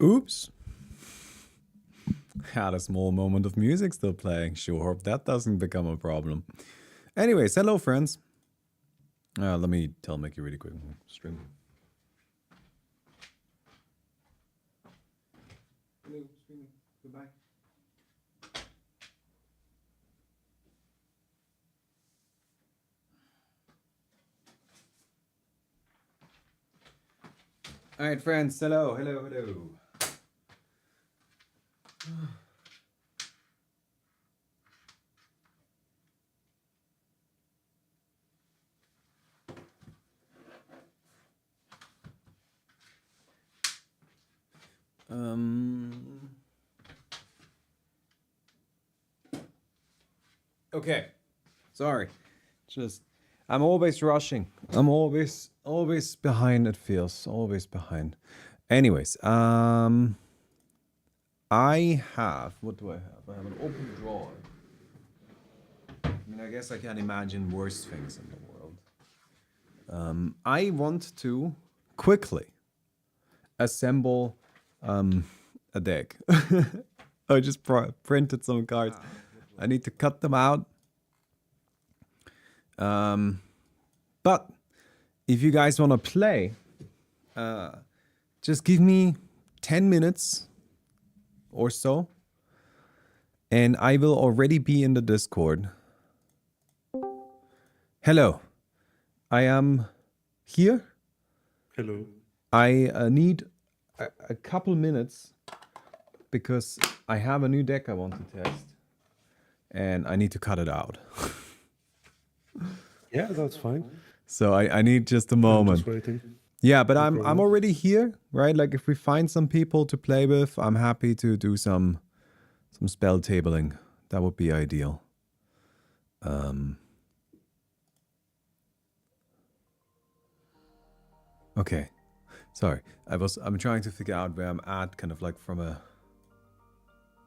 Oops. Had a small moment of music still playing. Sure hope that doesn't become a problem. Anyways, hello friends. Let me tell Mickey really quick. Stream. Hello, streaming. Goodbye. All right, friends. Hello, hello, hello. Okay. Sorry. Just I'm always rushing. I'm always behind, it feels. Always behind. Anyways, I have, what do I have? I have an open drawer. I mean, I guess I can imagine worse things in the world. I want to quickly assemble a deck. I just printed some cards. I need to cut them out. But if you guys want to play, just give me 10 minutes or so, and I will already be in the Discord. Hello, I am here. Hello. I need a couple minutes because I have a new deck I want to test, and I need to cut it out. Yeah, that's fine. So I need just a moment. I'm just waiting. Yeah, but No I'm problem. already here, right? Like if we find some people to play with, I'm happy to do some spell tabling. That would be ideal. Okay. Sorry. I'm trying to figure out where I'm at, kind of like from a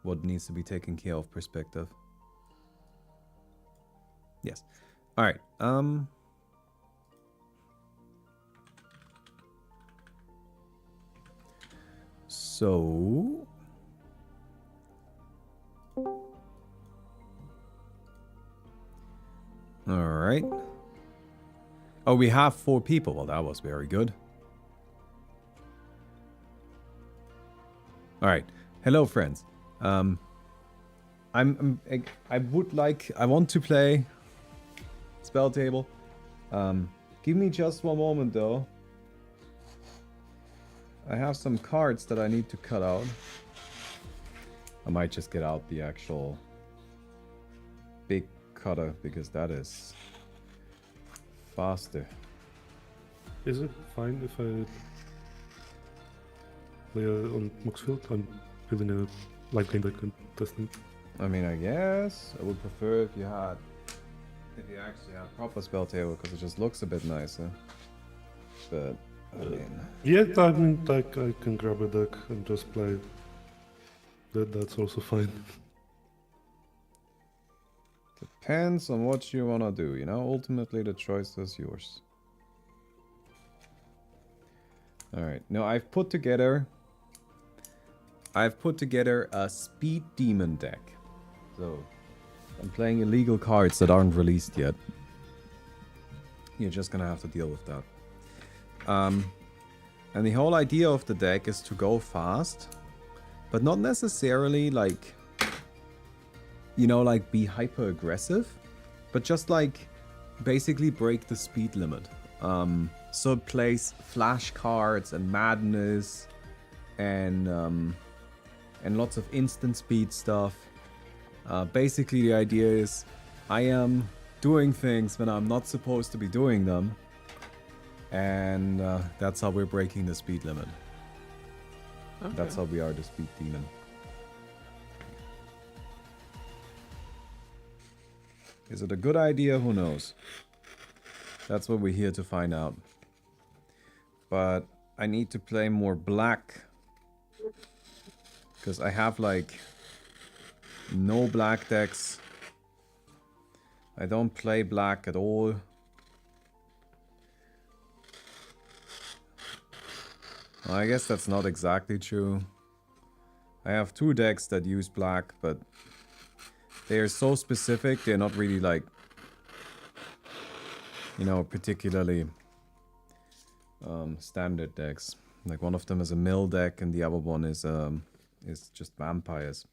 what needs to be taken care of perspective. Yes. All right. So all right. Oh, we have 4 people. Well, that was very good. All right. Hello, friends. I want to play spell table. Give me just one moment, though. I have some cards that I need to cut out. I might just get out the actual big cutter because that is faster. Is it fine if I play on Moxfield? I'm building a light game deck and testing. I mean, I guess I would prefer if you actually had proper spell table because it just looks a bit nicer. But I mean, Yeah, I mean, like I can grab a deck and just play it. That's also fine. depends on what you want to do, you know? Ultimately, the choice is yours. Alright, now I've put together a speed demon deck. So, I'm playing illegal cards that aren't released yet. You're just gonna have to deal with that. And the whole idea of the deck is to go fast, but not necessarily like, you know, like be hyper aggressive, but just like basically break the speed limit. So it plays flash cards and madness and lots of instant speed stuff. Basically the idea is I am doing things when I'm not supposed to be doing them, and that's how we're breaking the speed limit. Okay. That's how we are the speed demon. Is it a good idea? Who knows? That's what we're here to find out. But I need to play more black, because I have like no black decks. I don't play black at all. Well, I guess that's not exactly true. I have 2 decks that use black, but they are so specific, they're not really like, you know, particularly standard decks. Like one of them is a mill deck and the other one is just vampires.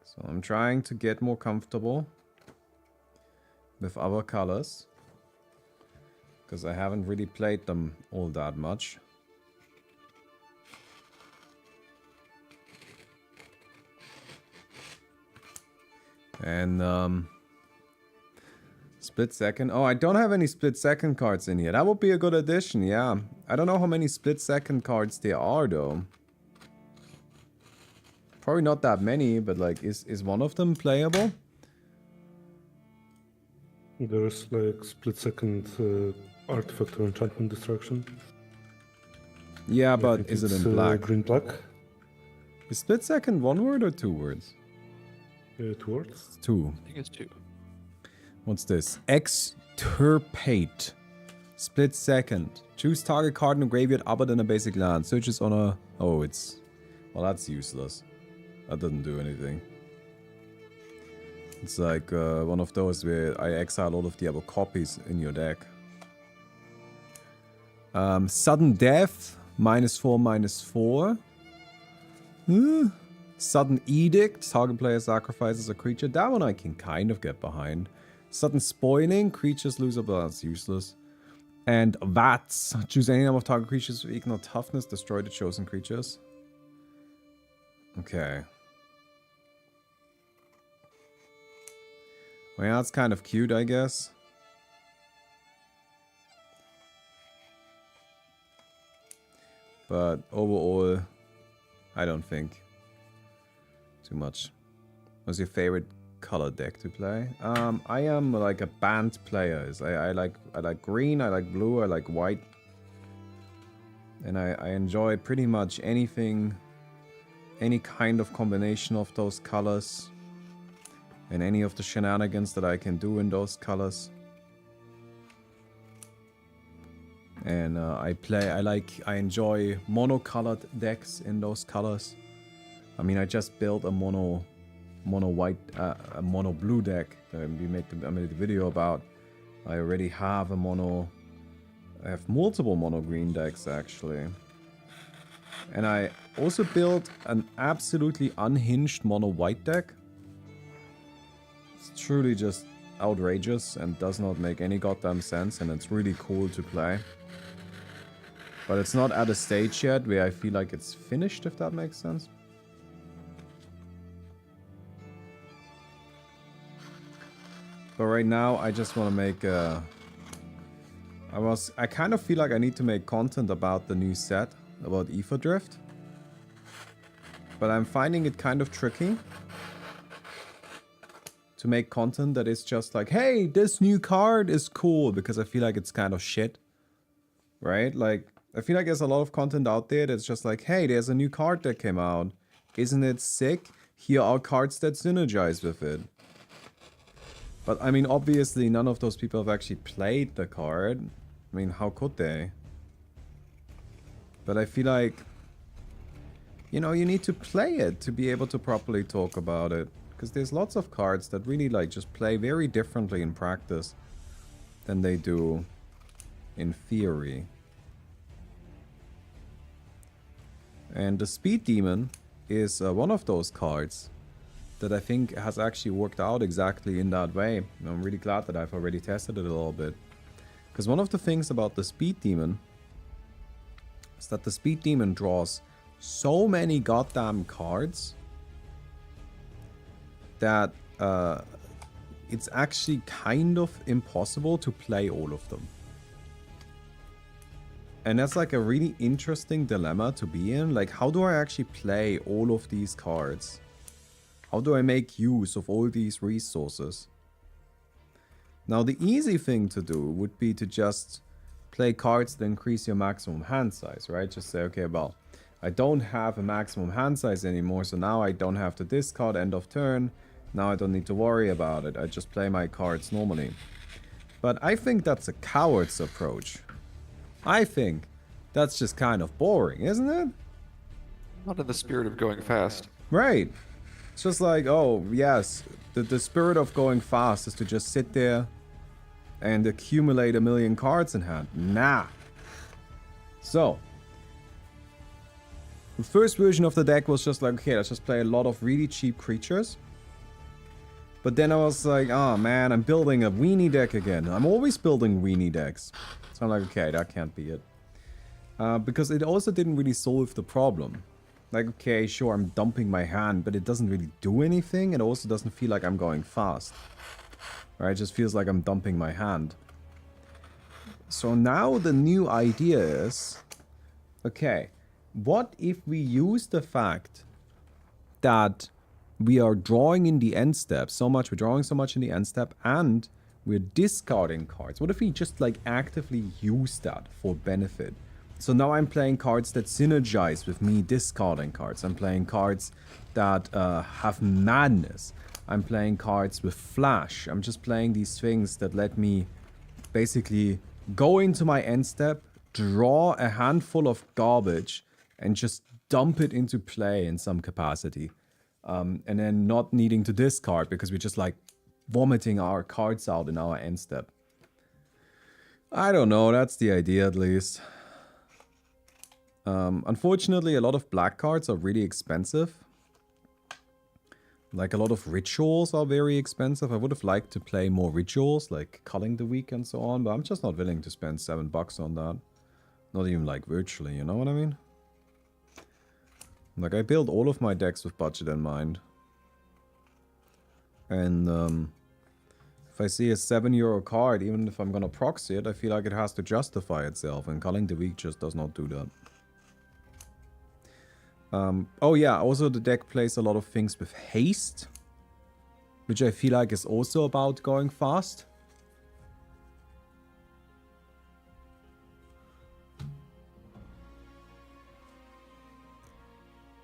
So I'm trying to get more comfortable with other colors, because I haven't really played them all that much. And split second. Oh, I don't have any split second cards in here. That would be a good addition, yeah. I don't know how many split second cards there are though. Probably not that many, but like, is one of them playable? There's like split second artifact or enchantment destruction. Yeah, I but think is it it's, in black? Green black. Is split second 1 word or 2 words? 2 words. It's 2. I think it's 2. What's this? Extirpate. Split second. Choose target card in the graveyard other than a basic land. Searches on a... Oh, it's... Well, that's useless. That doesn't do anything. It's like one of those where I exile all of the other copies in your deck. Sudden death. -4/-4. Sudden edict. Target player sacrifices a creature. That one I can kind of get behind. Sudden spoiling. Creatures lose a... Well, that's useless. And VATS. Choose any number of target creatures with equal toughness. Destroy the chosen creatures. Okay. Well, yeah, that's kind of cute, I guess. But overall, I don't think too much. What's your favorite color deck to play? I am like a band player. I like green, I like blue, I like white. And I enjoy pretty much anything, any kind of combination of those colors. And any of the shenanigans that I can do in those colors. And I enjoy mono-colored decks in those colors. I mean, I just built a mono white, a mono blue deck that I made a video about. I already have I have multiple mono green decks actually. And I also built an absolutely unhinged mono white deck. It's truly just outrageous and does not make any goddamn sense, and it's really cool to play. But it's not at a stage yet where I feel like it's finished, if that makes sense. But right now, I just want to make a... I kind of feel like I need to make content about the new set, about Aether Drift. But I'm finding it kind of tricky to make content that is just like, hey, this new card is cool, because I feel like it's kind of shit. Right? Like, I feel like there's a lot of content out there that's just like, hey, there's a new card that came out. Isn't it sick? Here are cards that synergize with it. But, I mean, obviously, none of those people have actually played the card. I mean, how could they? But I feel like, you know, you need to play it to be able to properly talk about it. Because there's lots of cards that really, like, just play very differently in practice than they do in theory. And the Speed Demon is one of those cards that I think has actually worked out exactly in that way. And I'm really glad that I've already tested it a little bit. Because one of the things about the Speed Demon is that the Speed Demon draws so many goddamn cards that it's actually kind of impossible to play all of them. And that's like a really interesting dilemma to be in. Like, how do I actually play all of these cards? How do I make use of all these resources? Now, the easy thing to do would be to just play cards that increase your maximum hand size, right? Just say, okay, well, I don't have a maximum hand size anymore, so now I don't have to discard end of turn. Now I don't need to worry about it. I just play my cards normally. But I think that's a coward's approach. I think That's just kind of boring, isn't it? Not in the spirit of going fast. Right. It's just like, oh, yes, the spirit of going fast is to just sit there and accumulate a million cards in hand. Nah. So, the first version of the deck was just like, okay, let's just play a lot of really cheap creatures. But then I was like, oh man, I'm building a weenie deck again. I'm always building weenie decks. So I'm like, okay, that can't be it. Because it also didn't really solve the problem. Like, okay, sure, I'm dumping my hand, but it doesn't really do anything. It also doesn't feel like I'm going fast. Right? It just feels like I'm dumping my hand. So now the new idea is, okay, what if we use the fact that we are drawing in the end step so much, we're drawing so much in the end step, and we're discarding cards. What if we just like actively use that for benefit? So now I'm playing cards that synergize with me discarding cards. I'm playing cards that have madness. I'm playing cards with flash. I'm just playing these things that let me basically go into my end step, draw a handful of garbage, and just dump it into play in some capacity. And then not needing to discard because we're just like vomiting our cards out in our end step. I don't know, that's the idea at least. Unfortunately, a lot of black cards are really expensive. Like a lot of rituals are very expensive. I would have liked to play more rituals, like Culling the Week and so on, but I'm just not willing to spend $7 on that. Not even like virtually, you know what I mean? Like I build all of my decks with budget in mind. And if I see a €7 card, even if I'm gonna proxy it, I feel like it has to justify itself, and Culling the Week just does not do that. Oh yeah, also the deck plays a lot of things with haste, which I feel like is also about going fast.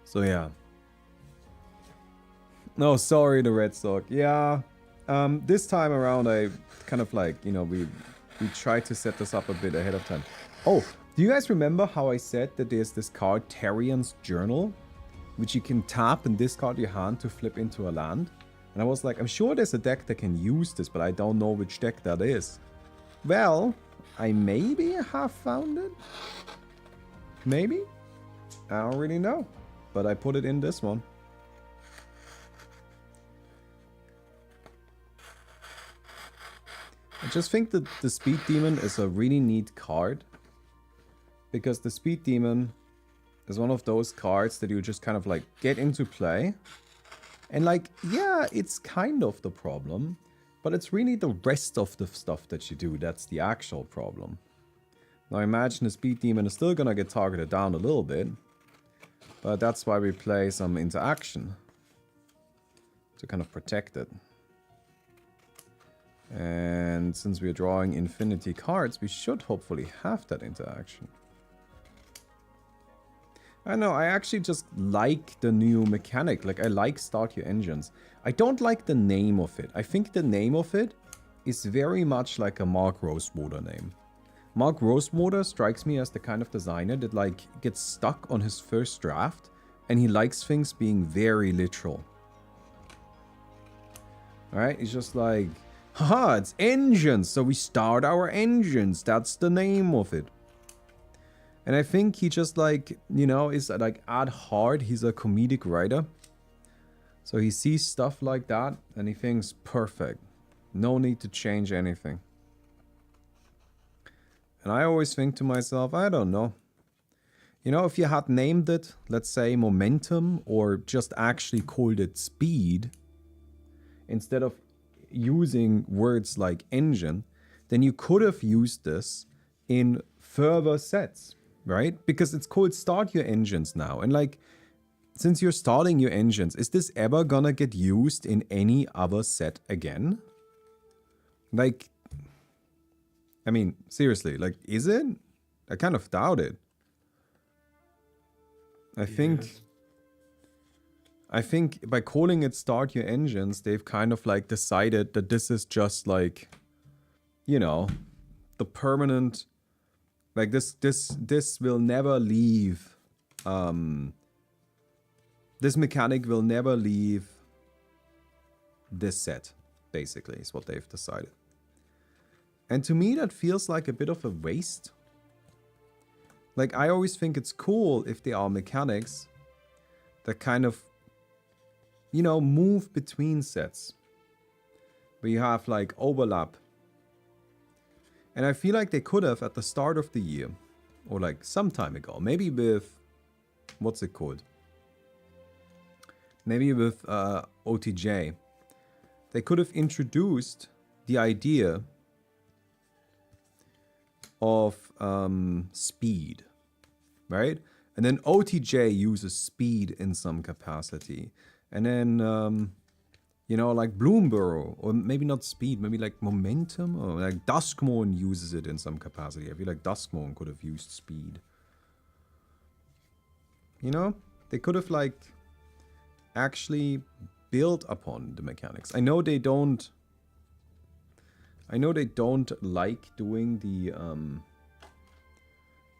So yeah. No, sorry, the Red Sock. Yeah, this time around I kind of like, you know, we tried to set this up a bit ahead of time. Oh, do you guys remember how I said that there's this card, Tarian's Journal, which you can tap and discard your hand to flip into a land? And I was like, I'm sure there's a deck that can use this, but I don't know which deck that is. Well, I maybe have found it. Maybe? I don't really know. But I put it in this one. I just think that the Speed Demon is a really neat card. Because the Speed Demon is one of those cards that you just kind of like get into play. And like, yeah, it's kind of the problem. But it's really the rest of the stuff that you do that's the actual problem. Now imagine the Speed Demon is still gonna get targeted down a little bit. But that's why we play some interaction. To kind of protect it. And since we're drawing infinity cards, we should hopefully have that interaction. I know, I actually just like the new mechanic. Like, I like Start Your Engines. I don't like the name of it. I think the name of it is very much like a Mark Rosewater name. Mark Rosewater strikes me as the kind of designer that, like, gets stuck on his first draft. And he likes things being very literal. Alright, he's just like, haha, it's engines, so we start our engines. That's the name of it. And I think he just like, you know, is like at heart, he's a comedic writer. So he sees stuff like that and he thinks, perfect. No need to change anything. And I always think to myself, I don't know. You know, if you had named it, let's say Momentum, or just actually called it Speed, instead of using words like engine, then you could have used this in further sets. Right? Because it's called Start Your Engines now. And like, since you're starting your engines, is this ever gonna get used in any other set again? Like, I mean, seriously, like, is it? I kind of doubt it. I think by calling it Start Your Engines, they've kind of like decided that this is just like, you know, the permanent Like this will never leave. This mechanic will never leave this set, basically, is what they've decided. And to me, that feels like a bit of a waste. Like, I always think it's cool if there are mechanics that kind of, you know, move between sets. Where you have, like, overlap. And I feel like they could have at the start of the year, or like some time ago, maybe with, what's it called? Maybe with OTJ. They could have introduced the idea of speed, right? And then OTJ uses speed in some capacity. And then, you know, like Bloomburrow, or maybe not speed, maybe like momentum, or like Duskmourn uses it in some capacity. I feel like Duskmourn could have used speed. You know, they could have like actually built upon the mechanics. I know they don't like doing the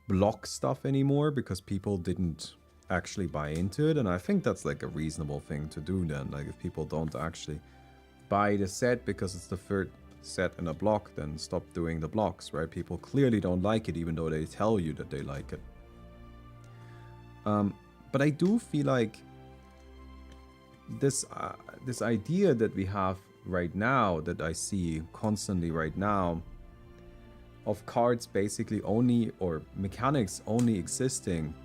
block stuff anymore because people didn't actually buy into it, and I think that's like a reasonable thing to do then. Like, if people don't actually buy the set because it's the third set in a block, then stop doing the blocks, right? People clearly don't like it even though they tell you that they like it. But I do feel like this idea that we have right now, that I see constantly right now, of cards basically only, or mechanics only existing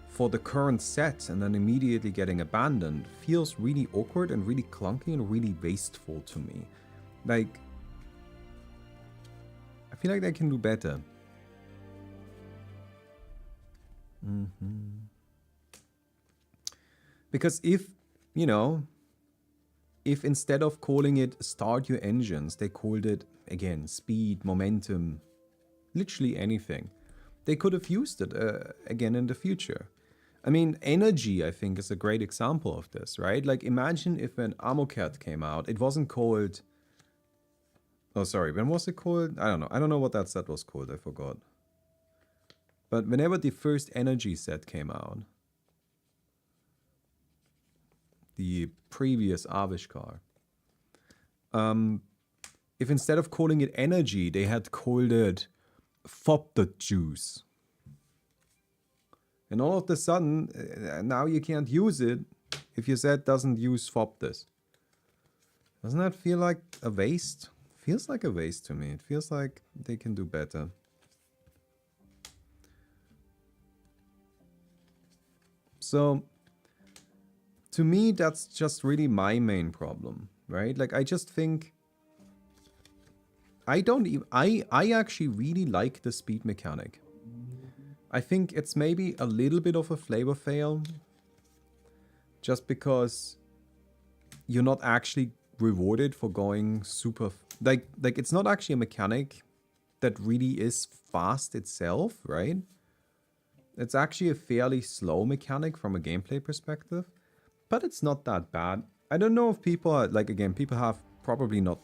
for the current set and then immediately getting abandoned, feels really awkward and really clunky and really wasteful to me. Like, I feel like they can do better. Because if, you know, if instead of calling it start your engines, they called it, again, speed, momentum, literally anything, they could have used it again in the future. I mean, energy, I think, is a great example of this, right? Like, imagine if an Amoket came out, it wasn't called... Oh, sorry, when was it called? I don't know. I don't know what that set was called, I forgot. But whenever the first energy set came out, the previous Avishkar, if instead of calling it energy, they had called it Fop the Juice. And all of a sudden, now you can't use it if your set doesn't use Fop this. Doesn't that feel like a waste? Feels like a waste to me. It feels like they can do better. So, to me, that's just really my main problem, right? Like, I just think... I actually really like the speed mechanic. I think it's maybe a little bit of a flavor fail. Just because you're not actually rewarded for going super... Like it's not actually a mechanic that really is fast itself, right? It's actually a fairly slow mechanic from a gameplay perspective. But it's not that bad. I don't know if people are... Like, again, people have probably not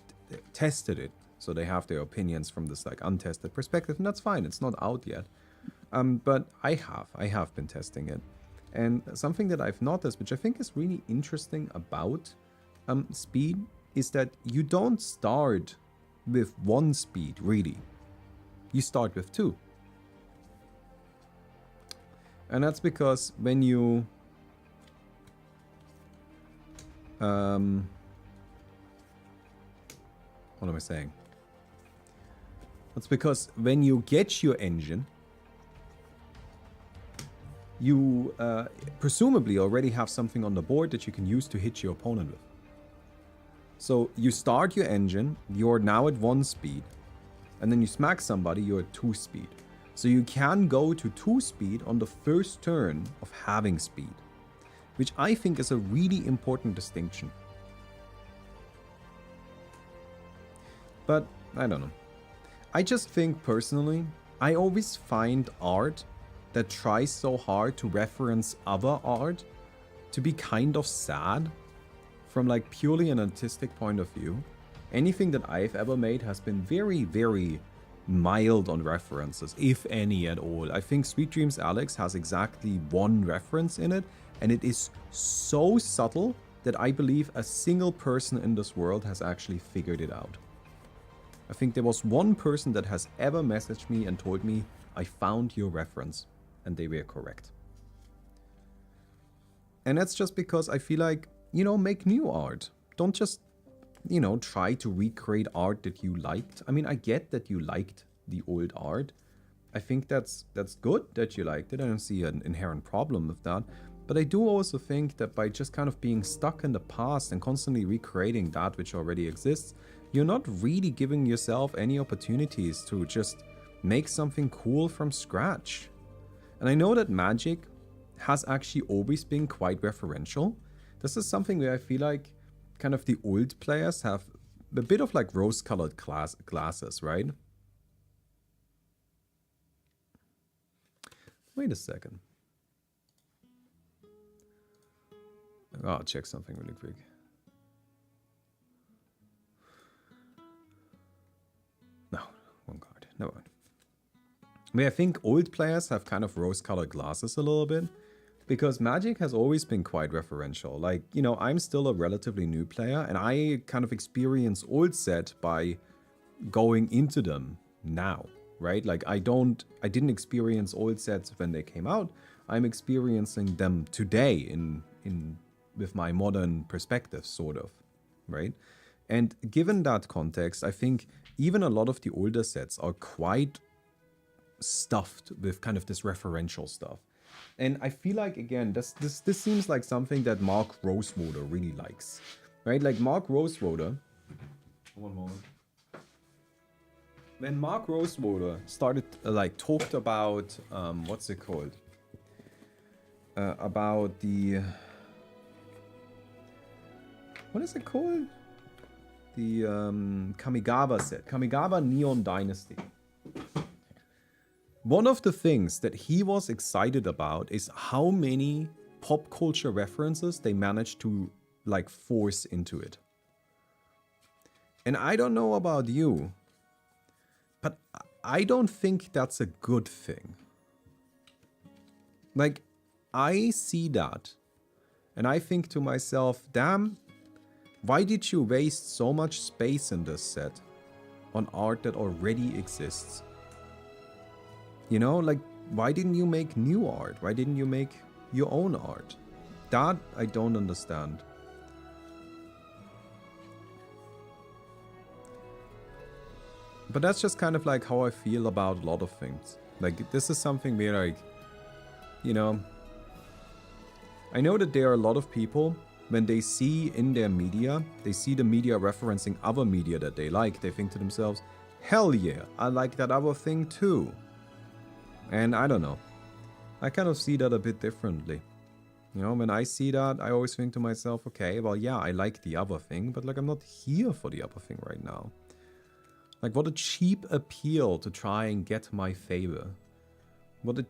tested it. So they have their opinions from this, like, untested perspective. And that's fine. It's not out yet. But I have been testing it. And something that I've noticed, which I think is really interesting about speed, is that you don't start with one speed, really. You start with two. And that's because when you... what am I saying? That's because when you get your engine, you presumably already have something on the board that you can use to hit your opponent with. So you start your engine, you're now at 1 speed, and then you smack somebody, you're at 2 speed. So you can go to 2 speed on the first turn of having speed, which I think is a really important distinction. But I don't know. I just think personally, I always find art that tries so hard to reference other art to be kind of sad from like purely an artistic point of view. Anything that I've ever made has been very, very mild on references, if any at all. I think Sweet Dreams Alex has exactly one reference in it, and it is so subtle that I believe a single person in this world has actually figured it out. I think there was one person that has ever messaged me and told me, I found your reference, and they were correct. And that's just because I feel like, you know, make new art. Don't just, you know, try to recreate art that you liked. I mean, I get that you liked the old art. I think that's good that you liked it. I don't see an inherent problem with that. But I do also think that by just kind of being stuck in the past and constantly recreating that which already exists, you're not really giving yourself any opportunities to just make something cool from scratch. And I know that Magic has actually always been quite referential. This is something where I feel like kind of the old players have a bit of like rose-colored glasses, right? Wait a second. Oh, I'll check something really quick. No, one card. Never mind. I mean, I think old players have kind of rose-colored glasses a little bit, because Magic has always been quite referential. Like, you know, I'm still a relatively new player, and I kind of experience old set by going into them now, right? Like, I didn't experience old sets when they came out. I'm experiencing them today with my modern perspective, sort of, right? And given that context, I think even a lot of the older sets are quite stuffed with kind of this referential stuff. And I feel like, again, this seems like something that Mark Rosewater really likes, right? Like Mark Rosewater, one moment. When Mark Rosewater started, talked about, what's it called? About the, what is it called? The Kamigawa set, Kamigawa Neon Dynasty. One of the things that he was excited about is how many pop culture references they managed to like force into it. And I don't know about you, but I don't think that's a good thing. Like, I see that and I think to myself, damn, why did you waste so much space in this set on art that already exists? You know, like, why didn't you make new art? Why didn't you make your own art? That I don't understand. But that's just kind of like how I feel about a lot of things. Like, this is something where, like, you know, I know that there are a lot of people, when they see in their media, they see the media referencing other media that they like, they think to themselves, hell yeah, I like that other thing too. And I don't know. I kind of see that a bit differently. You know, when I see that, I always think to myself, okay, well, yeah, I like the other thing, but like, I'm not here for the other thing right now. Like, what a cheap appeal to try and get my favor. What a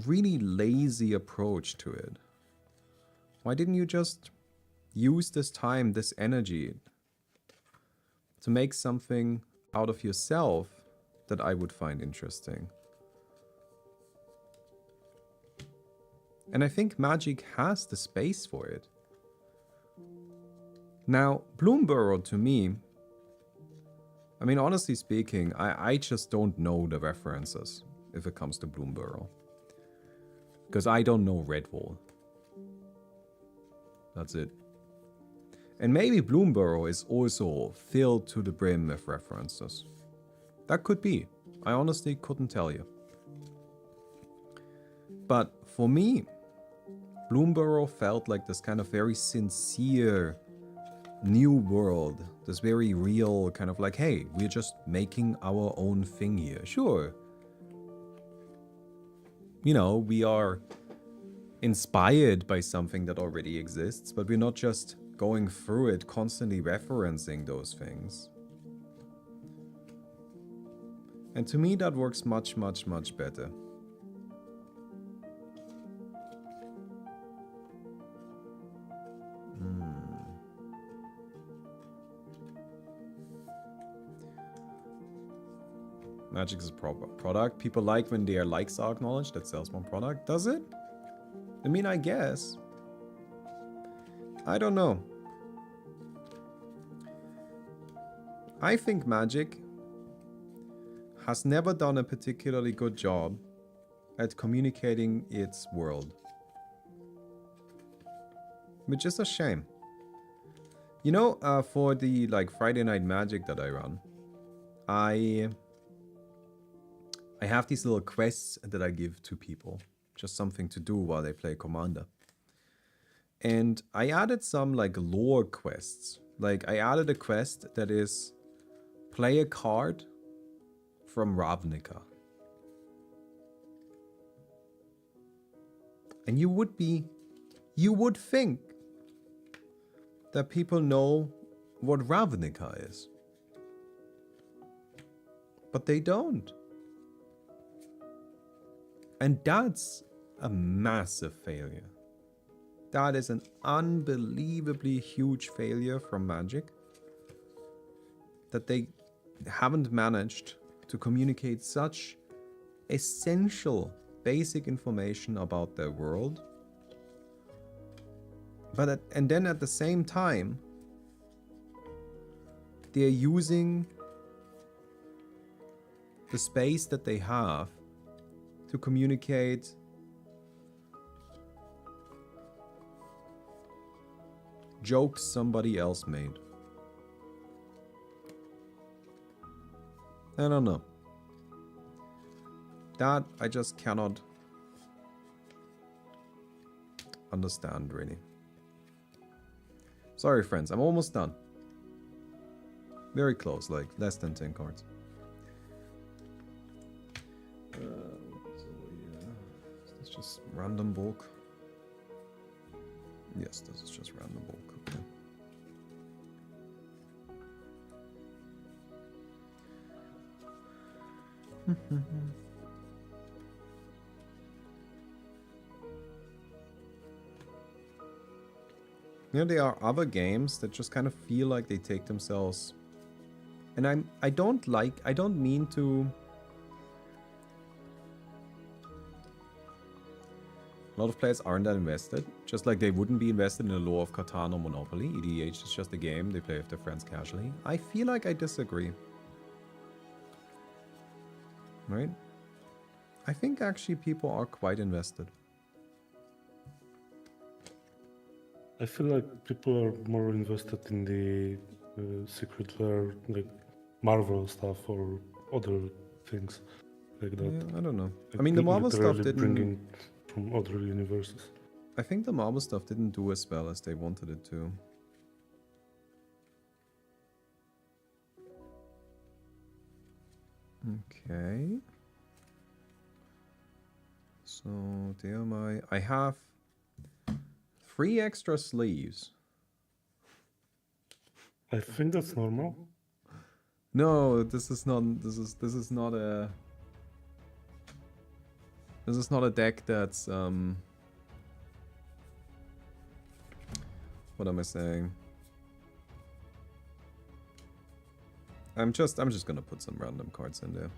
really lazy approach to it. Why didn't you just use this time, this energy, to make something out of yourself that I would find interesting? And I think Magic has the space for it. Now, Bloomburrow, to me, I mean, honestly speaking, I just don't know the references if it comes to Bloomburrow. Because I don't know Redwall. That's it. And maybe Bloomburrow is also filled to the brim with references. That could be. I honestly couldn't tell you. But for me, Bloomburrow felt like this kind of very sincere new world. This very real kind of like, hey, we're just making our own thing here. Sure. You know, we are inspired by something that already exists, but we're not just going through it, constantly referencing those things. And to me, that works much, much, much better. Magic is a product. People like when their likes are acknowledged. That sells one product. Does it? I mean, I guess. I don't know. I think Magic has never done a particularly good job at communicating its world. Which is a shame. You know, for the like Friday Night Magic that I run, I have these little quests that I give to people. Just something to do while they play Commander. And I added some like lore quests. Like I added a quest that is play a card from Ravnica. And you would think that people know what Ravnica is. But they don't. And that's a massive failure. That is an unbelievably huge failure from Magic. That they haven't managed to communicate such essential basic information about their world. But and then at the same time, they're using the space that they have to communicate jokes somebody else made. I don't know. That I just cannot understand, really. Sorry, friends, I'm almost done. Very close, like less than 10 cards. Is this just random bulk? Yes, this is just random bulk. Okay. You know, there are other games that just kind of feel like they take themselves, and I don't mean to. A lot of players aren't that invested, just like they wouldn't be invested in the lore of Catan or Monopoly. EDH is just a game they play with their friends casually. I feel like I disagree. Right? I think actually people are quite invested. I feel like people are more invested in the Secret Lair, like Marvel stuff or other things like that. Yeah, I don't know. Like I mean, the Marvel stuff didn't. Bringing from other universes. I think the Marvel stuff didn't do as well as they wanted it to. Okay. So there I have 3 extra sleeves. I think that's normal. No, this is not a deck that's what am I saying? I'm just gonna put some random cards in there.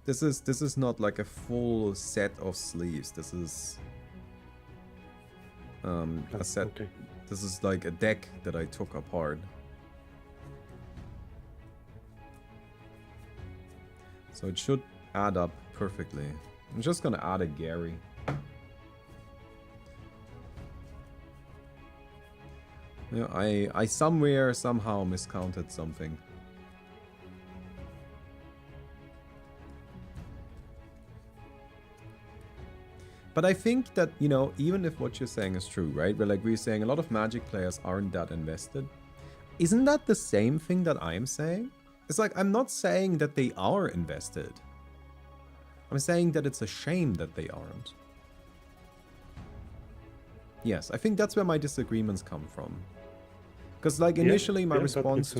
This is not like a full set of sleeves. This is a set. Okay. This is like a deck that I took apart. So it should add up perfectly. I'm just gonna add a Gary. Yeah, I somehow miscounted something. But I think that, you know, even if what you're saying is true, right? But like we're saying, a lot of Magic players aren't that invested. Isn't that the same thing that I'm saying? It's like, I'm not saying that they are invested. I'm saying that it's a shame that they aren't. Yes, I think that's where my disagreements come from. Because like initially my response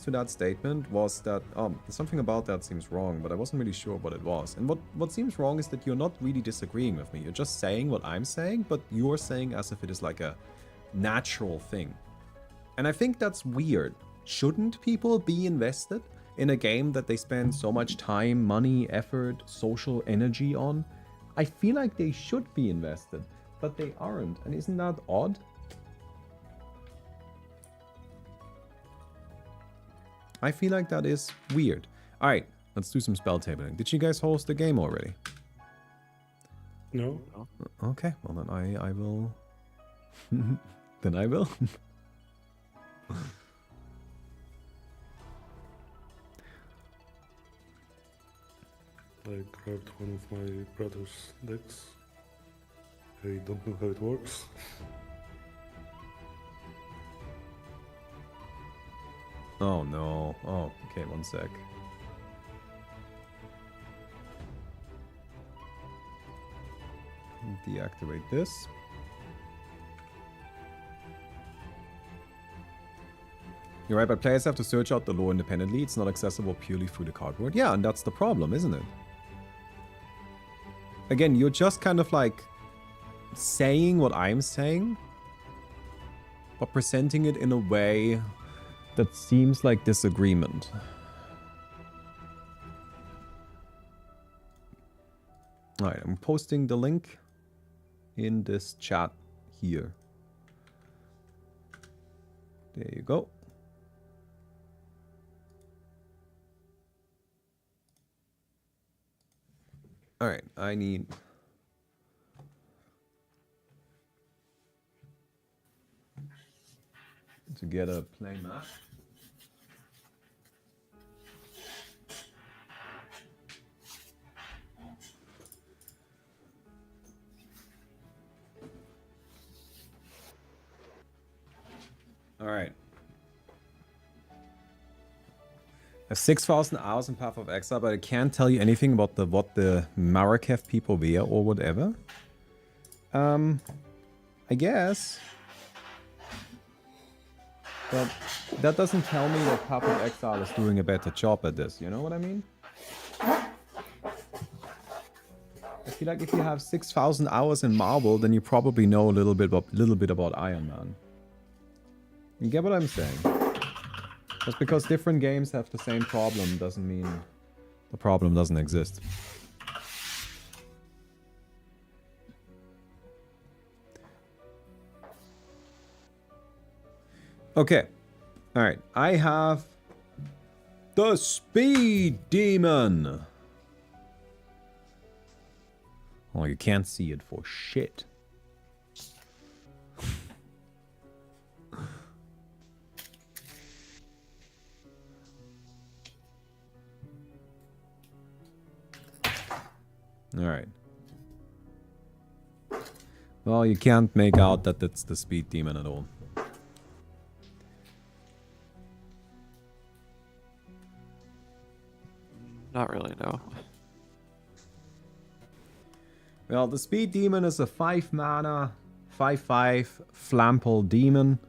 to that statement was that something about that seems wrong, but I wasn't really sure what it was. And what seems wrong is that you're not really disagreeing with me. You're just saying what I'm saying, but you're saying as if it is like a natural thing. And I think that's weird. Shouldn't people be invested? in a game that they spend so much time, money, effort, social energy on, I feel like they should be invested, but they aren't. And isn't that odd? I feel like that is weird. Alright, let's do some spell tabling. Did you guys host the game already? No? Okay, well then I will... then I will. I grabbed one of my brother's decks. I don't know how it works. Oh no. Oh, okay, one sec. Deactivate this. You're right, but players have to search out the lore independently. It's not accessible purely through the cardboard. Yeah, and that's the problem, isn't it? Again, you're just kind of like saying what I'm saying, but presenting it in a way that seems like disagreement. Alright, I'm posting the link in this chat here. There you go. Alright, I need... to get a play map. Alright. I have 6,000 hours in Path of Exile, but I can't tell you anything about what the Marrakech people wear or whatever. I guess. But that doesn't tell me that Path of Exile is doing a better job at this, you know what I mean? I feel like if you have 6,000 hours in Marvel, then you probably know a little bit about Iron Man. You get what I'm saying? Just because different games have the same problem doesn't mean the problem doesn't exist. Okay. Alright. I have the Speed Demon. Oh, you can't see it for shit. Alright. Well, you can't make out that it's the Speed Demon at all. Not really, no. Well, the Speed Demon is a 5 mana, 5/5 Flample Demon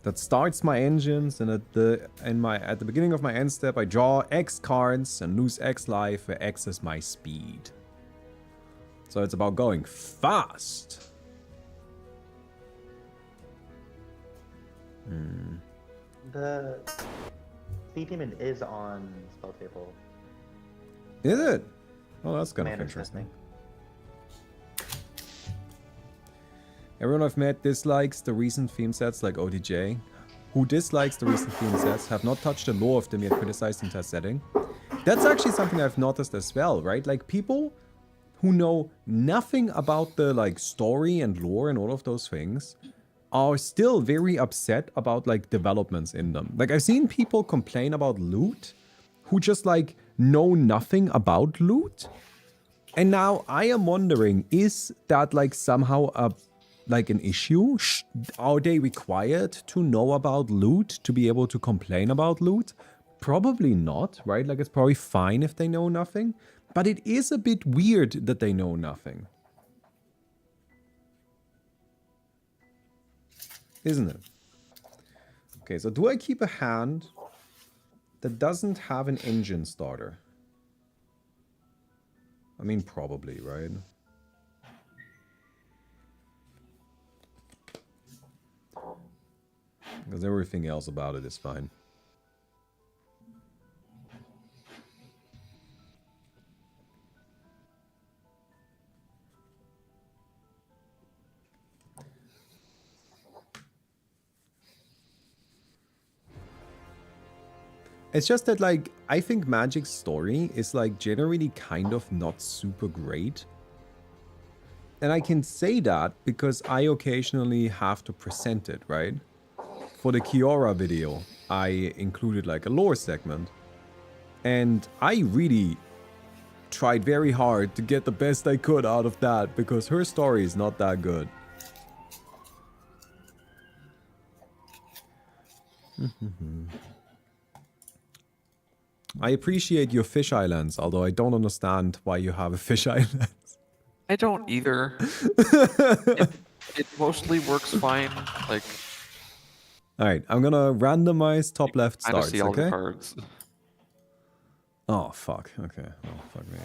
that starts my engines, and at the beginning of my end step I draw X cards and lose X life, where X is my speed. So it's about going fast. The Speed Demon is on Spell Table. Is it? Oh, that's kind of Commander interesting. Testing. Everyone I've met dislikes the recent theme sets like ODJ. Who dislikes the recent theme sets have not touched the lore of them yet criticized in test setting. That's actually something I've noticed as well, right? Like people who know nothing about the like story and lore and all of those things are still very upset about like developments in them. Like I've seen people complain about loot who just like know nothing about loot. And now I am wondering, is that like somehow like an issue? Are they required to know about loot to be able to complain about loot? Probably not, right? Like it's probably fine if they know nothing. But it is a bit weird that they know nothing. Isn't it? Okay, so do I keep a hand that doesn't have an engine starter? I mean, probably, right? Because everything else about it is fine. It's just that, like, I think Magic's story is, like, generally kind of not super great. And I can say that because I occasionally have to present it, right? For the Kiora video, I included, like, a lore segment. And I really tried very hard to get the best I could out of that because her story is not that good. I appreciate your fish islands, although I don't understand why you have a fish island. I don't either. It mostly works fine. Like, Alright, I'm gonna randomize top left I just starts, see all the okay? cards. Oh, fuck. Okay. Oh, fuck me.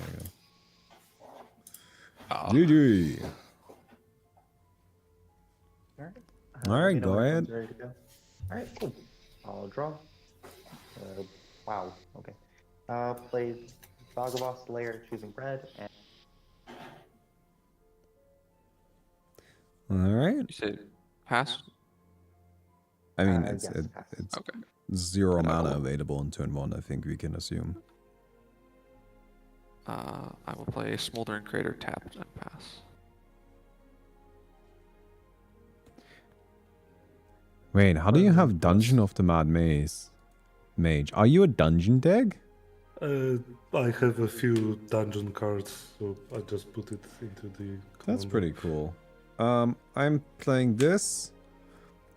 Ah. GG. Alright. Alright, let me know go when ahead. everyone's ready to go. Alright, cool. I'll draw. Wow, okay. Play Dagobah Slayer, choosing red, and Alright. You say pass? I mean, yes, it's pass. Okay. zero And I mana will- available in turn 1, I think we can assume. I will play Smoldering Crater tapped and pass. Wait, how do you have Dungeon of the Mad Maze? Mage. Are you a dungeon deck? I have a few dungeon cards, so I just put it into the. That's commander. pretty cool. I'm playing this.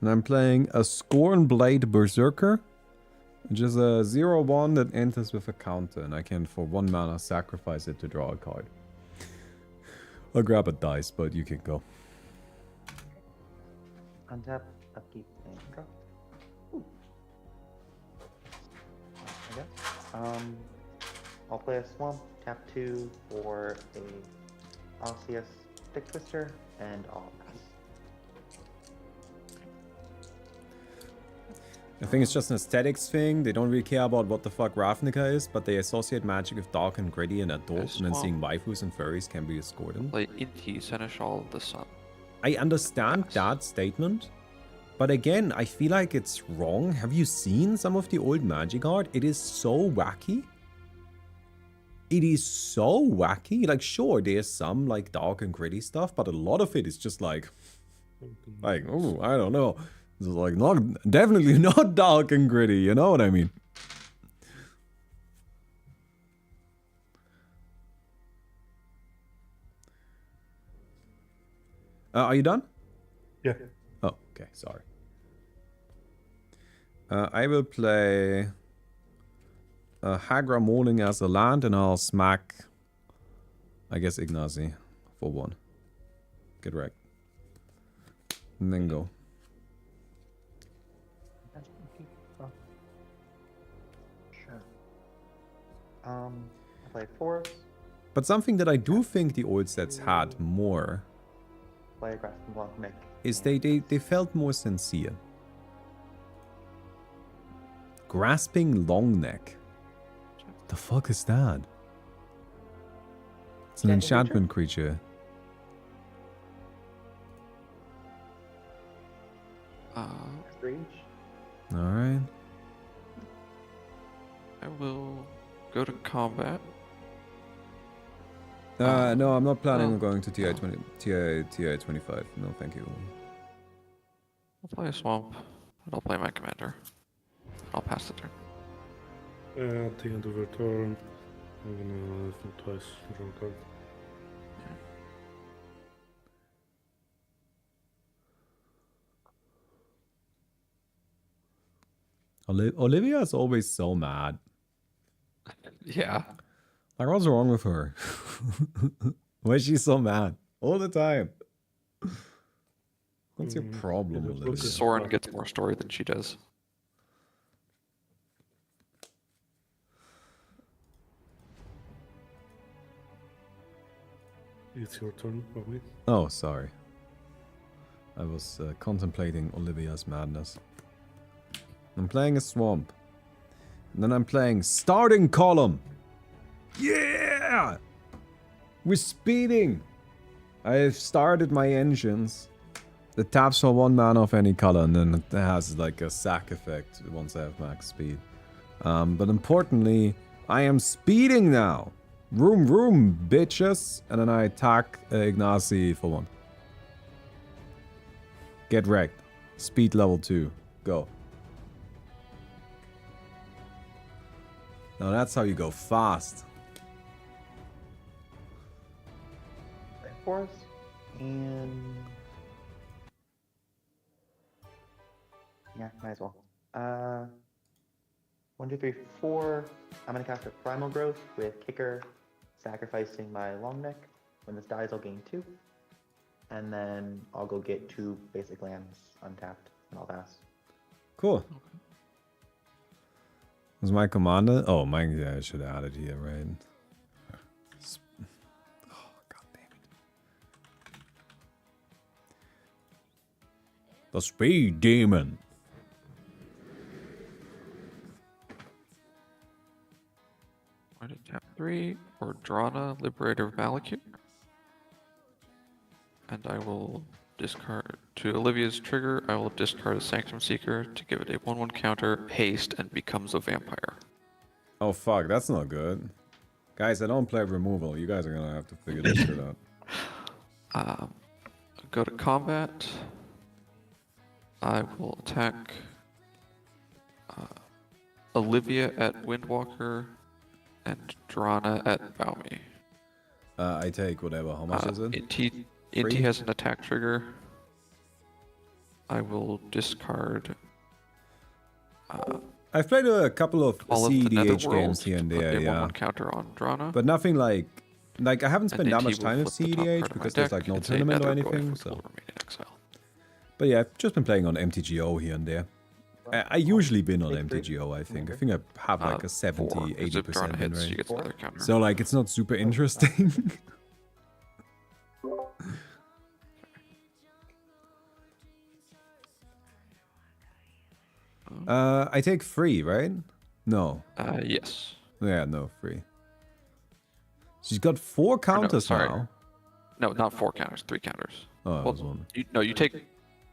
And I'm playing a Scorn Blade Berserker. Which is a 0/1 that enters with a counter. And I can, for 1 mana, sacrifice it to draw a card. I'll grab a dice, but you can go. untap, upkeep, and draw. Ooh. I guess. I'll play a Swamp, tap 2 for a Osseous Stick Twister, and I'll pass. I think it's just an aesthetics thing. They don't really care about what the fuck Ravnica is, but they associate magic with dark and gritty and adult, Yes, and then well- seeing waifus and furries can be discordant. Play Inti, Seneschal of the Sun. I understand Yes. that statement, but again, I feel like it's wrong. Have you seen some of the old magic art? It is so wacky. It is so wacky. Like, sure, there's some like dark and gritty stuff, but a lot of it is just like, oh, I don't know. It's like definitely not dark and gritty. You know what I mean? Are you done? Yeah. Oh, okay, sorry. I will play Hagra Morning as a land, and I'll smack, I guess, Ignazi for 1. Get wrecked. And then go. Sure. I play Forest, But something that I do think the old sets had more play a Grasping Block Nick. is they felt more sincere. Grasping Longneck. The fuck is that? It's an Enchantment enchantment creature. Reach. Alright. I will go to combat. No, I'm not planning well, on going to TI 25. No, thank you. I'll play a Swamp, and I'll play my commander. I'll pass the turn. At the end of your turn, I'm gonna think twice, draw a card. Olivia is always so mad. Yeah. Like, what's wrong with her? Why is she so mad? All the time. What's your problem, it looks Olivia? Soren gets more story than she does. It's your turn, probably. Oh, sorry. I was contemplating Olivia's madness. I'm playing a swamp. And then I'm playing starting column. Yeah! We're speeding! I've started my engines. The taps for 1 mana of any color, and then it has like a sack effect once I have max speed. But importantly, I am speeding now. Vroom vroom, bitches. And then I attack Ignacy for 1. Get wrecked. Speed level 2. Go. Now that's how you go fast. Force and yeah, might as well. 1, 2, 3, 4. I'm gonna cast a Primal Growth with Kicker, sacrificing my Long Neck. When this dies, I'll gain 2, and then I'll go get 2 basic lands untapped, and I'll pass. Cool. Was my commander? Oh, mine. Yeah, I should add it here, right? Oh, god damn it! The Speed Demon. I did tap 3 for Drana, Liberator of Malekith. And I will discard to Olivia's trigger. I will discard a Sanctum Seeker to give it a 1/1 counter, haste, and becomes a vampire. Oh fuck, that's not good. Guys, I don't play removal. You guys are gonna have to figure this shit out. Go to combat. I will attack Olivia at Windwalker and Drana at Baumi. I take whatever. How much is it? Inti Free? has an attack trigger. I will discard I've played a couple of all of the CEDH Netherworld games here and to put there, a yeah. 1/1 counter on Drana. But nothing like I haven't spent And that NT much will time with flip the top card CEDH of my because there's deck. like no It's a tournament or Nether Goy anything. for So, full remaining exile. but yeah, I've just been playing on MTGO here and there. I usually been on Take 3. MTGO. I think. I Okay. think I have like a 4. 70, Because if 80% Drana win hits, she rate. gets another counter. So like, it's not super interesting. I take free, right? No. Yes. Yeah, no, free. She's got 4 counters sorry. now. No, not 4 counters, 3 counters. Oh, that Well, was one. you take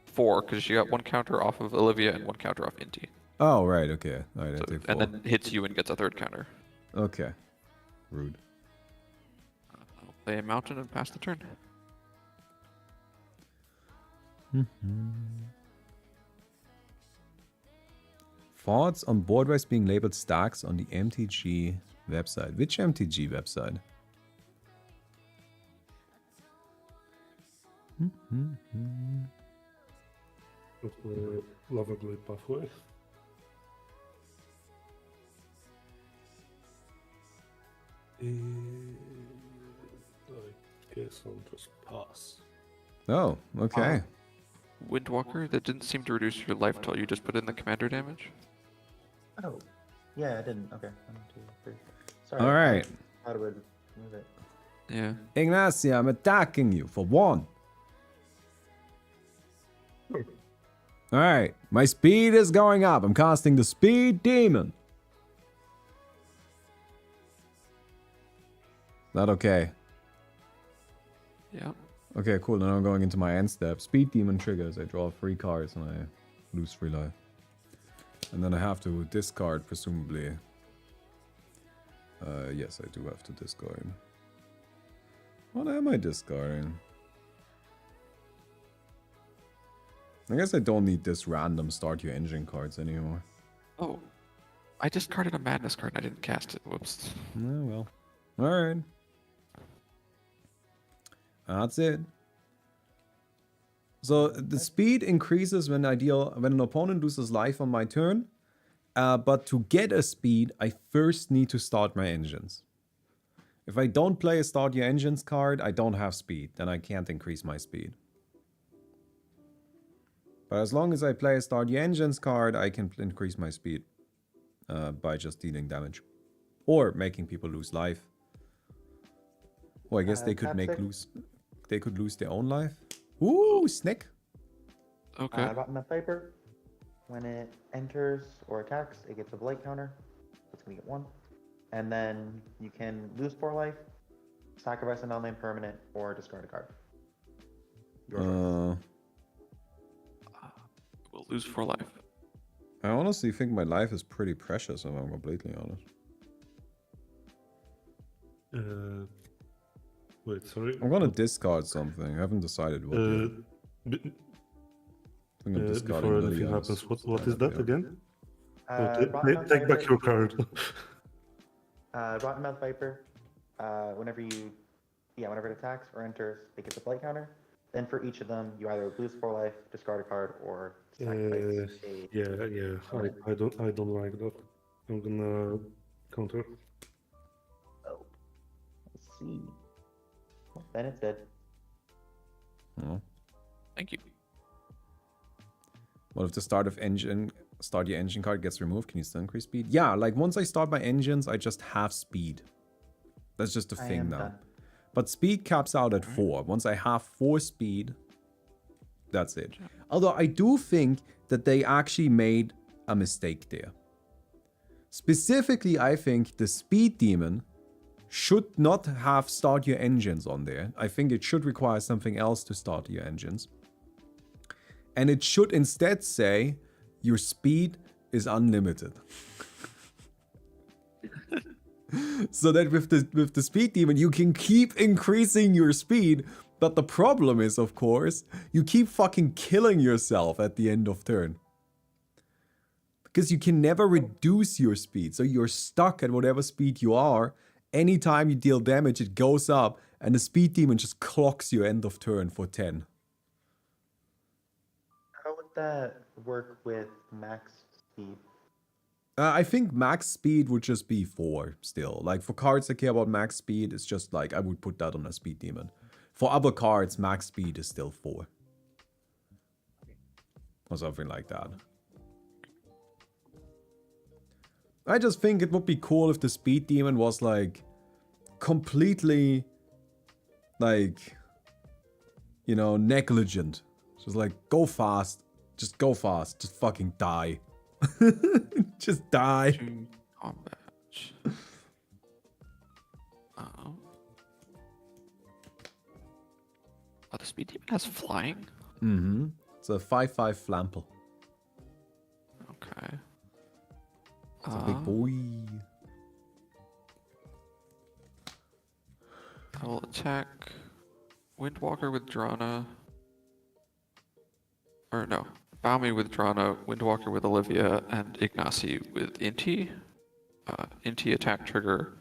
4 because she got 1 counter off of Olivia and 1 counter off Inti. Oh, right, okay. Alright, I So, take 4. and then hits you and gets a 3rd counter. Okay. Rude. I'll play a mountain and pass the turn. Thoughts on board race being labeled stacks on the MTG website. Which MTG website? Of the Lava Glade pathway. I guess I'll just pass. Oh, okay. Windwalker, that didn't seem to reduce your life till you just put in the commander damage. Oh, yeah, I didn't. Okay, 1, 2, 3. Sorry. Alright. How do I move it? Yeah. Ignacy, I'm attacking you for 1. Alright, my speed is going up. I'm casting the Speed Demon. That okay? Yeah. Okay, cool. Then I'm going into my end step. Speed Demon triggers. I draw 3 cards and I lose 3 life. And then I have to discard, presumably. Yes, I do have to discard. What am I discarding? I guess I don't need this random start your engine cards anymore. Oh. I discarded a madness card and I didn't cast it. Whoops. Oh, well. Alright. That's it. So the speed increases when an opponent loses life on my turn. But to get a speed, I first need to start my engines. If I don't play a start your engines card, I don't have speed. Then I can't increase my speed. But as long as I play a start your engines card, I can increase my speed. By just dealing damage. Or making people lose life. Oh, I guess they could tap 6. They could lose their own life. Ooh, Snick. Okay. Rotten of Viper. When it enters or attacks, it gets a blight counter. It's gonna get 1. And then you can lose 4 life, sacrifice a non-land permanent, or discard a card. Your choice. We'll lose 4 life. I honestly think my life is pretty precious, if I'm completely honest. Wait, sorry. I'm gonna discard something. I haven't decided what yet. B- I think I'm discarding before anything Liliana's happens, what is stand-up that here. again? Rotten Mouth Take back Viper. your card. Rotten Mouth Viper. Whenever it attacks or enters, it gets a blight counter. Then for each of them, you either lose 4 life, discard a card, or sacrifice a. Yeah. I don't like that. I'm gonna counter. Oh, let's see. Well, then it's dead. Oh. Thank you. What if the start your engine card gets removed? Can you still increase speed? Yeah, like once I start my engines, I just have speed. That's just a I thing am now. done. But speed caps out at 4. Once I have 4 speed, that's it. Although I do think that they actually made a mistake there. Specifically, I think the speed demon should not have start your engines on there. I think it should require something else to start your engines. And it should instead say your speed is unlimited. So that with the speed demon, you can keep increasing your speed. But the problem is, of course, you keep fucking killing yourself at the end of turn. Because you can never reduce your speed. So you're stuck at whatever speed you are. Anytime you deal damage, it goes up. And the speed demon just clocks your end of turn for 10. How would that work with max speed? I think max speed would just be 4 still. Like for cards that care about max speed, it's just like I would put that on a speed demon. For other cards, max speed is still 4. Or something like that. I just think it would be cool if the speed demon was like completely like, you know, negligent. Just like go fast. Just go fast. Just fucking die. Just die. To combat. Oh, the speed demon has flying? Mm-hmm. It's a 5/5 flample. Okay. It's a big boy. I will attack Windwalker with Drana. Or no. Balmy with Drana, Windwalker with Olivia, and Ignacy with Inti. Inti attack trigger.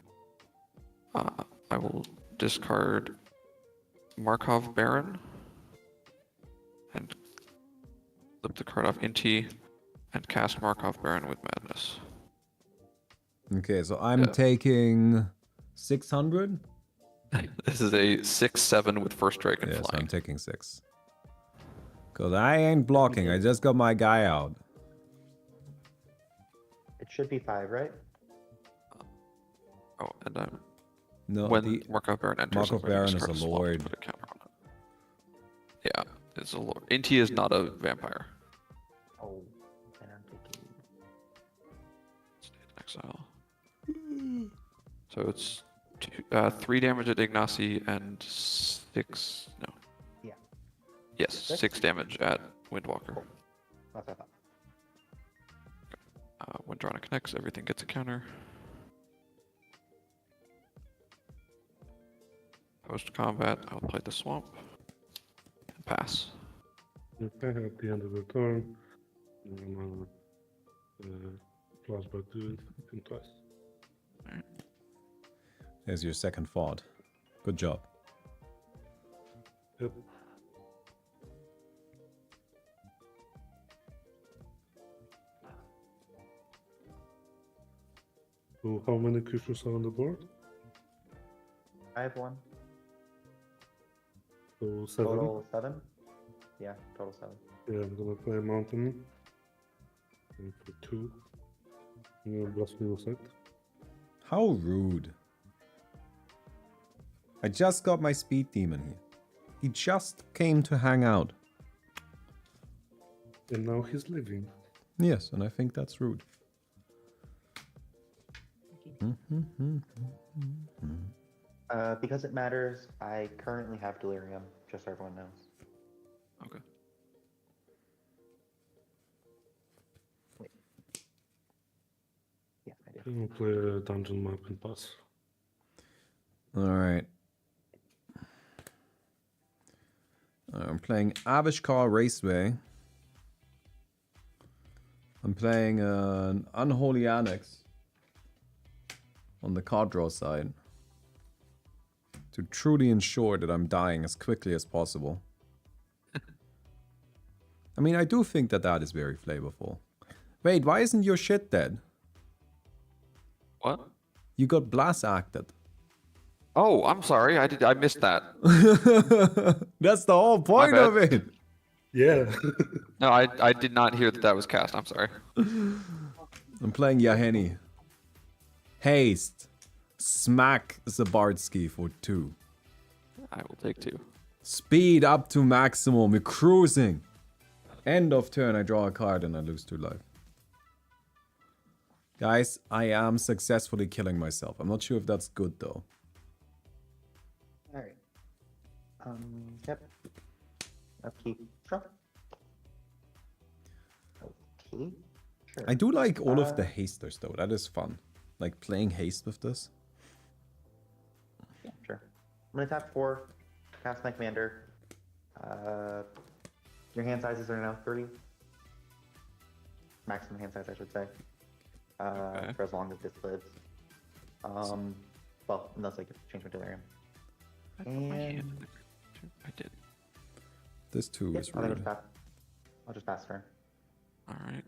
I will discard Markov Baron. And flip the card off Inti. And cast Markov Baron with Madness. Okay, so I'm Yeah. taking 600. This is a 6/7 with first strike and Yeah, so flying. I'm taking 6. Because I ain't blocking. I just got my guy out. It should be 5, right? Oh, and I'm No, when the Markov Baron enters, Markov I'm gonna Baron is discard a swamp to lord. put a counter on it. Yeah, it's a lord. Inti is not a vampire. Oh, then I'm taking. Stay in exile. So it's 3 damage at Ignacy and 6. No. Yeah. Yes, Six? 6 damage at Windwalker. Cool. That's what I thought. When Drana connects, everything gets a counter. Post combat, I'll play the swamp and pass. Okay, at the end of the turn, I'm gonna flashback to it twice. There's your second thought. Good job. Yep. So how many creatures are on the board? I have 1. So 7. Total 7? Yeah, total 7. Yeah, I'm gonna play a mountain. And for 2. I'm gonna blast me with it. How rude. I just got my speed demon here. He just came to hang out. And now he's leaving. Yes, and I think that's rude. Because it matters, I currently have Delirium, just so everyone knows. Okay. We'll play a dungeon map and pass. Alright. I'm playing Avishkar Raceway. I'm playing an Unholy Annex on the card draw side to truly ensure that I'm dying as quickly as possible. I mean, I do think that that is very flavorful. Wait, why isn't your shit dead? What? You got blast acted. Oh, I'm sorry. I missed that. That's the whole point bad. of it. Yeah. No, I did not hear that that was cast. I'm sorry. I'm playing Yaheni. Haste. Smack Zabardsky for 2. I will take 2. Speed up to maximum. We're cruising. End of turn, I draw a card and I lose 2 life. Guys, I am successfully killing myself. I'm not sure if that's good though. Alright. Yep. Upkeep. Sure. Okay. Sure. I do like all of the hasters though. That is fun. Like playing haste with this. Yeah, sure. I'm gonna tap 4, cast my commander. Your hand sizes are now 30. Maximum hand size, I should say. Okay. For as long as this lives. Well, unless I get to change my delirium. I put my hand in And the- I did. This too yep, is I'll rude. just pass turn. All right.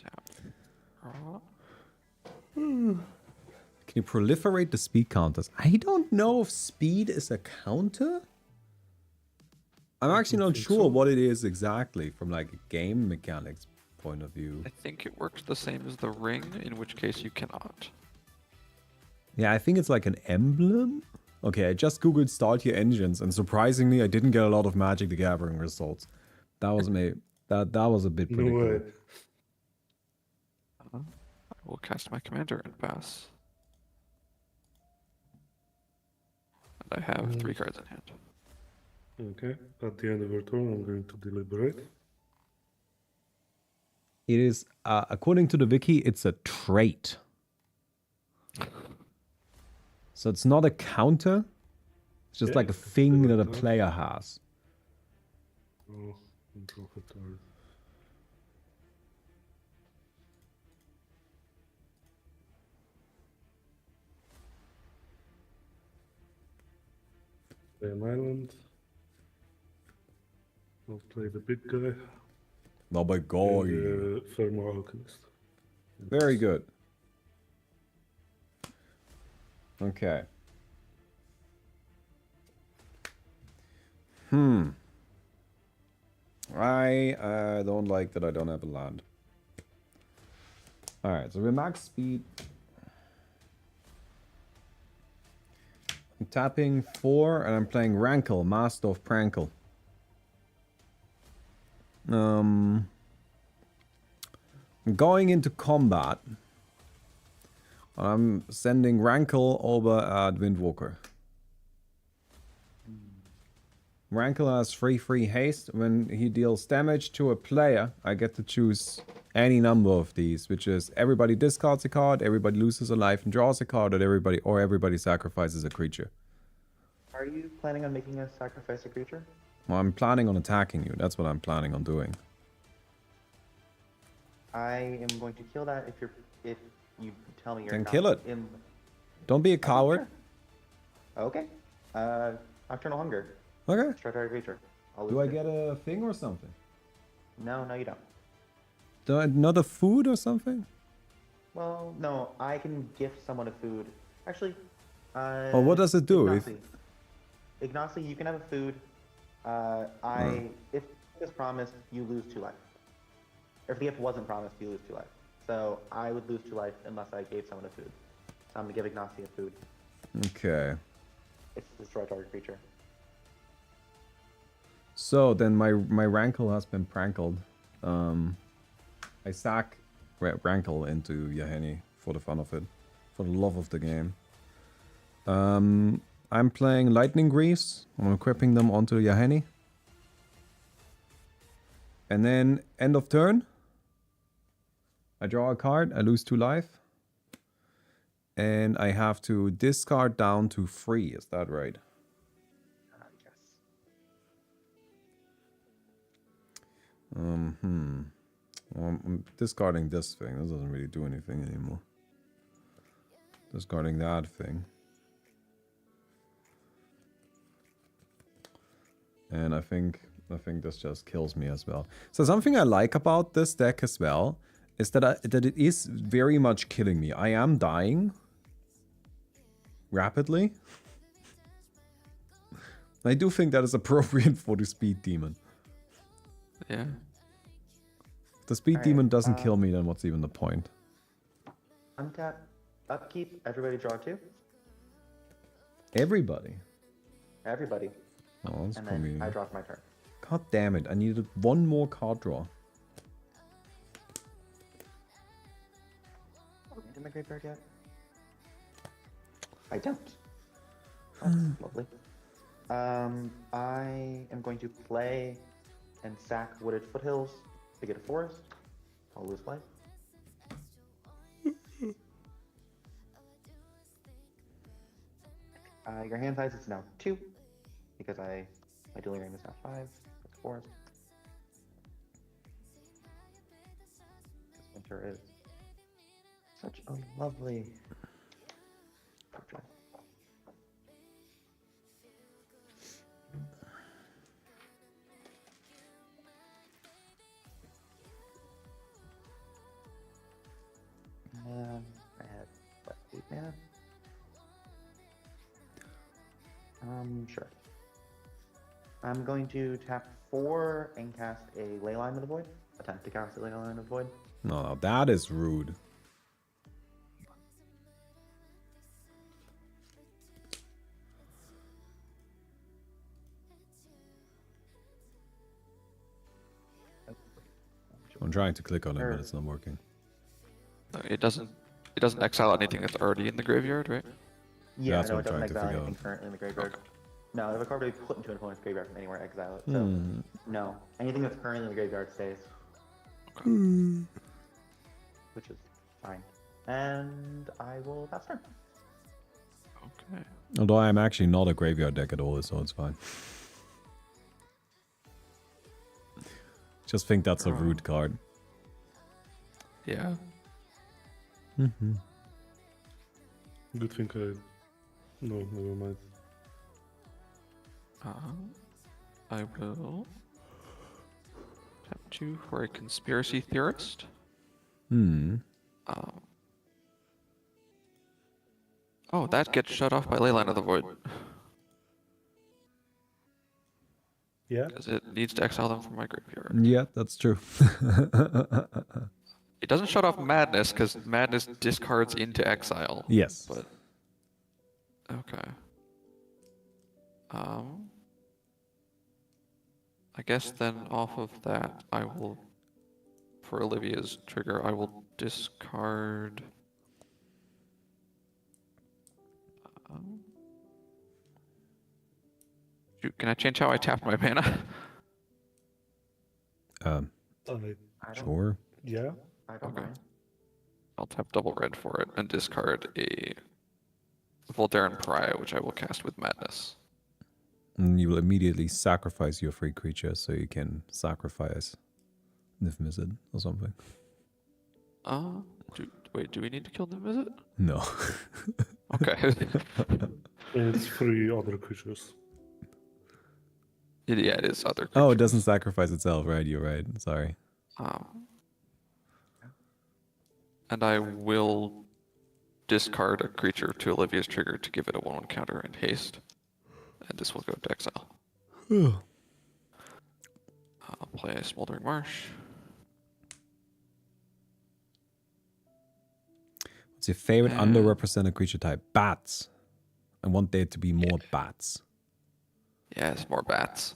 Tap. Draw. Can you proliferate the speed counters? I don't know if speed is a counter. I'm actually not think sure so. what it is exactly from like a game mechanics point of view. I think it works the same as the ring, in which case you cannot. Yeah, I think it's like an emblem. Okay, I just googled start your engines and surprisingly I didn't get a lot of Magic the Gathering results. That was maybe that was a bit No pretty way. cool. I will cast my commander and pass. And I have 3 cards in hand. Okay. At the end of your turn, I'm going to deliberate. It is according to the wiki, it's a trait. So it's not a counter. It's just Yeah, like a it's thing still a that a counter. player has. Oh, draw a card. Play an island. I'll play the big guy. No, by God. And, Thermal Alchemist. Very good. Okay. I don't like that I don't have a land. Alright, so we're max speed. I'm tapping 4 and I'm playing Rankle, Master of Prankle. I'm going into combat. I'm sending Rankle over at Windwalker. Rankle has free haste. When he deals damage to a player, I get to choose any number of these, which is everybody discards a card, everybody loses a life and draws a card, or everybody sacrifices a creature. Are you planning on making us sacrifice a creature? Well, I'm planning on attacking you. That's what I'm planning on doing. I am going to kill that if you tell me you're Then not kill it. in. Don't be a coward. Okay. Nocturnal Hunger. Okay. Destroy target creature. I'll Do lose I it. get a thing or something? No, you don't. Do I another food or something? Well, no, I can gift someone a food. Actually, Well, what does it do? Ignacy, you can have a food. If it's promised, you lose 2 life. Or if the gift wasn't promised, you lose 2 life. So I would lose 2 life unless I gave someone a food. So I'm gonna give Ignacy a food. Okay. It's destroy target creature. So then my Rankle has been prankled. I sack Rankle into Yaheni for the fun of it. For the love of the game. I'm playing Lightning Greaves. I'm equipping them onto Yaheni. And then end of turn. I draw a card, I lose 2 life. And I have to discard down to 3, is that right? Yes. Well, I'm discarding this thing. This doesn't really do anything anymore. Discarding that thing. And I think this just kills me as well. So something I like about this deck as well is that that it is very much killing me. I am dying rapidly. I do think that is appropriate for the speed demon. Yeah. If the speed Alright, demon doesn't kill me, then what's even the point? Untap, upkeep, everybody draw 2. Everybody. Everybody. Oh, that's And then convenient. I draw for my turn. God damn it, I needed 1 more card draw. In the graveyard yet? I don't. That's lovely. I am going to play and sack Wooded Foothills to get a forest. I'll lose life. Your hand size is now 2 because my dueling ring is now 5. That's forest. This winter is such a lovely. I have what, 8 mana? Sure. I'm going to tap 4 and cast a Leyline of the Void. Attempt to cast a Leyline of the Void. No, that is rude. I'm trying to click on it, but it's not working. No, it doesn't exile anything that's already in the graveyard, right? Yeah, That's no, what it I'm doesn't trying to exile figure anything out. currently in the graveyard. No, if a card be put into an opponent's graveyard from anywhere, exile it. So, no. Anything that's currently in the graveyard stays. Which is fine. And I will pass turn. Okay. Although I'm actually not a graveyard deck at all, so it's fine. Just think that's a rude card. Yeah. Good thing I. No, never mind. I will tap 2 for a conspiracy theorist. Oh, that gets shut off by Leyline of the Void. Yeah? Because it needs to exile them from my graveyard. Yeah, that's true. It doesn't shut off Madness, because Madness discards into exile. Yes. But okay. I guess then off of that, I will, for Olivia's trigger, I will discard. Shoot, can I change how I tapped my mana? I, I don't, Sure. yeah? I don't Okay. mind. I'll tap double red for it and discard a Voldaren Pariah, which I will cast with Madness. And you will immediately sacrifice your free creature so you can sacrifice Niv-Mizzet or something. Wait, do we need to kill the visit? No. Okay. And it's 3 other creatures. Yeah, it is other creatures. Oh, it doesn't sacrifice itself, right? You're right. Sorry. And I will discard a creature to Olivia's trigger to give it a 1/1 counter and haste. And this will go to exile. I'll play a Smoldering Marsh. What's your favorite underrepresented creature type? Bats. I want there to be more bats. Yes, more bats.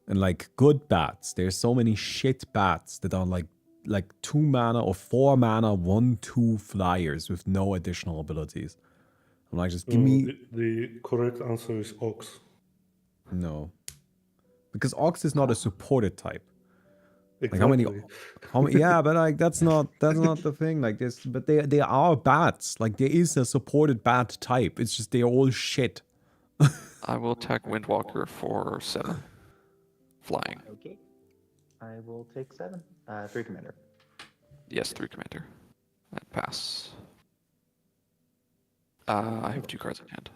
And like good bats. There's so many shit bats that are like 2 mana or 4 mana 1/2 flyers with no additional abilities. I'm like, just give me The correct answer is Ox. no. Because Ox is not a supported type. Like how many? Exactly. How many? Yeah, but like that's not the thing. Like this, but they are bats. Like there is a supported bat type. It's just they're all shit. I will attack Windwalker for 7. Flying. Okay. I will take 7. 3 commander. Yes, 3 commander. And pass. I have 2 cards in hand.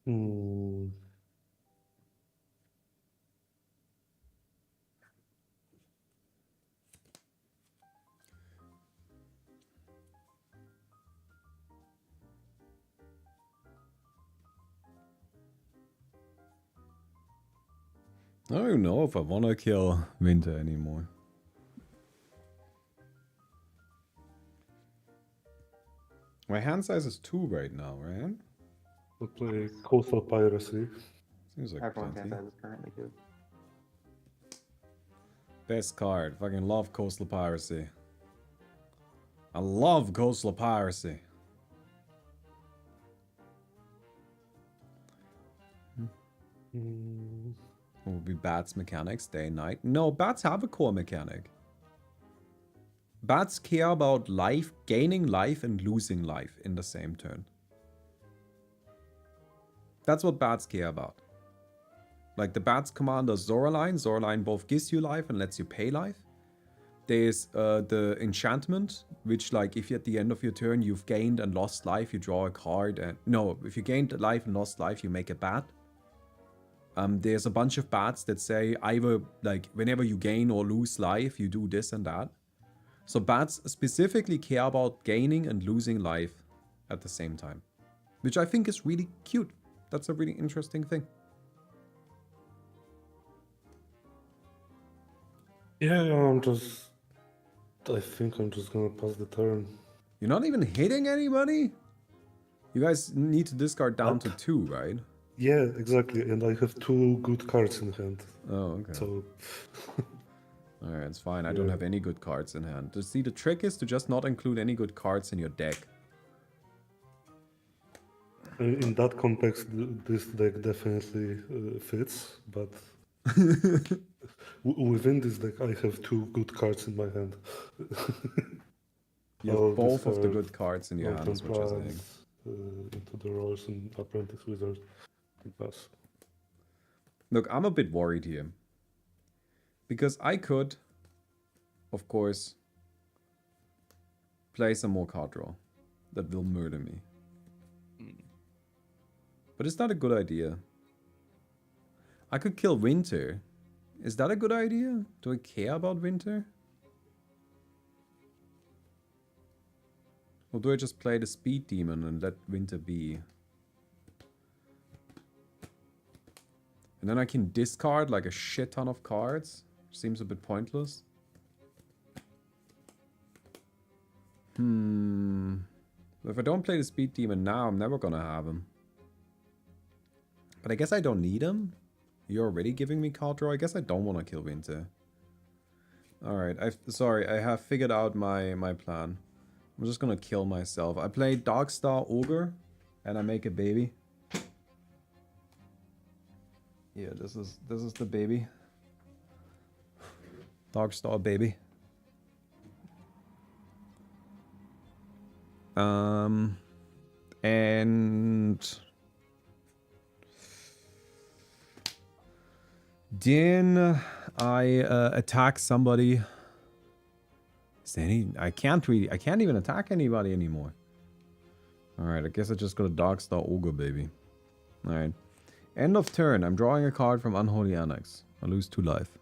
Hmm. I don't even know if I want to kill Winter anymore. My hand size is 2 right now, right? We'll play Coastal Piracy. Seems like Everyone's hand plenty. size is currently 2. Best card. Fucking love Coastal Piracy. I love Coastal Piracy. Hmm. What would be Bats mechanics? Day and night? No, Bats have a core mechanic. Bats care about life, gaining life and losing life in the same turn. That's what Bats care about. Like the Bats commander Zoraline. Zoraline both gives you life and lets you pay life. There's the enchantment, which like if at the end of your turn you've gained and lost life, you draw a card. And no, if you gained life and lost life, you make a bat. There's a bunch of bats that say either like whenever you gain or lose life, you do this and that. So bats specifically care about gaining and losing life at the same time, which I think is really cute. That's a really interesting thing. Yeah, I think I'm just gonna pass the turn. You're not even hitting anybody? You guys need to discard down to 2, right? Yeah, exactly. And I have 2 good cards in hand. Oh, okay. So Alright, it's fine. I don't Yeah. have any good cards in hand. See, the trick is to just not include any good cards in your deck. in that context, this deck definitely fits. But within this deck, I have 2 good cards in my hand. You have I'll both of the discard good cards in your hand, is what you're saying. Plans, into the Royals and Apprentice Wizard and pass. Look, I'm a bit worried here. Because I could, of course, play some more card draw that will murder me. But is that a good idea? I could kill Winter. Is that a good idea? Do I care about Winter? Or do I just play the Speed Demon and let Winter be? And then I can discard like a shit ton of cards. Seems a bit pointless. If I don't play the Speed Demon now, I'm never gonna have him. But I guess I don't need him. You're already giving me card draw. I guess I don't want to kill Winter. Alright, sorry, I have figured out my plan. I'm just gonna kill myself. I play Darkstar Ogre, and I make a baby. Yeah, this is the baby. Darkstar baby. And then I attack somebody. Is there any? I can't even attack anybody anymore. All right, I guess I just got a Darkstar Ogre baby. All right. End of turn. I'm drawing a card from Unholy Annex. I lose 2 life.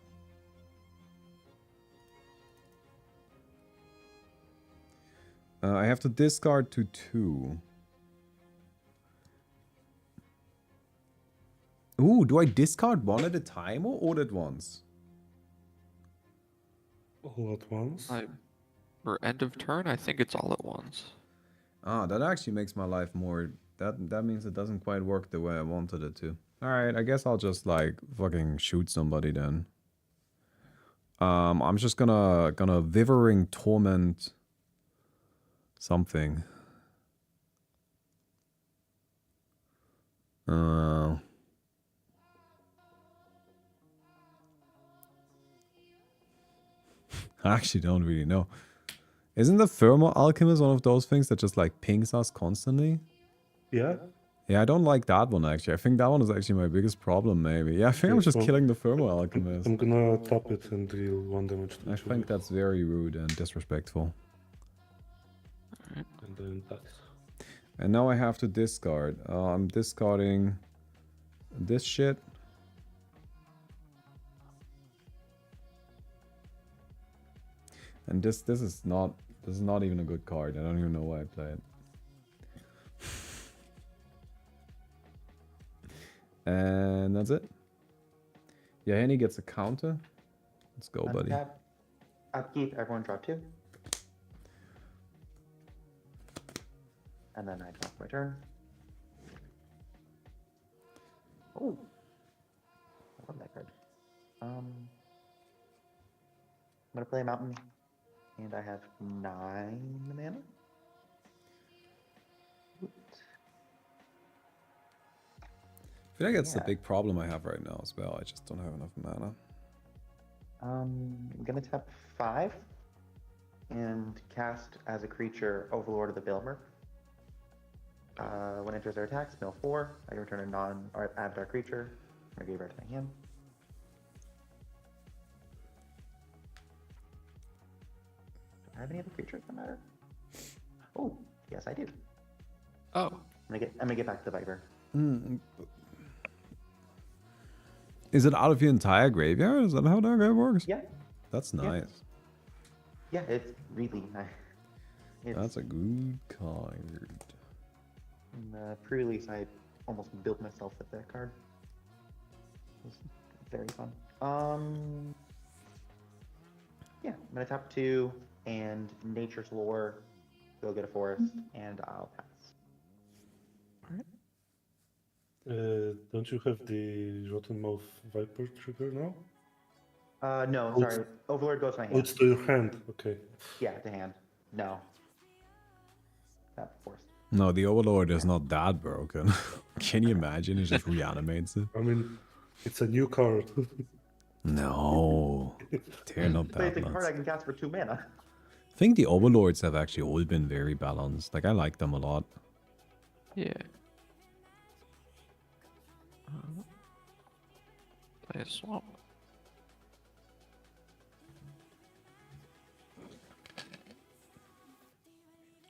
I have to discard to 2. Ooh, do I discard 1 at a time or all at once? All at once. For end of turn, I think it's all at once. Ah, that actually makes my life more... That means it doesn't quite work the way I wanted it to. Alright, I guess I'll just, like, fucking shoot somebody then. I'm just gonna Vivering Torment something. I actually don't really know. Isn't the Thermal Alchemist one of those things that just like pings us constantly? Yeah. Yeah, I don't like that one actually. I think that one is actually my biggest problem maybe. Yeah, I think I'm Okay, just well, killing the Thermal Alchemist. I'm gonna tap it and deal 1 damage to I each of think you. that's very rude and disrespectful. And then that's. And now I have to discard. I'm discarding this shit. And this is not even a good card. I don't even know why I play it. And that's it. Yeah, Henny gets a counter. Let's go, buddy. Untap. Upkeep, everyone draw 2. And then I draw my turn. Oh. I love that card. I'm gonna play a mountain. And I have 9 mana. Oot. I feel like that's the Yeah. big problem I have right now as well. I just don't have enough mana. I'm gonna tap 5 and cast as a creature Overlord of the Bailmer. When it enters their attacks, mill 4. I can return a non-avatar creature. I'm gonna give it to my hand. Do I have any other creatures that matter? Oh, yes, I do. Oh, I'm gonna get back to the Viper. Is it out of your entire graveyard? Is that how that guy works? Yeah, That's Yeah. nice. yeah, it's really nice. It's, That's a good card. in the pre-release, I almost built myself with that card. It was very fun. Yeah, I'm gonna tap 2 and Nature's Lore. Go get a forest, and I'll pass. Don't you have the Rotten Mouth Viper trigger now? No, Oh, it's- sorry. Overlord goes to my Oh, hand. it's to your hand. Okay. Yeah, to hand. No. Tap forest. No, the Overlord is not that broken. Can you imagine? It just reanimates it. I mean, it's a new card. No. They're not But it's that a card nuts. I can cast for 2 mana. I think the Overlords have actually all been very balanced. Like, I like them a lot. yeah. Play a swamp.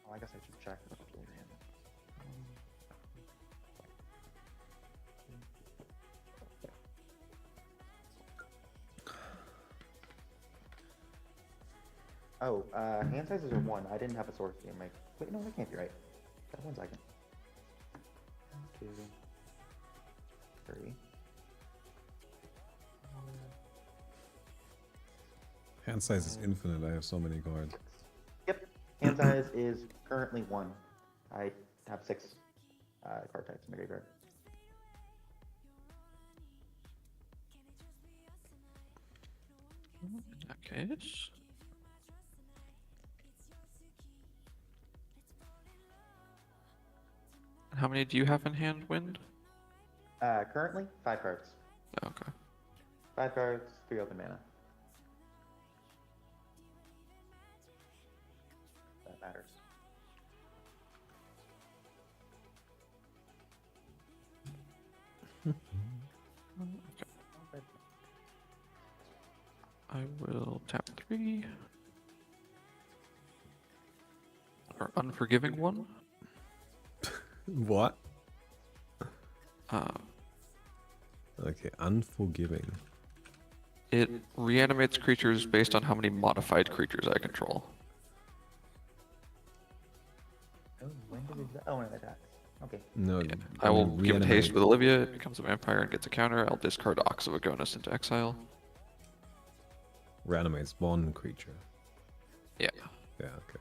Oh, I guess I should check. That's really random. Oh, hand sizes are 1. I didn't have a source in my. Wait, no, that can't be right. 1 second. 2, 3. Hand size is infinite. I have so many cards. Yep. Hand size is currently 1. I have 6 card types in my graveyard. In that case. How many do you have in hand, Wind? Currently, 5 cards. Okay. 5 cards, 3 open mana. That matters. I will tap 3. Or Unforgiving 1. What? Uh, Okay, Unforgiving. it reanimates creatures based on how many modified creatures I control. Oh, when does it? Oh, when it attacks. Okay. No, I will mean, give it haste reanimate. with Olivia. It becomes a vampire and gets a counter. I'll discard Ox of Agonis into exile. Reanimates one creature. Yeah. Yeah, okay.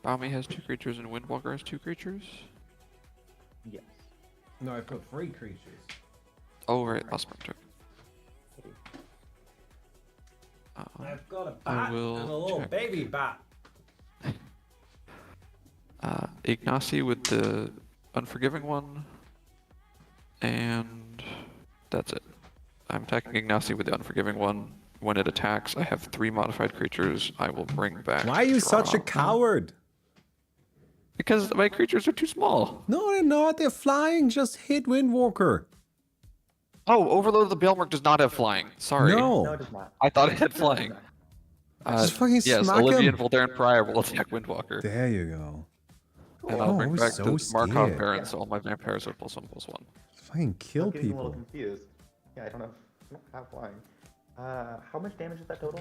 Bami has 2 creatures and Windwalker has 2 creatures. Yes. No, I put 3 creatures. Oh, right, last turn. I've got a I will check. baby bat. Ignacy with the Unforgiving one, and that's it. I'm attacking Ignacy with the Unforgiving one. When it attacks, I have 3 modified creatures. I will bring back. Why are you such a draw. coward? Because my creatures are too small. No, they're not. They're flying. Just hit Windwalker. Oh, Overlord of the Baelmark does not have flying. Sorry. No, No. it does not. I thought it had flying. Just fucking yes, smack Olivia him. and Voldaren Pryor will attack Windwalker. There you go. And I'll Oh, bring we're back so the Markov scared. Baron, so all my vampires are +1/+1. Fucking kill I'm getting a little people. confused. Yeah, I don't have flying. How much damage is that total?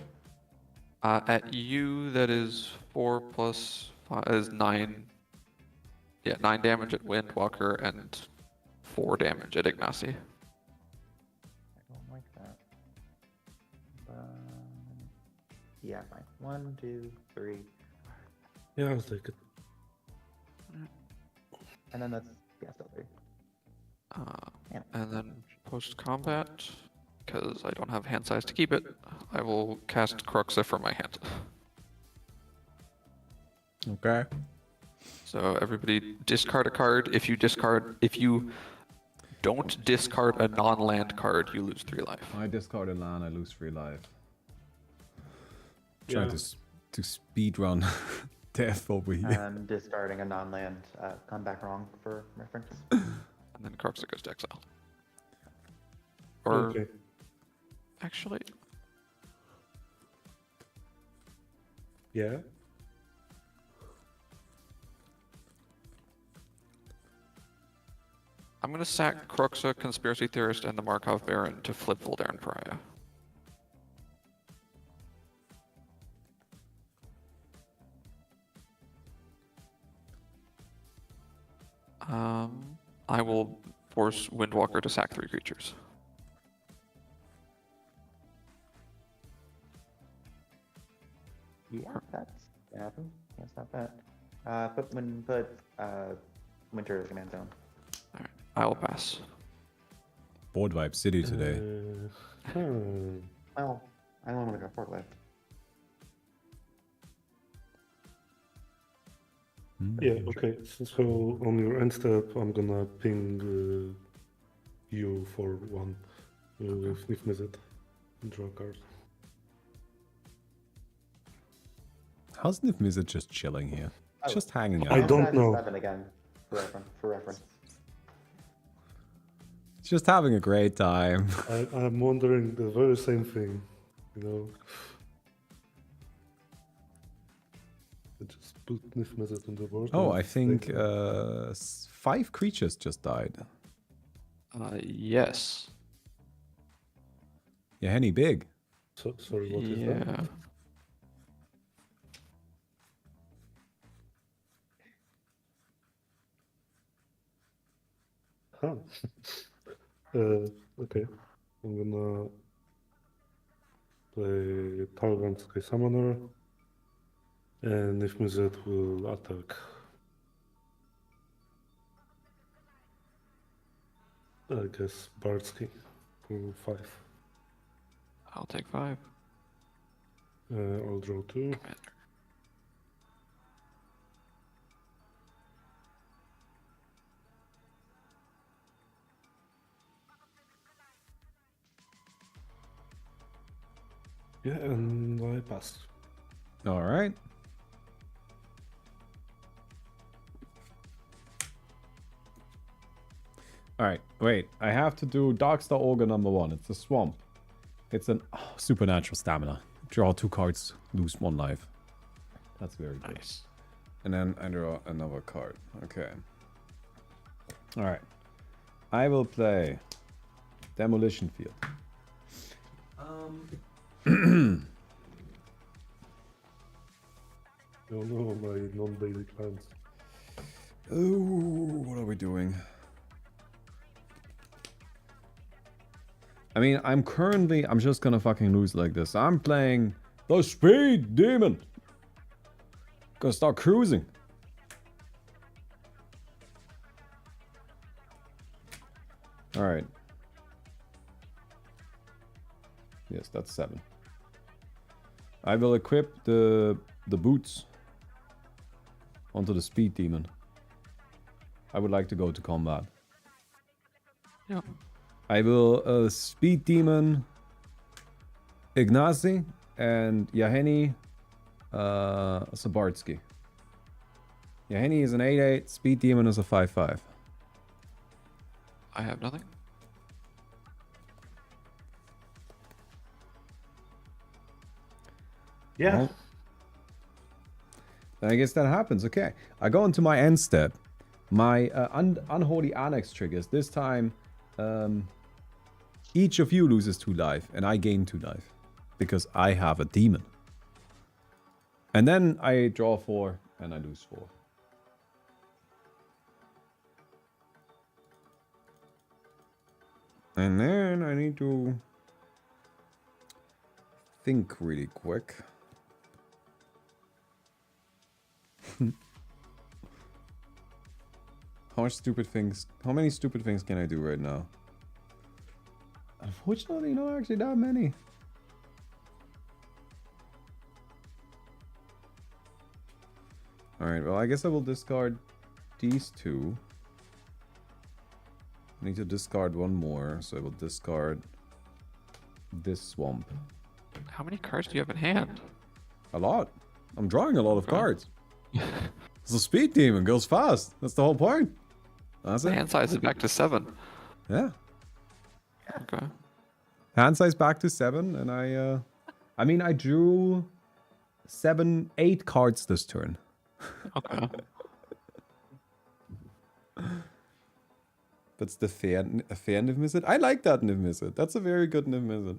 At you, that is 4 plus 5 is 9. Yeah, 9 damage at Windwalker and 4 damage at Ignacy. I don't like that. Yeah, fine. 1, 2, 3. Yeah, I'll take it. And then that's, yeah, still 3. Yeah. And then post combat, because I don't have hand size to keep it, I will cast Croxa from my hand. Okay. So everybody discard a card. If you don't discard a non-land card, you lose 3 life. I discard a land, I lose 3 life. Yeah. Trying to speed run death over here. I'm discarding a non-land. Come back wrong for reference. And then Croxa goes to exile. Or Okay. actually, Yeah. I'm gonna sack Croxa, Conspiracy Theorist, and the Markov Baron to flip Voldaren Pariah. I will force Windwalker to sack 3 creatures. Yeah, that's happen. Yeah, it's not bad. Put Winter as command zone. Alright, I will pass. Board Vibe City today. Well, I only want to go 4 left. Yeah, okay. So on your end step, I'm gonna ping you for 1 with Nifmizet and draw a card. How's Nifmizet just chilling here? Oh. Just hanging I out. don't know. 7 again, for reference. Just having a great time. I'm wondering the very same thing, you know. I just put Nifmizet on the board. Oh, and I think take- 5 creatures just died. Yes. Yeah, Henny big. sorry, what is Yeah. that? Huh. Okay. I'm gonna play Targon Sky Summoner, and Nifmizet will attack. I guess Bardsky for 5. I'll take 5. I'll draw 2. Yeah, and I pass. All right. All right, wait. I have to do Darkstar Ogre number 1. It's a swamp. It's an supernatural stamina. Draw 2 cards, lose 1 life. That's very good. Nice. And then I draw another card. Okay. All right. I will play Demolition Field. Oh no, my non-basic lands. Oh, what are we doing? I mean, I'm just gonna fucking lose like this. I'm playing the Speed Demon. Gonna start cruising. All right. Yes, that's 7. I will equip the boots onto the speed demon. I would like to go to combat. Yeah. I will speed demon Ignacy and Yaheni Sabartsky. Yaheni is an 8/8, speed demon is a 5/5. I have nothing. Yeah. Well, then I guess that happens. Okay. I go into my end step. My unholy annex triggers. This time, each of you loses 2 life, and I gain 2 life. Because I have a demon. And then I draw 4, and I lose 4. And then I need to think really quick. How many stupid things can I do right now? Unfortunately, not actually that many. Alright, well, I guess I will discard these 2. I need to discard 1 more, so I will discard this swamp. How many cards do you have in hand? A lot. I'm drawing a lot of Okay. cards. It's a speed demon, goes fast. That's the whole point. That's The it. hand size is back to 7. Yeah. Okay. Hand size back to 7, and I mean, I drew 8 cards this turn. Okay. That's the fair Niv Mizzet. I like that Niv Mizzet. That's a very good Niv Mizzet.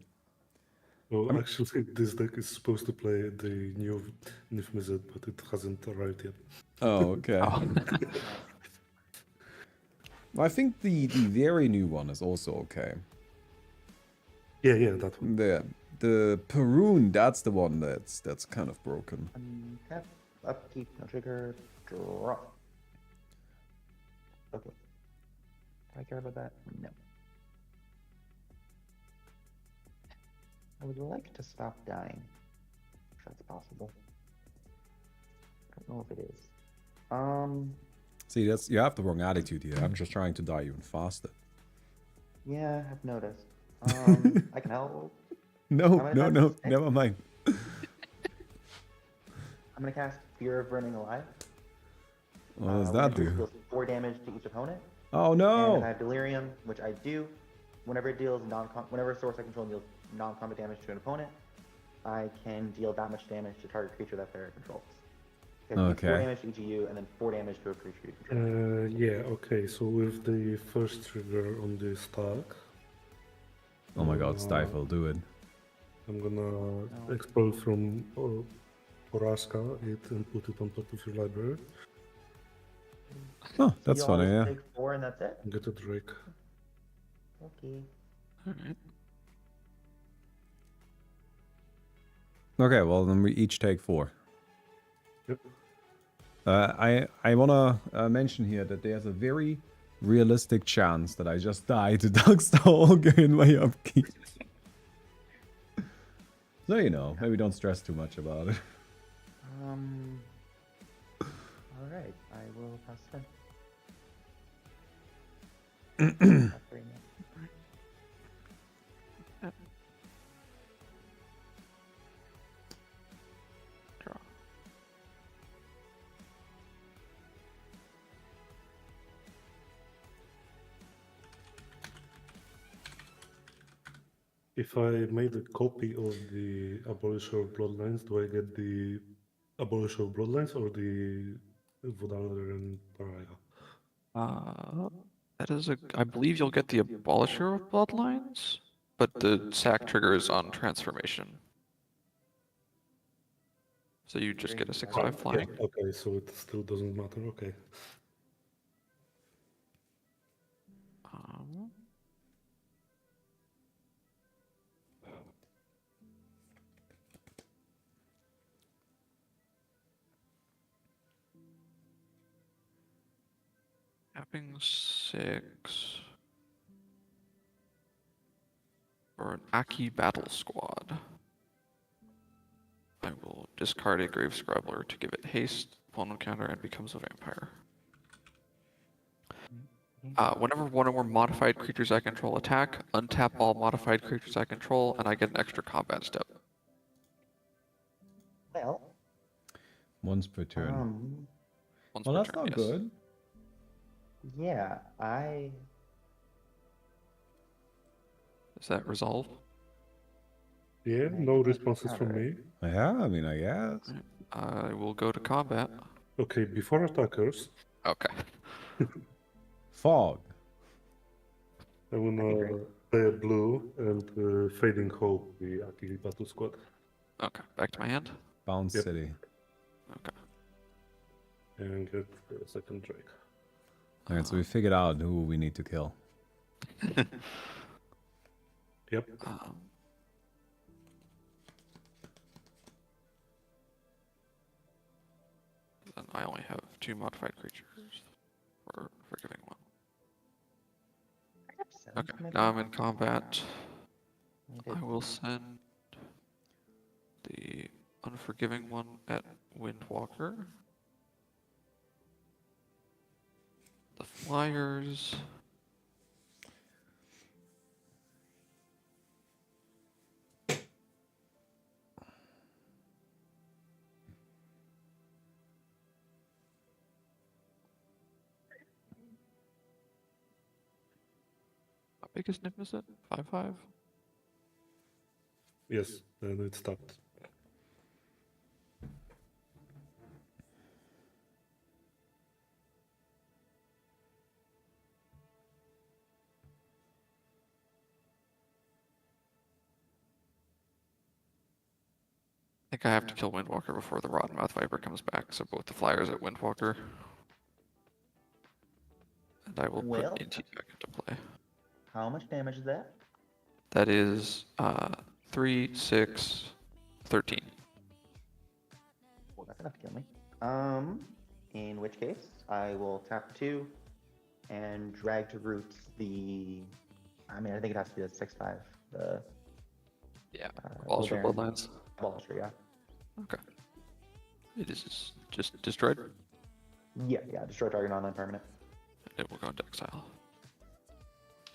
Well, actually, this deck is supposed to play the new Niv Mizzet, but it hasn't arrived yet. Oh, okay. Well, I think the very new one is also okay. Yeah, that one. The Perun, that's the one that's kind of broken. Untap, upkeep, no trigger, draw. Okay. Do I care about that? No. I would like to stop dying. If that's possible. I don't know if it is. See, you have the wrong attitude here. I'm just trying to die even faster. Yeah, I've noticed. I can help. No, How many no, times no, does it say? never mind. I'm gonna cast Fear of Burning Alive. What does when that it do? deals 4 damage to each opponent. Oh And if I no! have Delirium, which I do. Whenever it deals whenever a source I control deals non-combat damage to an opponent, I can deal that much damage to target creature that player controls. It deals 4 Okay. damage to each of you, and then 4 damage to a creature you control. Yeah, okay, so with the first trigger on the stack, Oh my god, Stifle, do it. I'm gonna expel from Oraska it and put it on top of your library Oh, So that's you funny, always yeah. Take 4 and that's it. and get a Drake. Okay. Alright. Okay, well then we each take 4. Yep. I wanna mention here that there's a very realistic chance that I just die to Darkstar Ogre in my upkeep. So you know, maybe don't stress too much about it. Alright, I will pass turn. That's very nice. Draw. If I made a copy of the Abolisher of Bloodlines, do I get the Abolisher of Bloodlines or the Vodaner and Pariah? That is I believe you'll get the Abolisher of Bloodlines, but the sack trigger is on transformation. So you just get a 6/5 flying. Okay, so it still doesn't matter. Okay. Um, Tapping 6. for an Aki Battle Squad. I will discard a Grave Scrabbler to give it haste, opponent counter, and becomes a vampire. Whenever one or more modified creatures I control attack, untap all modified creatures I control, and I get an extra combat step. Well, Once per turn. Once Well, per that's turn, not yes. good. yeah, I Is that resolved? Yeah, no responses from me. Yeah, I mean, I guess. I will go to combat. Okay, before attackers, Okay. Fog. I wanna play a blue and Fading Hope, the Aki Battle Squad. Okay. Back to my hand. Bounce Yep. City. Okay. And get a second Drake. Alright, so we figured out who we need to kill. Yep. Then I only have 2 modified creatures for forgiving one. Okay, now I'm in combat. I will send the unforgiving one at Windwalker. The flyers. How big is Nip, is it? 5/5? Yes, then it stopped. I think I have to kill Windwalker before the Rottenmouth Viper comes back, so both the flyers at Windwalker. And I will Well. put Inti back into play. How much damage is that? That is 3, 6, 13. Well, that's enough to kill me. In which case, I will tap 2 and drag to roots the. I mean, I think it has to be a 6/5. The Yeah, Ballastra Baron. Bloodlines. Balustre, yeah. Okay. It is just destroyed. Yeah, destroy target non permanent. It will go into exile.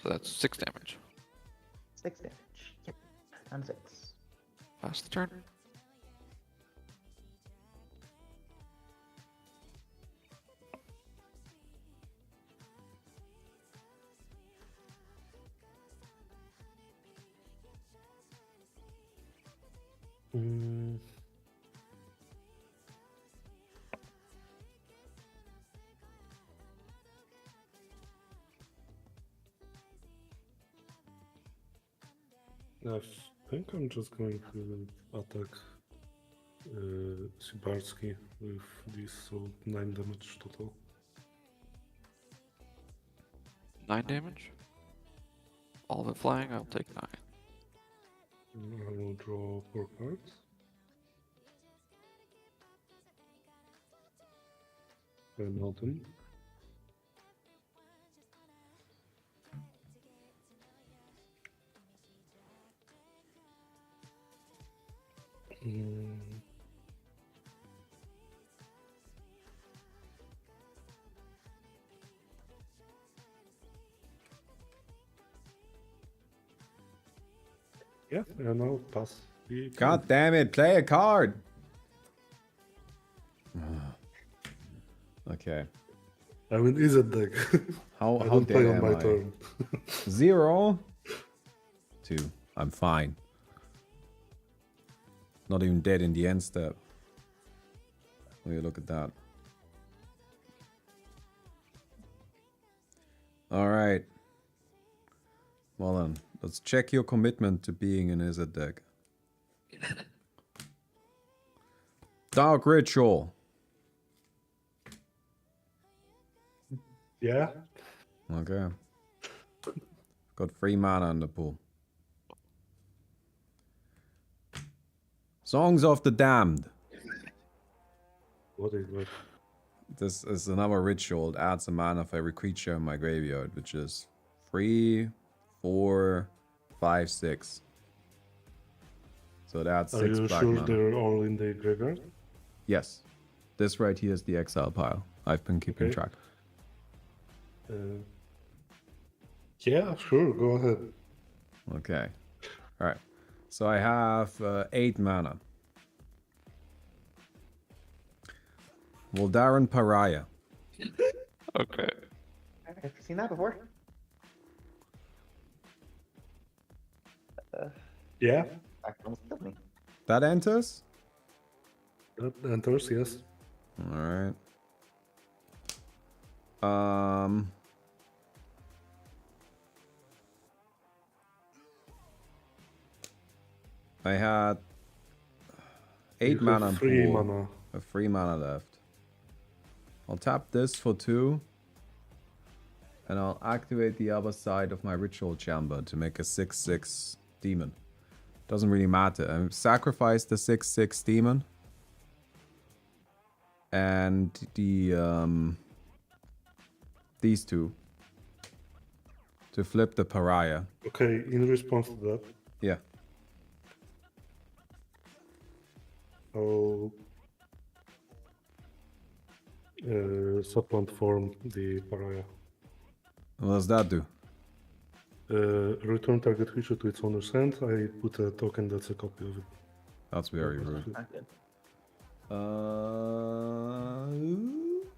So that's 6 damage. 6 damage. Yep. Times 6. Pass the turn. Mm. I think I'm just going to attack Sibarski with this, so 9 damage total. 9 damage. All of it flying, I'll take 9. I will draw 4 cards. Hamilton. Yeah, and I'll pass the turn. God damn it, play a card! Okay. I'm in Izzet deck. How I don't play dead on am my I? turn. 0. 2. I'm fine. Not even dead in the end step. Will you look at that? Alright. Well then, let's check your commitment to being in Izzet deck. Dark Ritual. Yeah? Okay. Got 3 mana in the pool. Songs of the Damned. What is that? This is another ritual. It adds a mana for every creature in my graveyard, which is 3, 4, 5, 6. So that's Are 6 you black sure mana. they're all in the graveyard? Yes. This right here is the exile pile. I've been keeping Okay. track. Yeah, sure. Go ahead. Okay. All right. So I have 8 mana. Voldaren Pariah. Okay. Have you seen that before? Yeah, That almost killed me. That enters? that enters. Yes. All right. Um. I had 8 You have mana 3 pool. mana. A 3 mana left. I'll tap this for 2. And I'll activate the other side of my ritual chamber to make a 6/6 demon. Doesn't really matter. I sacrifice the 6/6 demon. And these two. To flip the pariah. Okay, in response to that, Yeah. I'll supplant form the pariah. What does that do? Return target creature to its owner's hand. I put a token that's a copy of it. That's very rude. Not good.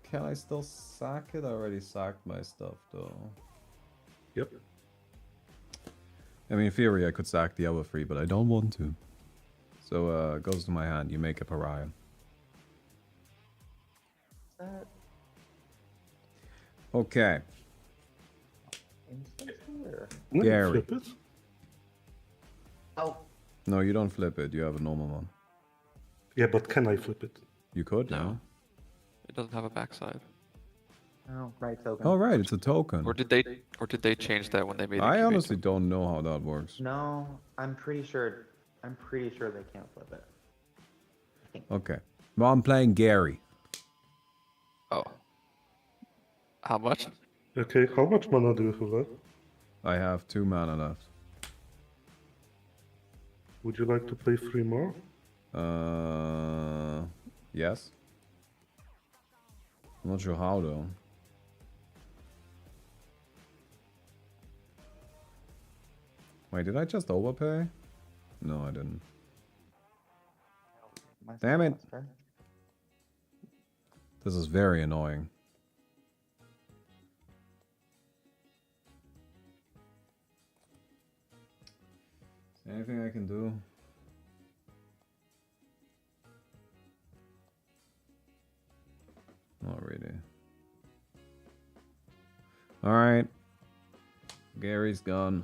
Can I still sack it? I already sacked my stuff though. Yep. I mean, in theory, I could sack the other 3, but I don't want to. So, it goes to my hand. You make a pariah. That Okay. instant or? No, Gary. Flip it. Oh, No, you don't flip it. You have a normal one. Yeah, but can I flip it? You could, No. no? It doesn't have a backside. oh, right token. Oh, right. It's a token. Or did they change that when they made it? I honestly don't know how that works. No, I'm pretty sure. I'm pretty sure they can't flip it. Okay. Well, I'm playing Gary. Oh. How much? Okay, how much mana do you have left? I have 2 mana left. Would you like to play 3 more? Yes. I'm not sure how though. Wait, did I just overpay? No, I didn't. My Damn it. last turn. This is very annoying. Is there anything I can do? Not really. Alright. Gary's gone.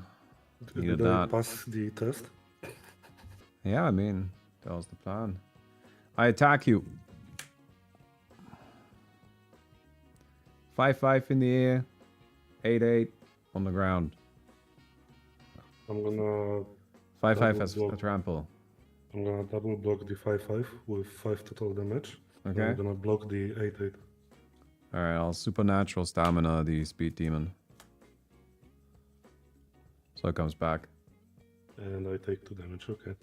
Needed Did I that. pass the test? Yeah, I mean, that was the plan. I attack you. 5/5 in the air. 8/8 on the ground. I'm gonna 5/5 as a block. trample. I'm gonna double block the 5/5 with 5 total damage. Okay. I'm gonna block the 8/8. Alright, I'll supernatural stamina the speed demon. So it comes back. And I take 2 damage, okay.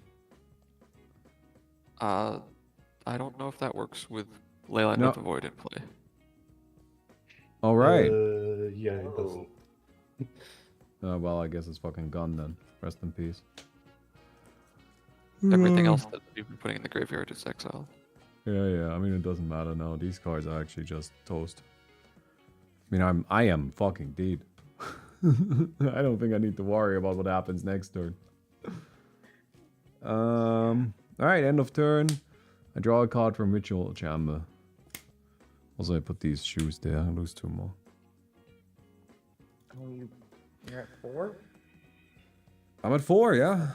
I don't know if that works with Leyline No. of the Void in play. Alright. Yeah, it doesn't. Well, I guess it's fucking gone then. Rest in peace. Everything else that you've been putting in the graveyard is exiled. Yeah. I mean, it doesn't matter now. These cards are actually just toast. I mean, I am fucking dead. I don't think I need to worry about what happens next turn. Alright, end of turn. I draw a card from Ritual Chamber. Also, I put these shoes there. I lose 2 more. Oh, you're at 4? I'm at 4, yeah.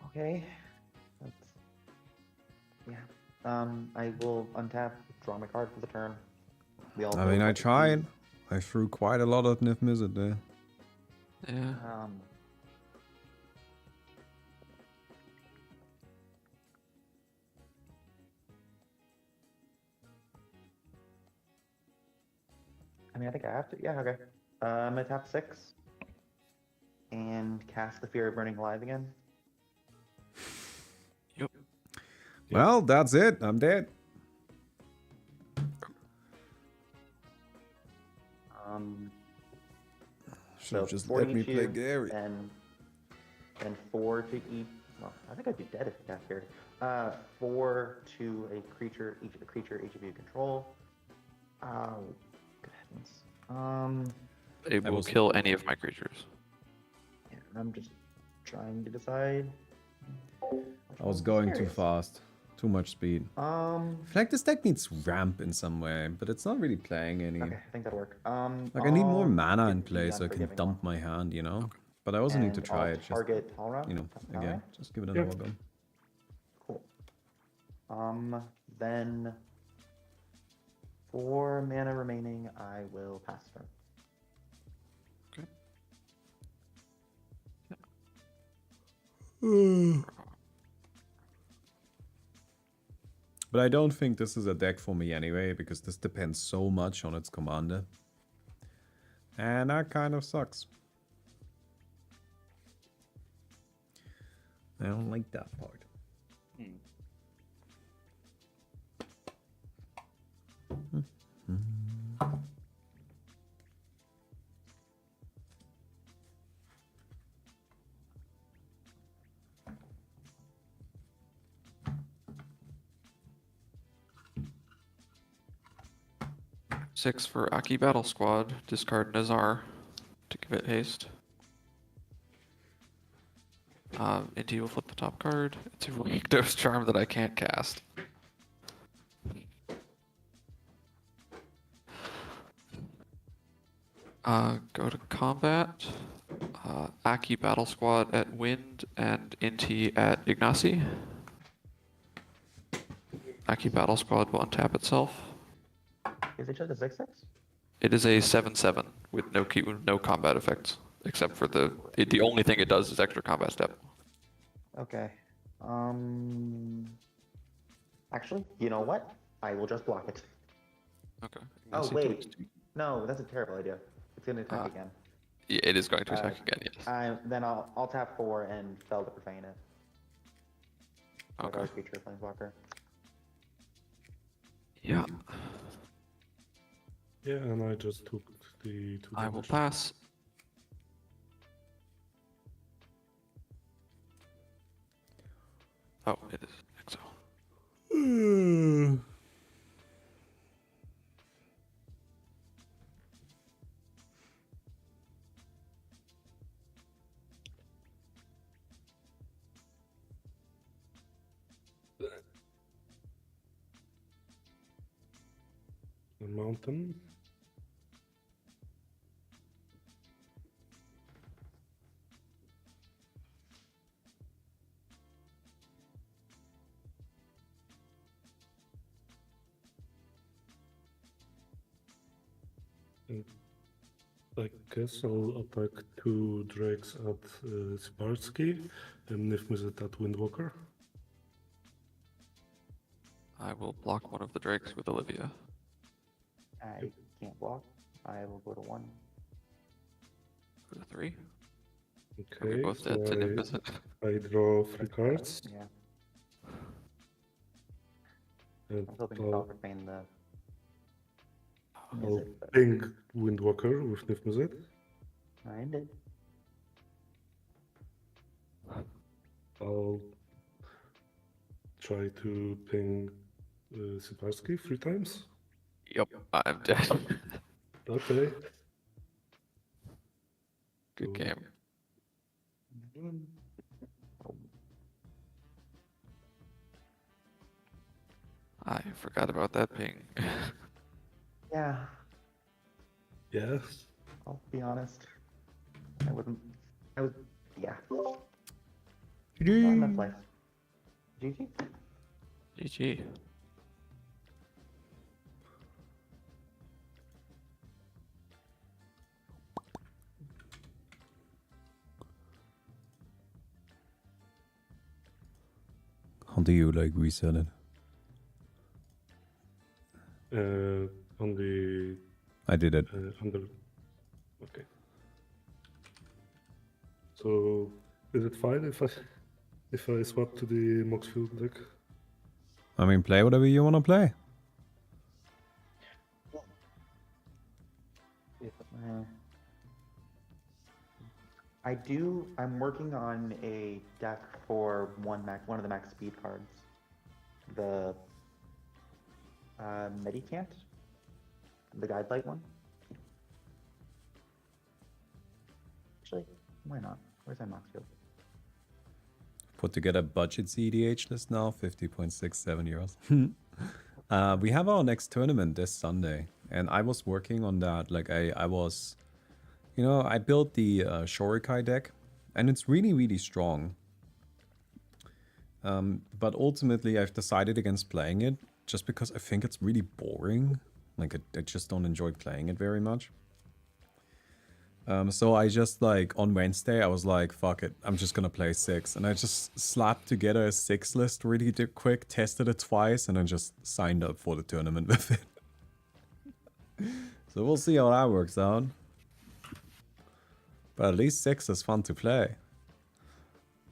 Okay. That's... Yeah. I will untap, draw my card for the turn. We all I go mean, I copy tried. I threw quite a lot of Nif Mizzet there. Yeah. keys. I mean, I think I have to. Yeah, okay. I'm gonna tap 6. And and cast the Fear of Burning Alive again. Yep. Well, that's it. I'm dead. Should've just four let to me each play you, Gary. and 4 to each. Well, I think I'd be dead if you cast Gary. 4 to a creature, each of you control. Oh, good heavens. It will was- kill any of my creatures. Yeah, I'm just trying to decide. I was going too fast. Too much speed. I feel like this deck needs ramp in some way, but it's not really playing any. Okay, I think that'll work. Like I need more I'll mana in give the play so I can Unforgiving dump one. my hand, you know? But I also need to And try I'll it. Just, target Talra. you know, again, Alright, just give it Yeah. another go. cool. Then 4 mana remaining, I will pass turn. But I don't think this is a deck for me anyway, because this depends so much on its commander. And that kind of sucks. I don't like that part. Six for Aki Battle Squad. Discard Nazar to give it haste. Inti will flip the top card. It's a Rakdos Charm that I can't cast. Go to combat. Aki Battle Squad at Wind and Inti at Ignacy. Aki Battle Squad will untap itself. Is it just a 6/6? It is a 7/7 with no combat effects, except for the only thing it does is extra combat step. Okay. Actually, you know what? I will just block it. Okay. Oh, Ignacy wait. takes two. No, that's a terrible idea. It's gonna attack again. Yeah, it is going to attack again. Yes. Then I'll tap 4 and Fel to Profane it. Like Okay. our creature planeswalker. Yeah. Yeah, and I just took the 2 I will damage. pass. Oh, it is Exo. The mountain. And I guess I'll attack 2 drakes at Sibarsky and Nifmizet at Windwalker. I will block one of the drakes with Olivia. I can't block. I will go to 1. Go to 3. Are Okay, we both dead to so Nimbus? I draw 3 cards. Yeah. And I was hoping to I'll, Fel Profane the. I'll Mizzet, but ping Windwalker with Nifmizet. I ended. I'll try to ping Sibarsky 3 times. Yep, I'm dead. Okay. Good game. I forgot about that ping. Yeah, Yeah. I'll be honest. I wouldn't. Yeah. Not enough life. GG. GG. How do you like reset it? On the I did it. under. Okay. So is it fine if I swap to the Moxfield deck? I mean, play whatever you want to play. I'm working on a deck for one of the max speed cards. The Medicant, the Guidelight one. Actually, why not? Where's my Moxfield? Put together a budget CEDH list now, 50.67 euros. We have our next tournament this Sunday, and I was working on that. Like I was, you know, I built the Shorikai deck, and it's really, really strong. But ultimately, I've decided against playing it just because I think it's really boring. Like I just don't enjoy playing it very much. So I just like on Wednesday I was like, fuck it, I'm just gonna play 6, and I just slapped together a 6 list really quick, tested it twice, and then just signed up for the tournament with it. So we'll see how that works out. But at least 6 is fun to play.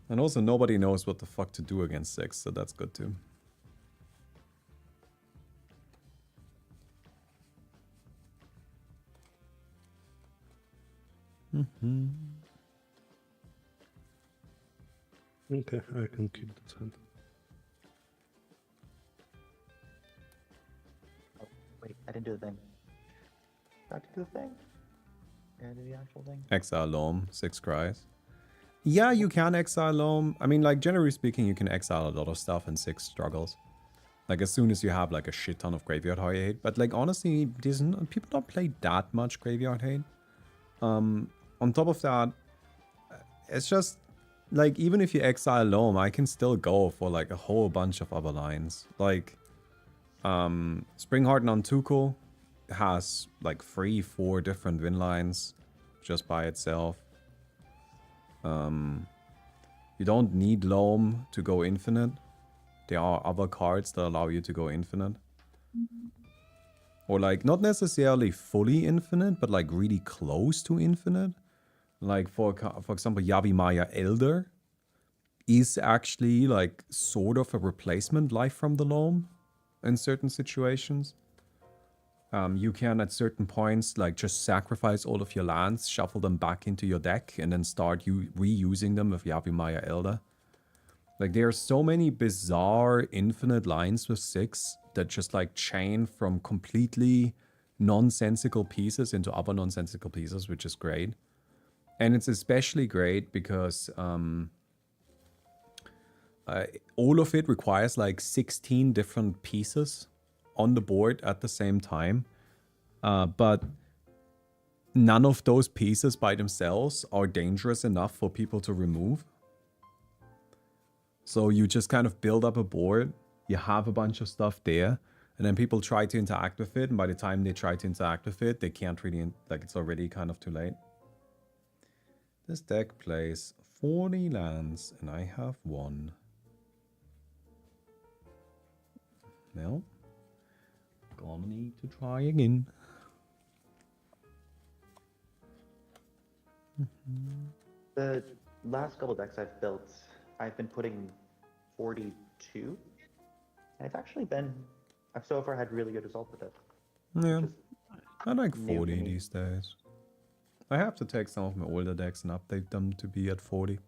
And also nobody knows what the fuck to do against 6, so that's good too. Okay, I can keep this hand. Oh, wait, I didn't do the thing. Got to do the thing? Did I do the actual thing? Exile Loam, 6 cries. Yeah, you can exile Loam. I mean, like, generally speaking, you can exile a lot of stuff and 6 struggles. Like, as soon as you have, like, a shit ton of Graveyard Hate. But, like, honestly, people don't play that much Graveyard Hate. On top of that, it's just, like, even if you exile Loam, I can still go for, like, a whole bunch of other lines. Like, Springheart Nantuko has, like, 3-4 different win lines just by itself. You don't need Loam to go infinite. There are other cards that allow you to go infinite. Or, like, not necessarily fully infinite, but, like, really close to infinite. Like, for example, Yavimaya Elder is actually, like, sort of a replacement Life from the Loam in certain situations. You can, at certain points, like, just sacrifice all of your lands, shuffle them back into your deck, and then start reusing them with Yavimaya Elder. Like, there are so many bizarre infinite lines with 6 that just, like, chain from completely nonsensical pieces into other nonsensical pieces, which is great. And it's especially great because all of it requires like 16 different pieces on the board at the same time. But none of those pieces by themselves are dangerous enough for people to remove. So you just kind of build up a board, you have a bunch of stuff there, and then people try to interact with it, and by the time they try to interact with it, they can't really, like, it's already kind of too late. This deck plays 40 lands, and I have 1. Well, gonna need to try again. The last couple decks I've built, I've been putting 42, and it's actually been, I've so far had really good results with it. Yeah, Just I like new to 40 me. these days. I have to take some of my older decks and update them to be at 40.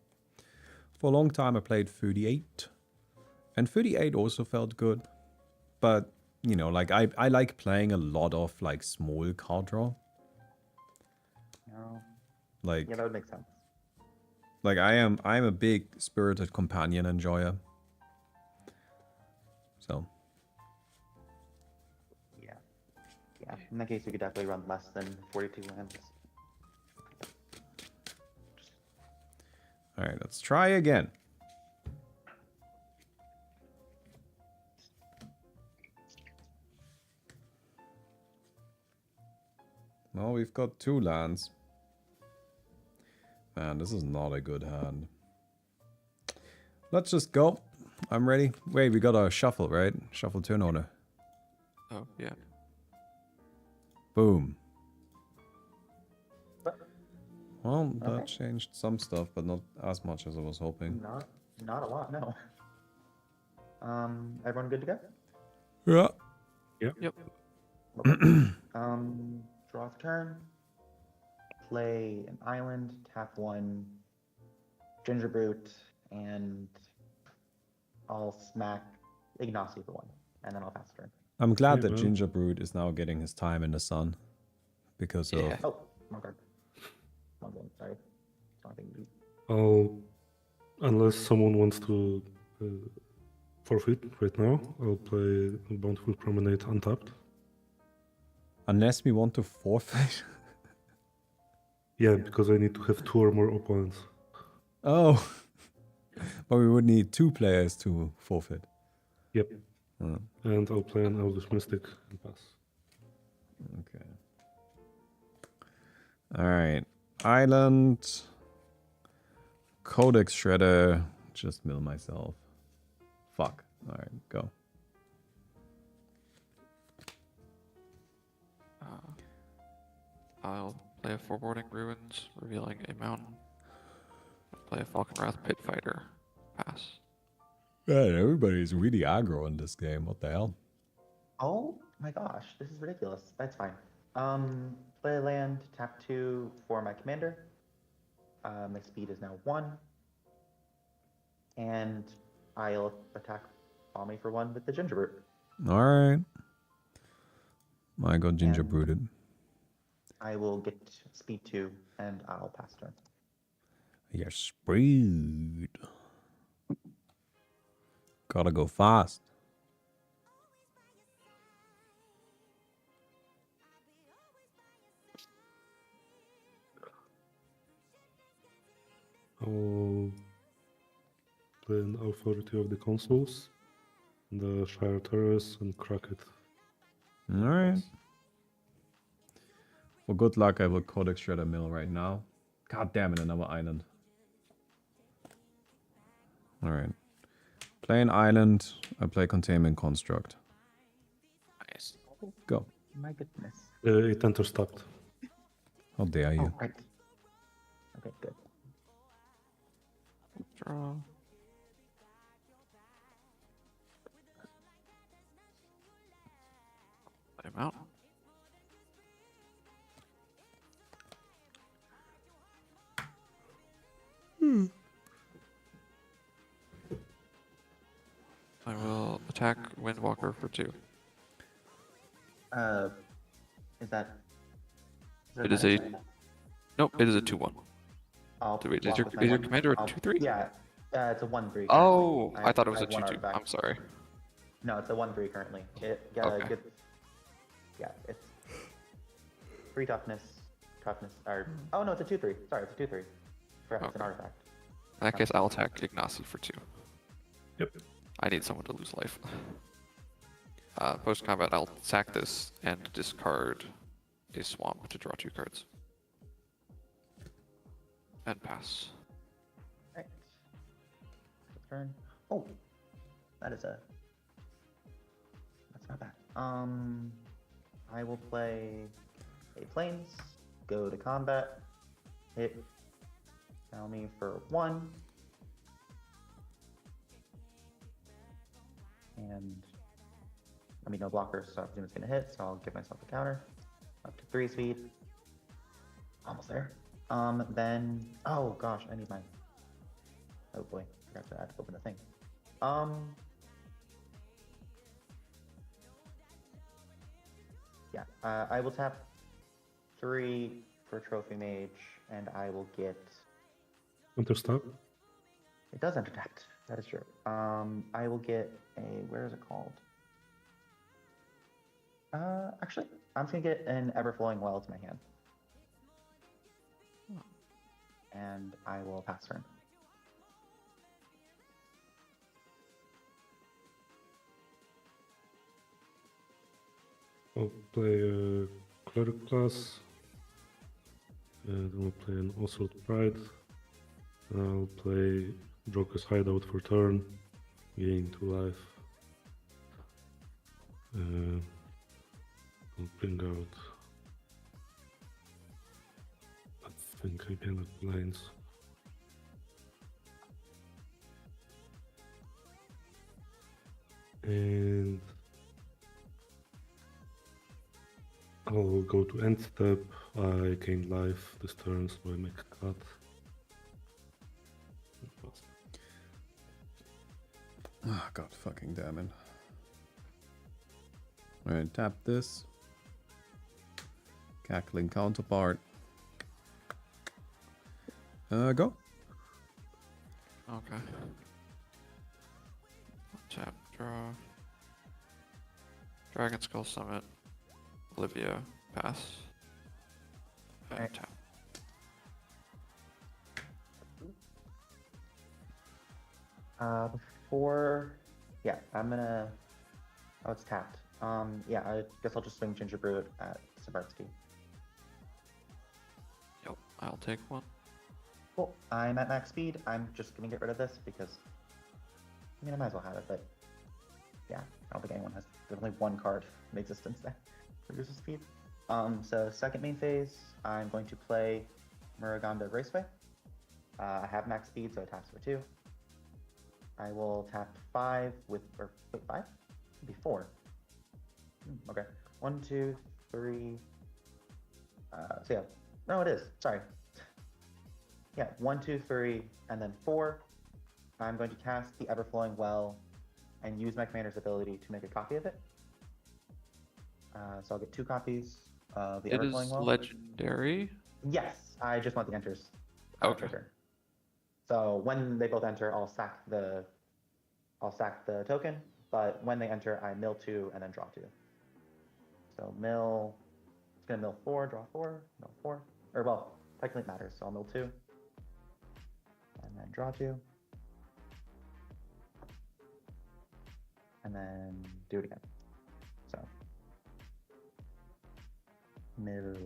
For a long time I played 38. And 38 also felt good. But, you know, like I like playing a lot of like small card draw. No. Like, Yeah, that would make sense. like I'm a big Spirited Companion enjoyer. So Yeah. Yeah. In that case, you could definitely run less than 42 lands. alright, let's try again. Well, we've got 2 lands. Man, this is not a good hand. Let's just go. I'm ready. Wait, we got a shuffle, right? Shuffle turn order. Oh, yeah. Boom. Well, that Okay. changed some stuff, but not as much as I was hoping. Not a lot, no. Everyone good to go? Yeah. Yep. Okay. Draw a turn. Play an island, tap 1 Ginger Brute, and I'll smack Ignacy for 1, and then I'll pass the turn. I'm glad Okay, that well. Ginger Brood is now getting his time in the sun because Yeah. of Oh, wrong card. Wrong one, sorry. Wrong thing. Unless someone wants to forfeit right now, I'll play Bountiful Promenade untapped. unless we want to forfeit. Yeah, because I need to have 2 or more opponents. Oh, but we would need 2 players to forfeit. Yep. Oh, And I'll play an Elvish Mystic and pass. okay. All right. Island. Codex Shredder. Just mill myself. Fuck. All right, go. I'll play a Foreboding Ruins, revealing a mountain. Play a Falconwrath Pit Fighter. Pass. Man, everybody's really aggro in this game. What the hell? Oh my gosh, this is ridiculous. That's fine. Play land, tap 2 for my commander. My speed is now 1. And I'll attack Tommy for 1 with the Ginger Brute. All right. I got ginger And- brooded. I will get speed 2, and I'll pass turn. You're sprayed. Gotta go fast. I'll play an Authority of the Consuls, the Shire Terrace, and crack it. All right. For good luck, I will Codex Shredder Mill right now. God damn it, another island. All right. Play an island. I play Containment Construct. Nice. Go. My goodness. It enters tapped. How dare you? Oh, right. Okay, good. Draw. Play a mountain. I will attack Windwalker for 2. Is that? It is a- Nope, it is a 2/1. I'll Wait, block is with my your one- commander a I'll- 2/3? Yeah, it's a 1/3. Oh, currently. I thought it was a have one 2/2. artifact. I'm sorry. No, it's a 1/3 currently. It Okay. gets, yeah, it's 3 toughness, or oh no, it's a 2/3. Sorry, it's a 2/3. It's an Okay. artifact. In that case, I'll attack Ignacy for 2. Yep. I need someone to lose life. Post combat, I'll sack this and discard a swamp to draw 2 cards. And pass. Right. Turn. Oh, that's not bad. I will play a plains, go to combat, hit me for 1, and no blockers, so I presume it's gonna hit. So I'll give myself a counter, up to 3 speed. Almost there. Then, oh gosh, I need my. Oh boy, forgot to open the thing. Yeah, I will tap 3 for Trophy Mage, and I will get. Enters tap. It does enter tapped. That is true. I will get a. Where is it called? Actually, I'm just gonna get an Everflowing Well to my hand, and I will pass turn. I'll play a Cleric class. And I'll play an Oswald Pride. I'll play Joker's Hideout for turn, gain 2 life. I'll bring out think again with planes. And I'll go to end step. I gain life this turn, so I make a cut. Oh, god fucking damn it. Alright, tap this. Cackling counterpart. Go. Okay. Tap, draw. Dragon Skull Summit. Olivia, pass. And Alright. tap. Before, yeah, I'm gonna. Oh, it's tapped. Yeah, I guess I'll just swing Ginger Brew at Sabartsky. Yep, I'll take one. Cool. I'm at max speed. I'm just gonna get rid of this because, I mean, I might as well have it, but yeah, I don't think anyone has. There's only one card in existence that reduces speed. So second main phase, I'm going to play Muruganda Graceway. I have max speed, so it taps for 2. I will tap 5 with, or wait, 5? It'd be 4. Okay. 1, 2, 3. So yeah. No, it is. Sorry. Yeah, 1, 2, 3, and then 4. I'm going to cast the Everflowing Well and use my commander's ability to make a copy of it. So I'll get 2 copies of the It is Everflowing Well. legendary. Yes, I just want the enters. Okay. Trigger. So when they both enter, I'll sack the token, but when they enter, I mill 2 and then draw 2. So mill, it's gonna mill 4, draw 4, mill 4, or well, technically it matters. So I'll mill 2, and then draw 2, and then do it again. So mill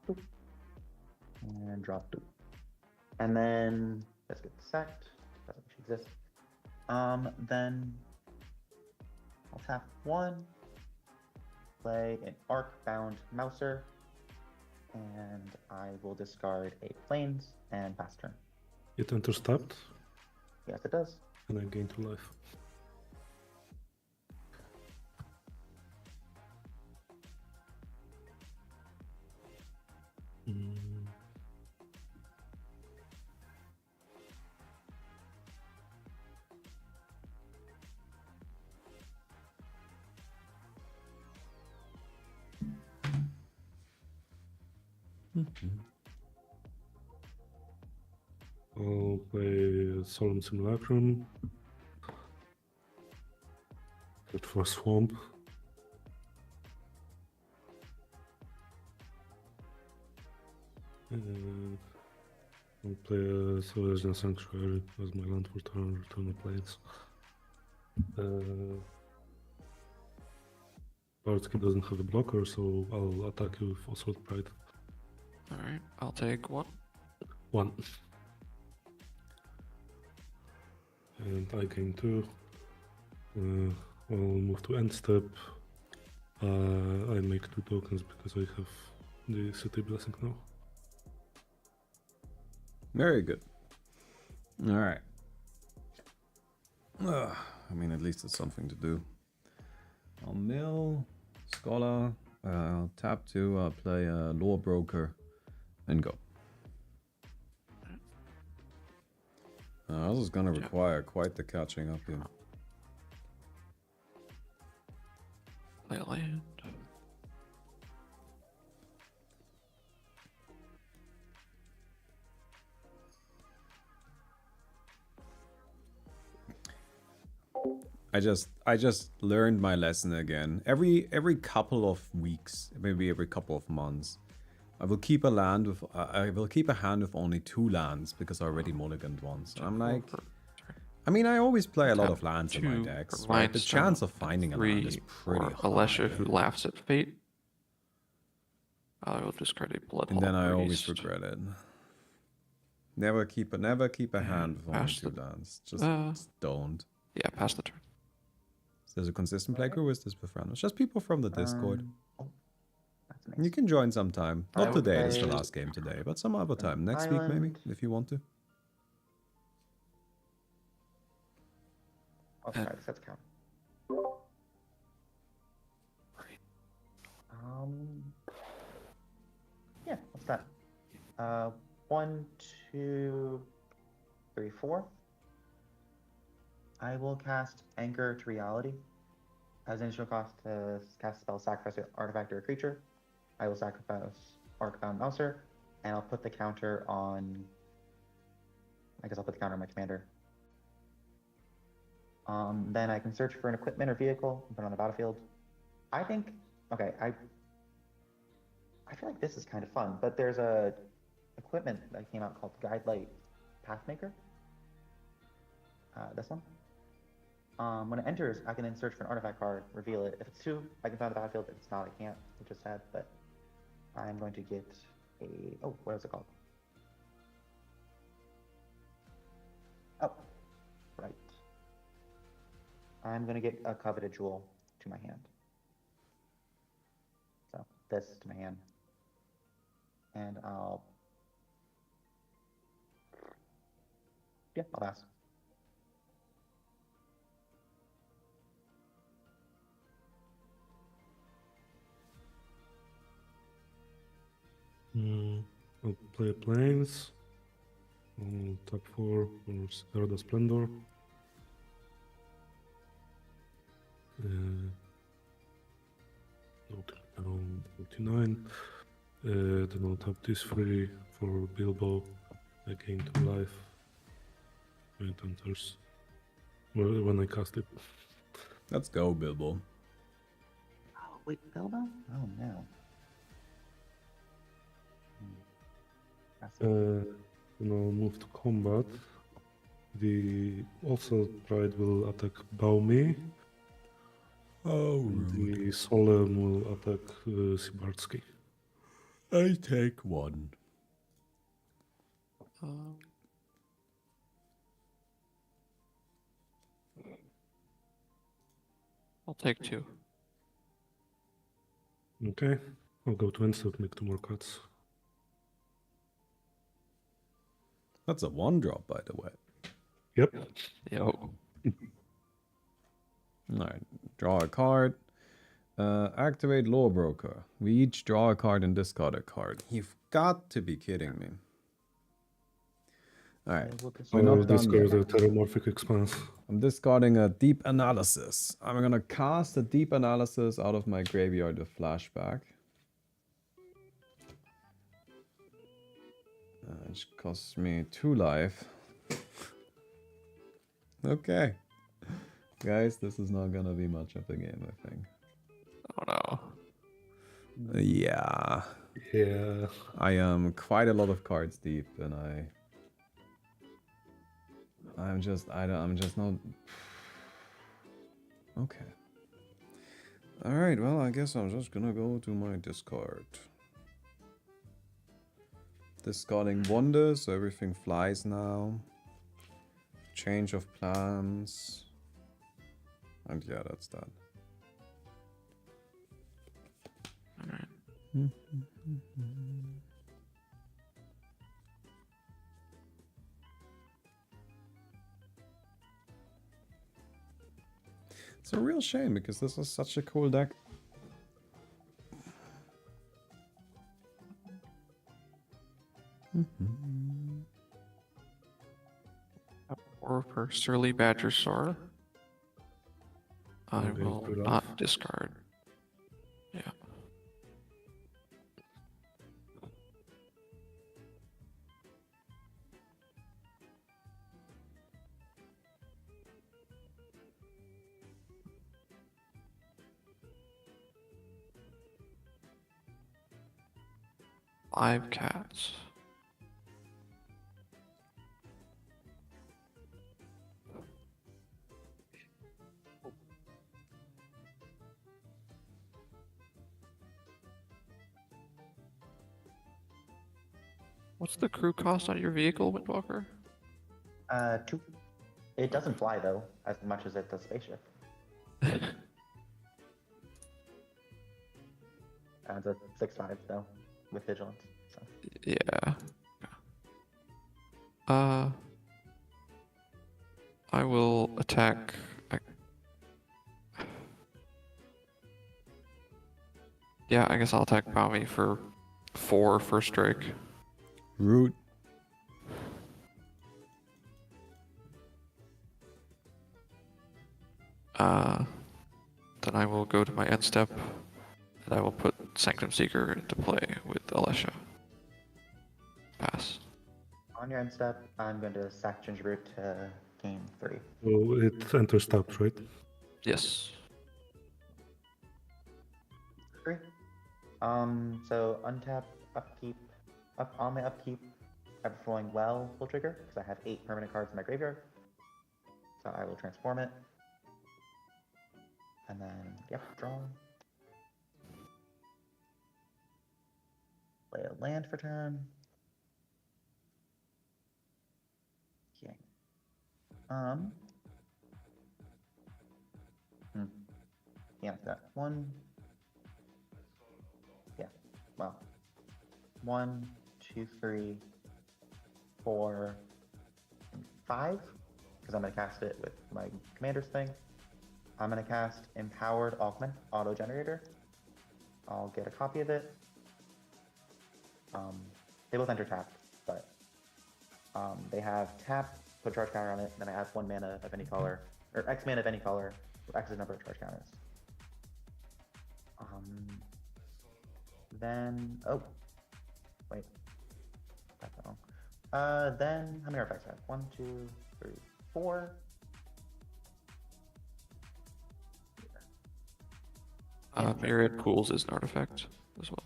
2, and draw 2. And then this gets sacked. Doesn't actually exist. Then I'll tap 1, play an Arc-bound Mouser, and I will discard a Plains and pass turn. It enters tapped, Yes, it does. and I gain 2 life. I'll play Solemn Simulacrum. Good for Swamp. And I'll play a Celestial Sanctuary as my land for turn, return of planes. Bardsky doesn't have a blocker, so I'll attack you with Assault Pride. Alright, I'll take 1. 1. And I gain 2. I'll move to end step. I make 2 tokens because I have the City Blessing now. Very good. Alright. I mean, at least it's something to do. I'll mill, Scholar, I'll tap 2, I'll play a Lore Broker, and go. This is gonna require quite the catching up here. Play a land. I just learned my lesson again. Every couple of weeks, maybe every couple of months, I will keep a hand with only 2 lands because I already mulliganed once. And I'm like, I mean, I always play a lot of lands in my decks, right? The chance of finding a land is pretty high. Alesha, who laughs at fate. I will discard a blood. And then I always regret it. Never keep a hand with only pass 2 the- lands. Just don't. Yeah, pass the turn. Is there a consistent play crew or is this with randoms? Just people from the Discord. Oh, that's to me. You can join sometime. I Not would today, it's the play- last game today, but some other time. Next week, maybe, Island. if you want to. Oh, sorry, this has to count. Yeah, what's that? 1, 2, 3, 4. I will cast Anchor to Reality. As an initial cost to cast a spell, sacrifice an artifact or a creature. I will sacrifice Arcbound Mouser, and I'll put the counter on. I guess I'll put the counter on my commander. Then I can search for an equipment or vehicle and put it on the battlefield. I think. Okay, I feel like this is kind of fun, but there's a equipment that came out called Guidelight Pathmaker. This one. When it enters, I can then search for an artifact card, reveal it. If it's 2, I can find the battlefield. If it's not, I can't. Which is sad, but I'm going to get a. Oh, what is it called? Oh, right. I'm going to get a Coveted Jewel to my hand. So, this to my hand. And I'll. Yeah, I'll pass. I'll play Plains. Top 4 for Scarda Splendor. Around 49. Then I'll tap this 3 for Bilbo. I gain 2 life. When it enters. Well, when I cast it. Let's go, Bilbo. Oh, wait, Bilbo? Oh, no. Then I'll move to combat. The also Pride will attack Baumi. Oh, And the Solemn will attack Sibarsky. I take 1. I'll take 2. Okay. I'll go to instant, make 2 more cuts. That's a 1-drop, by the way. Yep. Yo. Alright, draw a card. Activate Lawbroker. We each draw a card and discard a card. You've got to be kidding me. Alright, we're I'll not done discard yet. the Terramorphic Expanse. I'm discarding a Deep Analysis. I'm gonna cast a Deep Analysis out of my graveyard with Flashback. Which costs me 2 life. Okay. Guys, this is not gonna be much of a game, I think. Oh no. Yeah. Yeah. I am quite a lot of cards deep, and I'm just not. Okay. All right. Well, I guess I'm just gonna go to my discard. Discarding Wonder, so everything flies now. Change of plans. And yeah, that's that. Alright. It's a real shame because this is such a cool deck. Or for Surly Badger Soar. I Okay, will good not off. discard. Yeah. Five cats. What's the crew cost on your vehicle, Windwalker? 2. It doesn't fly though, as much as it does spaceship. Adds a 6/5 though, with vigilance. So. Yeah. I will attack. Yeah, I guess I'll attack Bami for 4 first strike. Root. Then I will go to my end step, and I will put Sanctum Seeker into play with Alesha. Pass. On your end step, I'm going to sack Gingerroot to gain 3. So it enters tapped, right? Yes. 3. So untap, upkeep, on my upkeep, Everflowing Well will trigger because I have 8 permanent cards in my graveyard. So I will transform it. And then, yep, draw. Play a land for turn. Okay. Yeah, I've got 1. Yeah, well. 1, 2, 3, 4, and 5. Because I'm going to cast it with my commander's thing. I'm going to cast Empowered Augment Auto Generator. I'll get a copy of it. They both enter tapped, but they have tap, put charge counter on it, then I add 1 mana of any color, or X mana of any color, or X's number of charge counters. Then, oh, wait, that's wrong. Then, how many artifacts do I have? 1, 2, 3, 4. Myriad Pools is an artifact as well.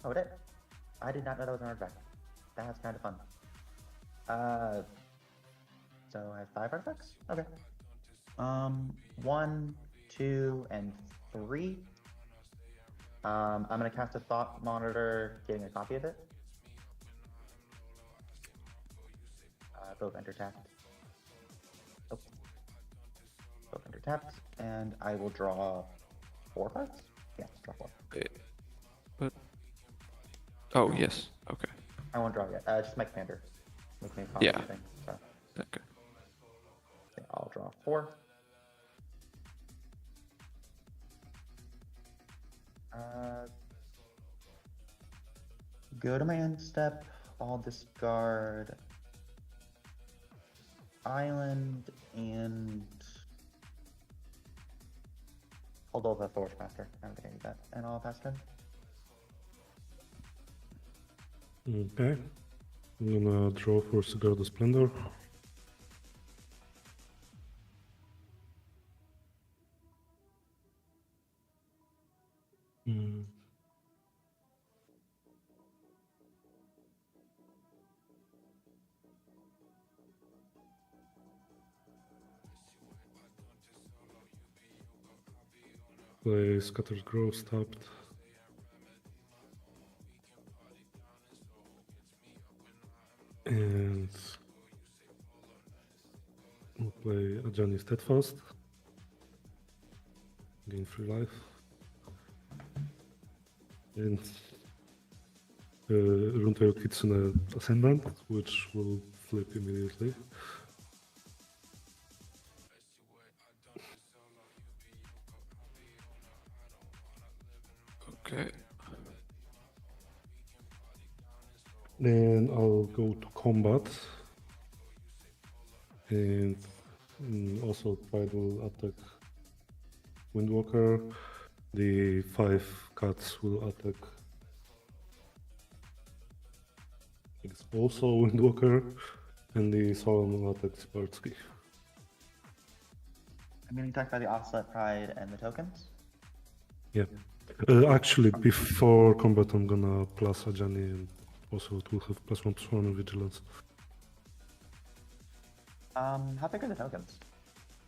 Oh, it is? I did not know that was an artifact. That's kind of fun. So I have 5 artifacts? Okay. 1, 2, and 3. I'm gonna cast a Thought Monitor, getting a copy of it. Both enter tapped. Oh. Both enter tapped, and I will draw 4 cards? Yeah, draw 4. But oh yes, okay. I won't draw yet. Just my commander. Make me a copy Yeah. thing. So Okay. okay, I'll draw 4. Go to my end step. I'll discard Island and hold over Thor's Master. I'm gonna need that, and I'll pass turn. Okay. I'm gonna draw for Cigar the Splendor. Play Scattered Growth tapped. And we'll play Ajani Steadfast. Gain 3 life. And Runeterra Kitsune Ascendant, which will flip immediately. Okay. Then I'll go to combat. And also Pride will attack Windwalker. The 5 cats will attack. It's also Windwalker. And the Solemn will attack Sparsky. I'm getting attacked by the Oslet Pride and the tokens. Yeah. Actually, before combat, I'm gonna plus Ajani and also it will have +1/+1 vigilance. How big are the tokens?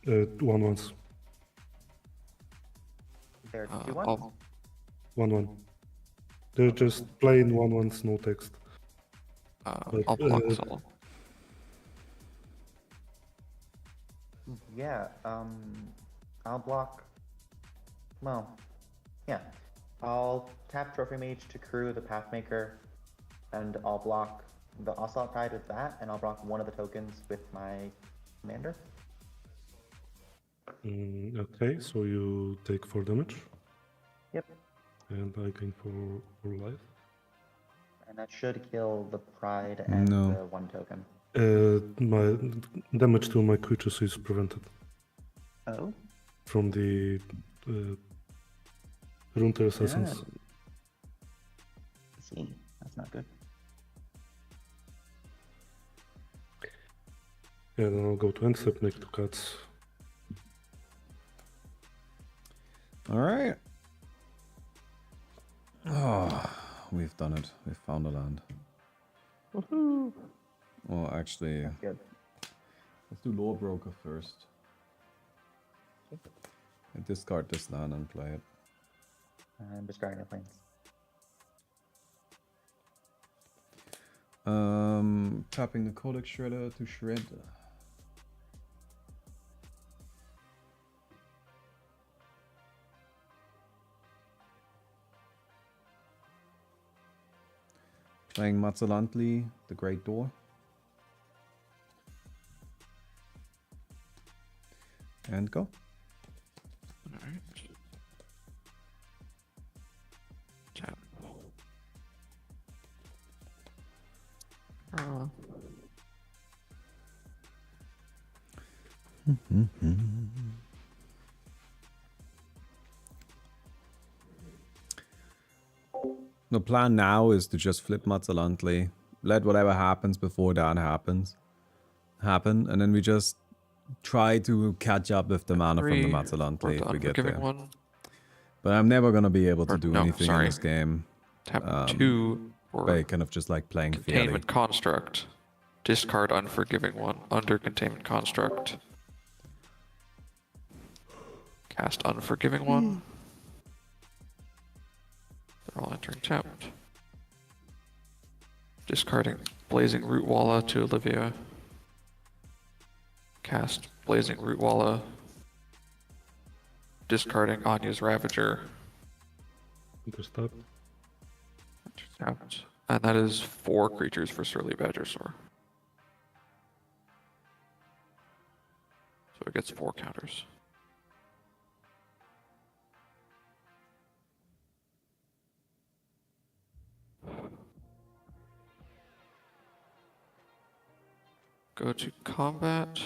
1/1s. They're 2/1s? I'll 1/1. They're just plain 1/1s, no text. I'll block Solemn. Yeah, I'll block. Well, yeah. I'll tap Trophy Mage to crew the Pathmaker, and I'll block the Ocelot Pride with that, and I'll block one of the tokens with my Commander. Okay, so you take 4 damage, Yep. and I gain 4 life. And that should kill the Pride and No. the one token. My damage to my creatures is prevented Oh? from the Runter Assassins. Yeah. See, that's not good. Yeah, then I'll go to end step, make 2 cuts. All right. Oh, we've done it. We've found a land. Woohoo! Well, actually, Good. let's do Lore Broker first. I discard this land and play it. I'm discarding the planes. Tapping the Codex Shredder to shred. Playing Mazzalantli, the Great Door. And go. Alright. Tap. The plan now is to just flip Mazzalantli, let whatever happens before that happen, and then we just try to catch up with the mana from the 3 for Mazzalantli the if we get Unforgiving there. one. But I'm never gonna be able to Or, do no, anything in sorry. this game Tap 2 for by kind of just like playing fairly. Containment Construct. Discard Unforgiving one under Containment Construct. Cast Unforgiving one. They're all entering tapped. Discarding Blazing Root Walla to Olivia. Cast Blazing Root Walla. Discarding Anya's Ravager. Interstep. Tapped. And that is 4 creatures for Surly Badgersaur. So it gets 4 counters. Go to combat.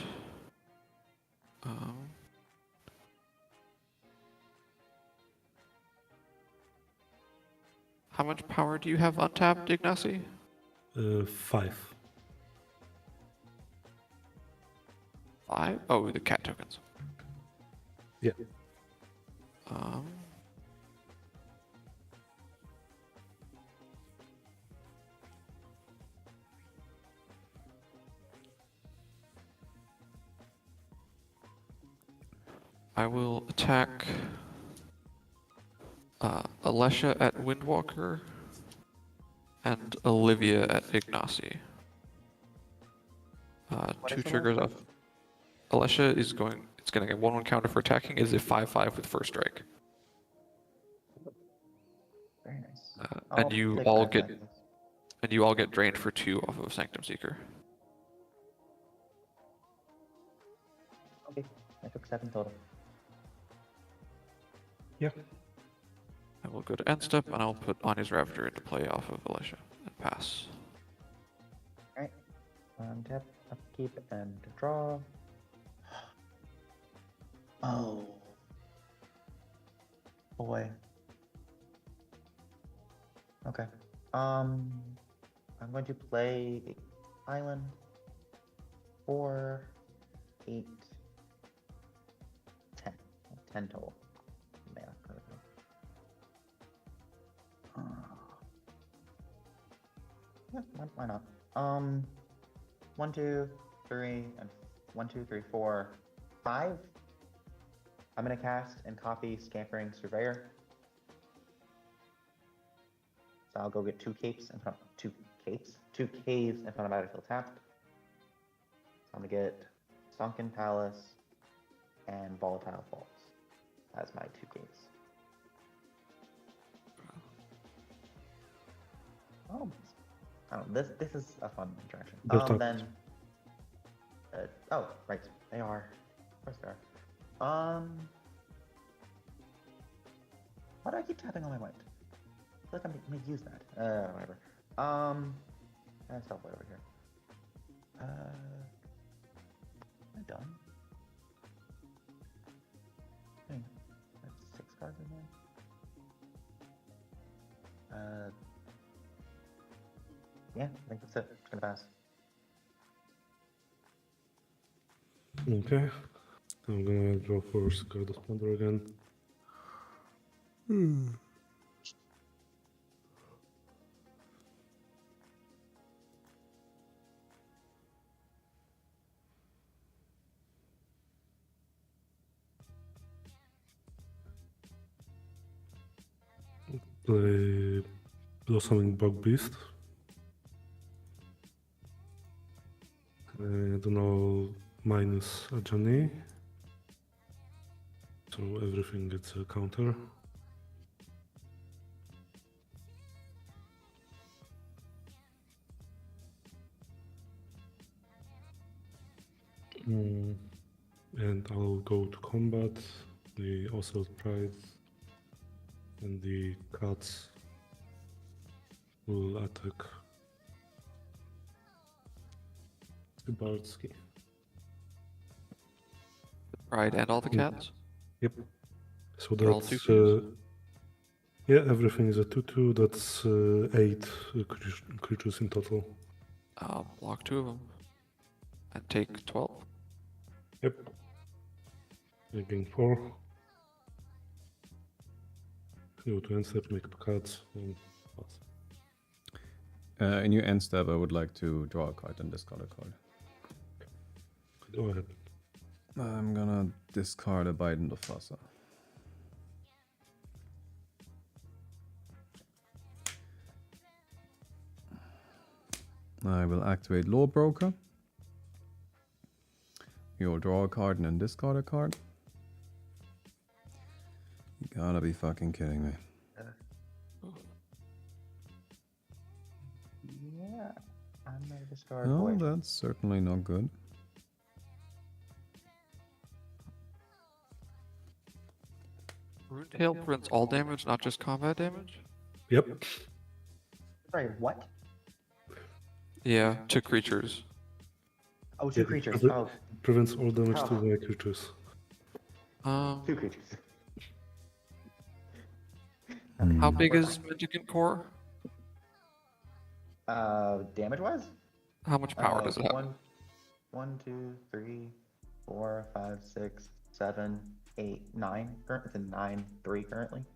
How much power do you have untapped, Ignacy? 5. 5? Oh, the cat tokens. Yeah. I will attack Alesha at Windwalker and Olivia at Ignacy. What 2 is the triggers last off. Alesha is going. It's going to get 1/1 counter for attacking. Is a 5/5 with first strike. Very nice. And I'll you take all 5 get seconds. and you all get drained for 2 off of Sanctum Seeker. Okay, I took 7 total. Yeah. I will go to end step and I'll put Anya's Ravager into play off of Alesha and pass. Alright. Tap, upkeep, and draw. Oh. Boy. Okay. I'm going to play Island. 4, 8, 10. 10 total. Yeah, yeah, why not? 1, 2, 3, and 1, 2, 3, 4, 5. I'm gonna cast and copy Scampering Surveyor. So I'll go get 2 capes in front of 2 capes, 2 caves in front of battlefield tapped. So I'm gonna get Sunken Palace and Volatile Faults as my 2 caves. Oh, I don't know. This is a fun interaction. They're tapped. Then. Oh, right. They are. Of course they are. Why do I keep tapping on my white? I feel like I may use that. Whatever. And stop way over here. Am I done? That's 6 cards in there. Yeah, I think that's it. It's gonna pass. Okay. I'm gonna draw for Card of Splendor again. Play Blossoming Bog Beast. I don't know, minus a Johnny. So everything gets a counter. And I'll go to combat. The Oswald Pride and the cats will attack Bardsky. Right, and all the cats? Yep. So They're all that's 2/2s? yeah, everything is a 2/2. That's 8 creatures in total. Block 2 of them. And take 12. Yep. I gain 4. Go to end step, make 2 cards, and pass. In your end step, I would like to draw a card and discard a card. Go ahead. I'm gonna discard a Biden the Fusser. I will activate Law Broker. You'll draw a card and then discard a card. You gotta be fucking kidding me. Yeah, I'm gonna discard No, void. that's certainly not good. Rune Tail prevents all damage, not just combat damage? Yep. Sorry, what? Yeah, to creatures. Oh, 2 Yeah, creatures. preve- Oh, Prevents all damage to Oh. my creatures. 2 creatures. How big is Mendicant Core? Damage wise? How much power does it have? 1, 2, 3, 4, 5, 6, 7, 8, 9. It's a 9/3 currently.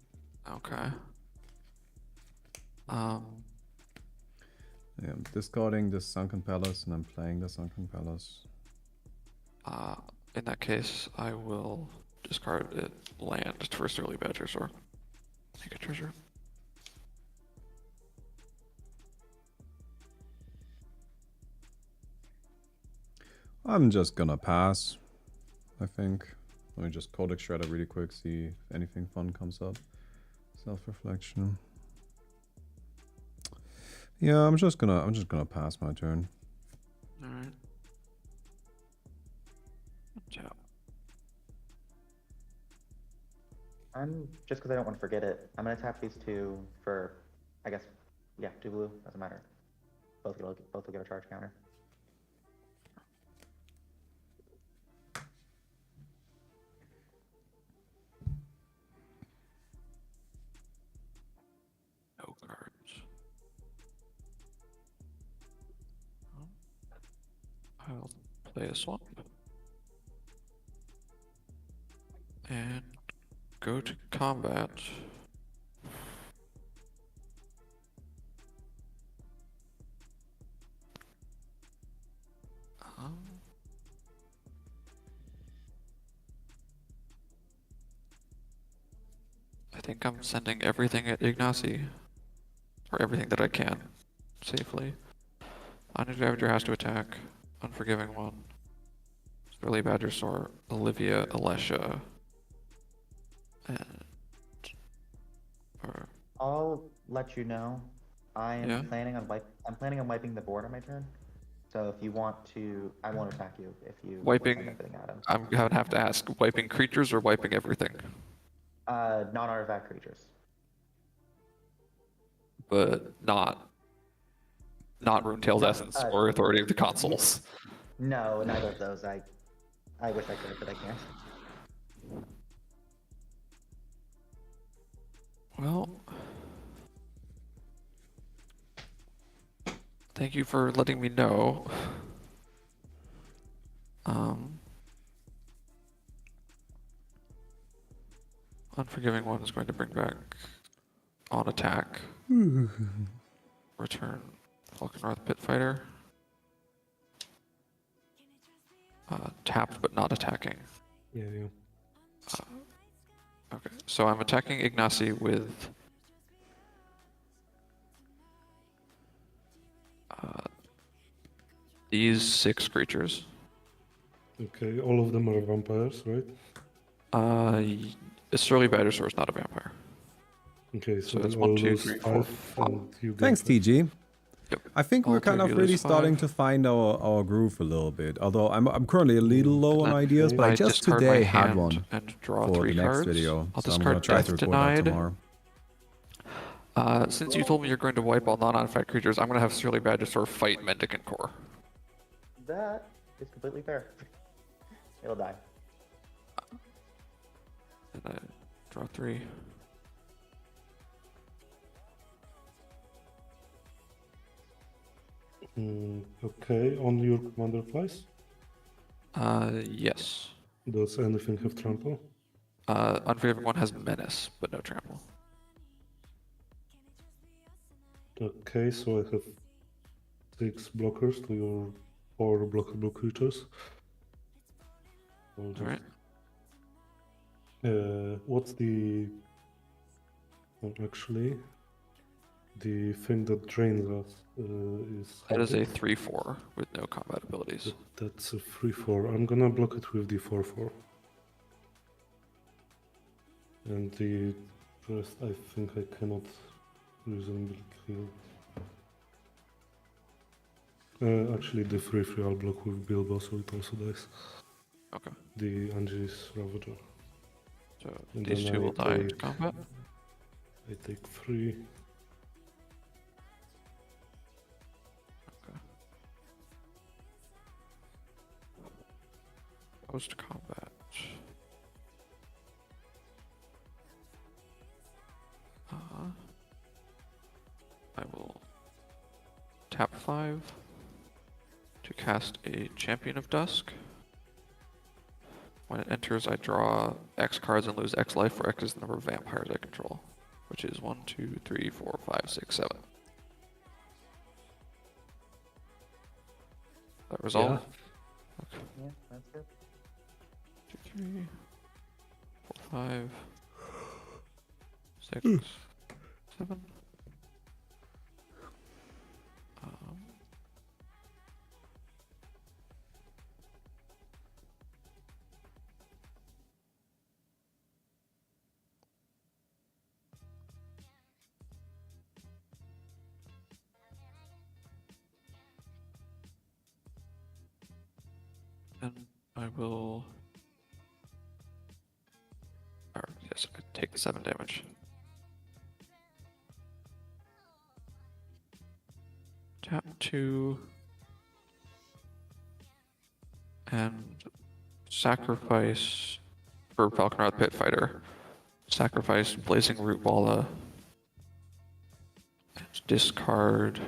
Okay. Yeah, I'm discarding the Sunken Palace and I'm playing the Sunken Palace. In that case, I will discard it land for Surly Badger or make a treasure. I'm just gonna pass, I think. Let me just Codex Shredder really quick, see if anything fun comes up. Self-reflection. Yeah, I'm just gonna pass my turn. Alright. Tap. I'm just because I don't want to forget it. I'm gonna tap these 2 for, I guess, yeah, 2 blue. Doesn't matter. Both will get a charge counter. No cards. I'll play a swamp. And go to combat. I think I'm sending everything at Ignacy. Or everything that I can, safely. Unhinged Ravager has to attack. Unforgiving One. Surly Badgersaur, Olivia, Alesha. And... Or... I'll let you know I am Yeah. I'm planning on wiping the board on my turn. So if you want to, I won't attack you if you Wiping- end up hitting Adam. I'm gonna have to ask, wiping creatures or wiping everything? Non-artifact creatures. But not Runetail's Essence or Authority of the Consuls. No, neither of those. I wish I could, but I can't. Well, thank you for letting me know. Unforgiving One is going to bring back on attack. Return Falkenrath Pit Fighter. Tapped but not attacking. Yeah, yeah. Okay, so I'm attacking Ignacy with these 6 creatures. Okay, all of them are vampires, right? A Surly Badgersaur is not a vampire. Okay, So so that's all 1, 2, those 3, 4, 5, and you get Thanks, TG. Yep. I think I'll we're kind give of you really this starting 5. to find our groove a little bit. Although I'm currently a little low on And then ideas, but I just discard my today had hand one and draw for 3 the next cards. video. I'll So I'm gonna discard try Death to record that Denied. tomorrow. Since you told me you're going to wipe all non-artifact creatures, I'm going to have Surly Badgersaur fight Mendicant Core. That is completely fair. It'll die. And I draw 3. Okay, on your commander flies. Yes. Does anything have trample? Unforgiving One has Menace, but no trample. Okay, so I have 6 blockers to your 4 blockable creatures. I'll just- Alright. What's the... actually, the thing that drains us is... That is a Habit. 3/4 with no combat abilities. That's a 3/4. I'm gonna block it with the 4/4. And the rest, I think I cannot reasonably kill. Actually, the 3/3 I'll block with Bilbo, so it also dies. Okay. The Ange's Ravager. So And these then 2 I will die in take- combat. I take 3. Post combat. I will tap 5 to cast a Champion of Dusk. When it enters, I draw X cards and lose X life, for X is the number of vampires I control, which is 1, 2, 3, 4, 5, 6, 7. That resolve? Yeah, that's good. 2, 3, 4, 5, 6, 7. And I will. Or, yes, I take the 7 damage. Tap 2. And sacrifice for Falconrod Pit Fighter. Sacrifice Blazing Root Balla. And discard.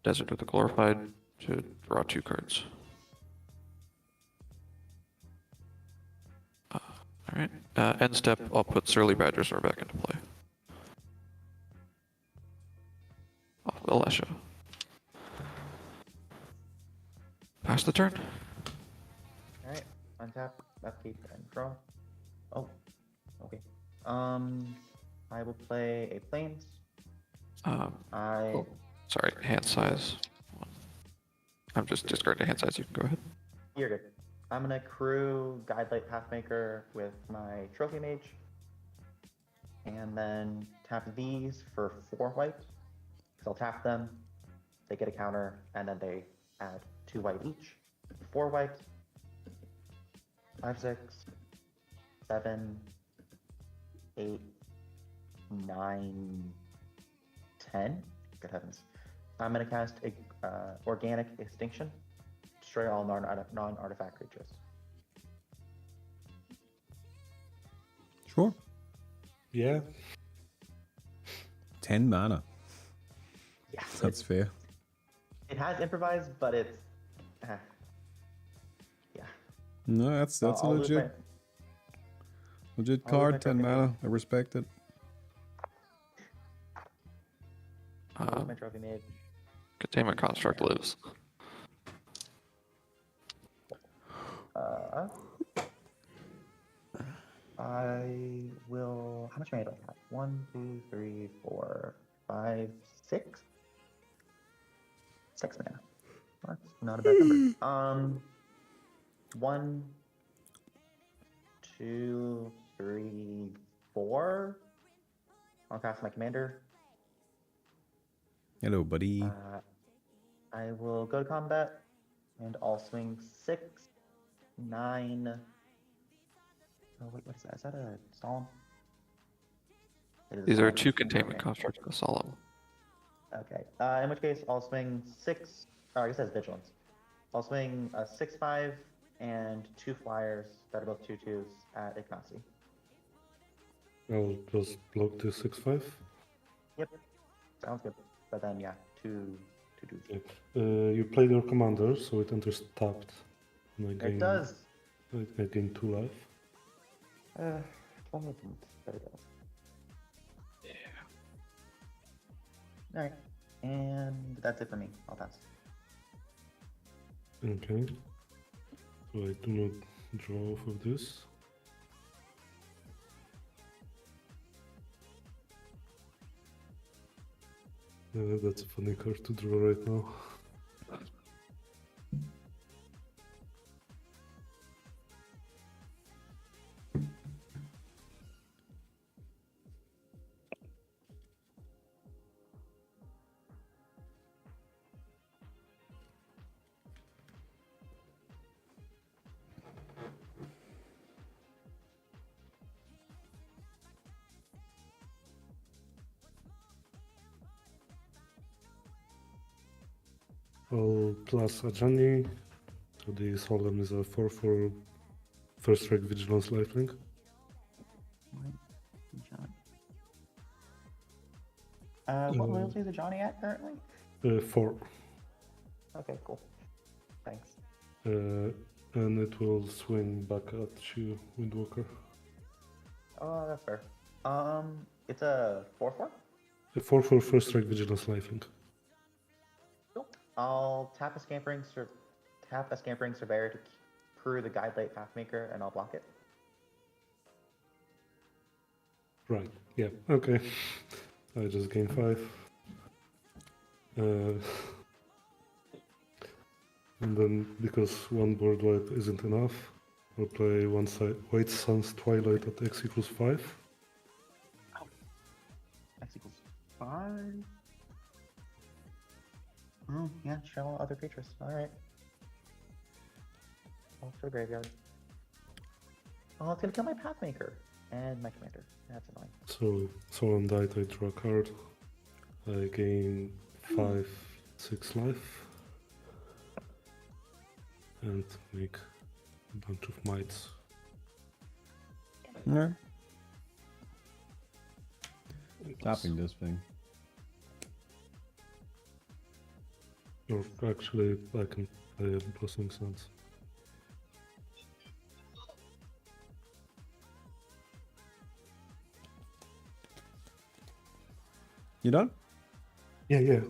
Desert of the Glorified to draw 2 cards. Alright. End step, I'll put Surly Badgersaur back into play. Off Alesha. Pass the turn. Alright, untap, upkeep, and draw. Oh, okay. I will play a Plains. Oh, sorry, hand size. I'm just discarding hand size, you can go ahead. You're good. I'm gonna crew Guidelight Pathmaker with my Trophy Mage. And then tap these for 4 white. Because I'll tap them, they get a counter, and then they add 2 white each. 4 white. 5, 6, 7, 8, 9, 10. Good heavens. I'm going to cast Organic Extinction. Destroy all non-artifact creatures. Sure. Yeah. 10 mana. Yeah, That's fair. it has Improvise, but it's... yeah. No, that's a I'll lose legit I'll lose my card. 10 Trophy mana. I respect it. I'll lose my Trophy Mage. Containment Construct lives. I will. How much mana do I have? 1, 2, 3, 4, 5, 6. 6 mana. That's not a bad number. 1, 2, 3, 4. I'll cast my commander. Hello, buddy. I will go to combat, and I'll swing 6, 9. Oh wait, what is that? Is that a solemn? It is a These are solemn. 2 Containment Okay. Constructs of the Solemn. Okay. In which case, I'll swing 6. Oh, I guess that's vigilance. I'll swing a 6/5 and 2 flyers that are both 2/2s at Ignacy. I'll just block the 6/5. Yep. Sounds good. But then yeah, 2 dudes. Yeah. You played your commander, so it enters tapped. And I It does. I gain 2 life. Well, it didn't, but it does. Yeah. All right. And that's it for me. I'll pass. Okay. So I do not draw off of this. That's a funny card to draw right now. I'll plus Ajani. So the Solemn is a 4/4 first strike vigilance lifelink. What loyalty is Johnny at currently? 4. Okay, cool. Thanks. And it will swing back at you, Windwalker. Oh, that's fair. It's a 4/4. A 4/4 first strike vigilance lifelink. Cool. I'll tap a Scampering Surveyor to crew the Guidelight Pathmaker, and I'll block it. Right, yeah, okay. I just gained 5. And then, because 1 board wipe isn't enough, I'll play 1 side White Sun's Twilight at X equals 5. X equals 5. Oh, yeah, show other creatures. Alright. Off to the graveyard. Oh, it's gonna kill my Pathmaker and my commander. That's annoying. So, Solemn died, I draw a card. I gain 5, 6 life. And make a bunch of mites. Yeah. Tapping this thing. Or actually, I can play a Blossoming Sands. You done? Yeah.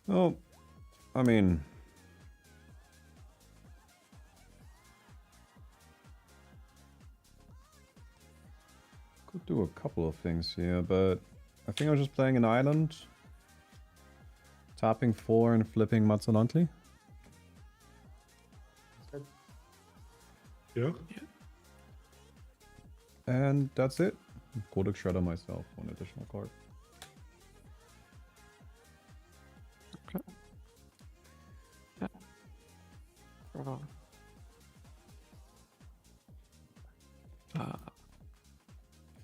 Well, I mean, could do a couple of things here, but I think I was just playing an island. Tapping 4 and flipping Matsunantli. That's good. Yeah. And that's it. Codex Shredder myself, one additional card. Okay. Yeah.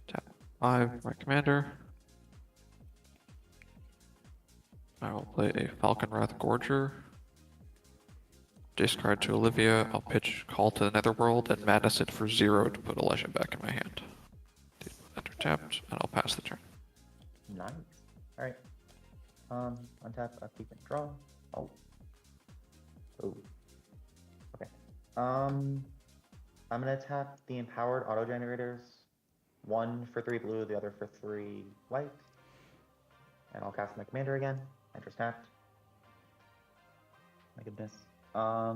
Tap 5, my commander. I will play a Falconwrath Gorger. Discard to Olivia. I'll pitch Call to the Netherworld and Madness it for 0 to put a legend back in my hand. Enter tapped, and I'll pass the turn. Nice. All right. Untap, upkeep, and draw. Oh. Oh. Okay. I'm gonna tap the empowered auto generators. One for 3 blue, the other for 3 white. And I'll cast my commander again. Enter tapped. My goodness. How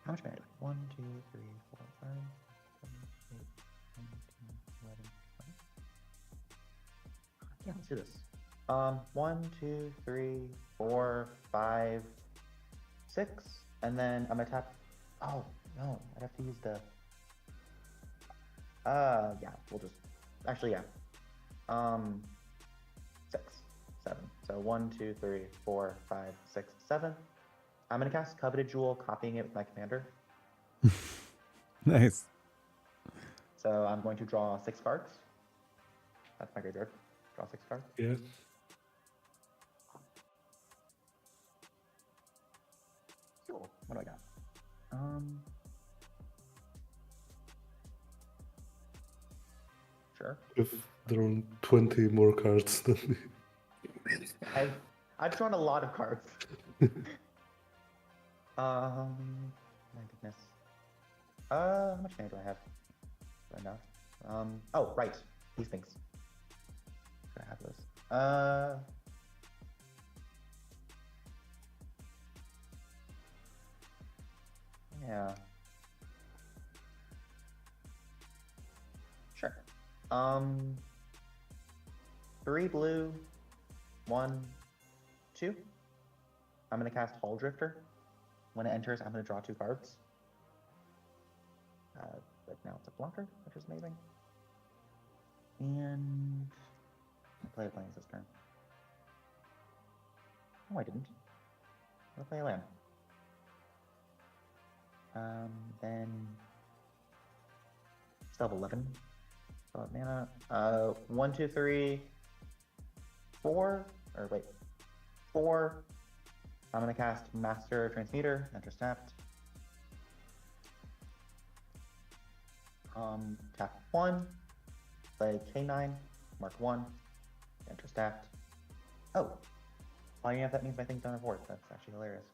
much mana? 1, 2, 3, 4, 5, 7, 8, 9, 10, 11, 12. Yeah, let's do this. 1, 2, 3, 4, 5, 6, and then I'm gonna tap. Oh no, I'd have to use the. Yeah, we'll just. Actually, yeah. 6, 7. So 1, 2, 3, 4, 5, 6, 7. I'm gonna cast Coveted Jewel, copying it with my commander. Nice. So I'm going to draw 6 cards. That's my graveyard. Draw 6 cards. Yeah. Cool. What do I got? Sure. We've drawn 20 more cards than me. I've drawn a lot of cards. My goodness. How much mana do I have? Enough. Oh, right. These things. Should I have those? Yeah. Sure. 3 blue, 1, 2. I'm gonna cast Hull Drifter. When it enters, I'm gonna draw 2 cards. But now it's a blocker, which is amazing. And I play a Plains this turn. No, I didn't. I'll play a land. Then still have 11. Still have mana. 1, 2, 3, 4. Or wait, 4. I'm gonna cast Master Transmuter. Enter tapped. Tap 1. Play K9. Mark 1. Enter tapped. Oh. Oh yeah, that means my thing's done a board. That's actually hilarious.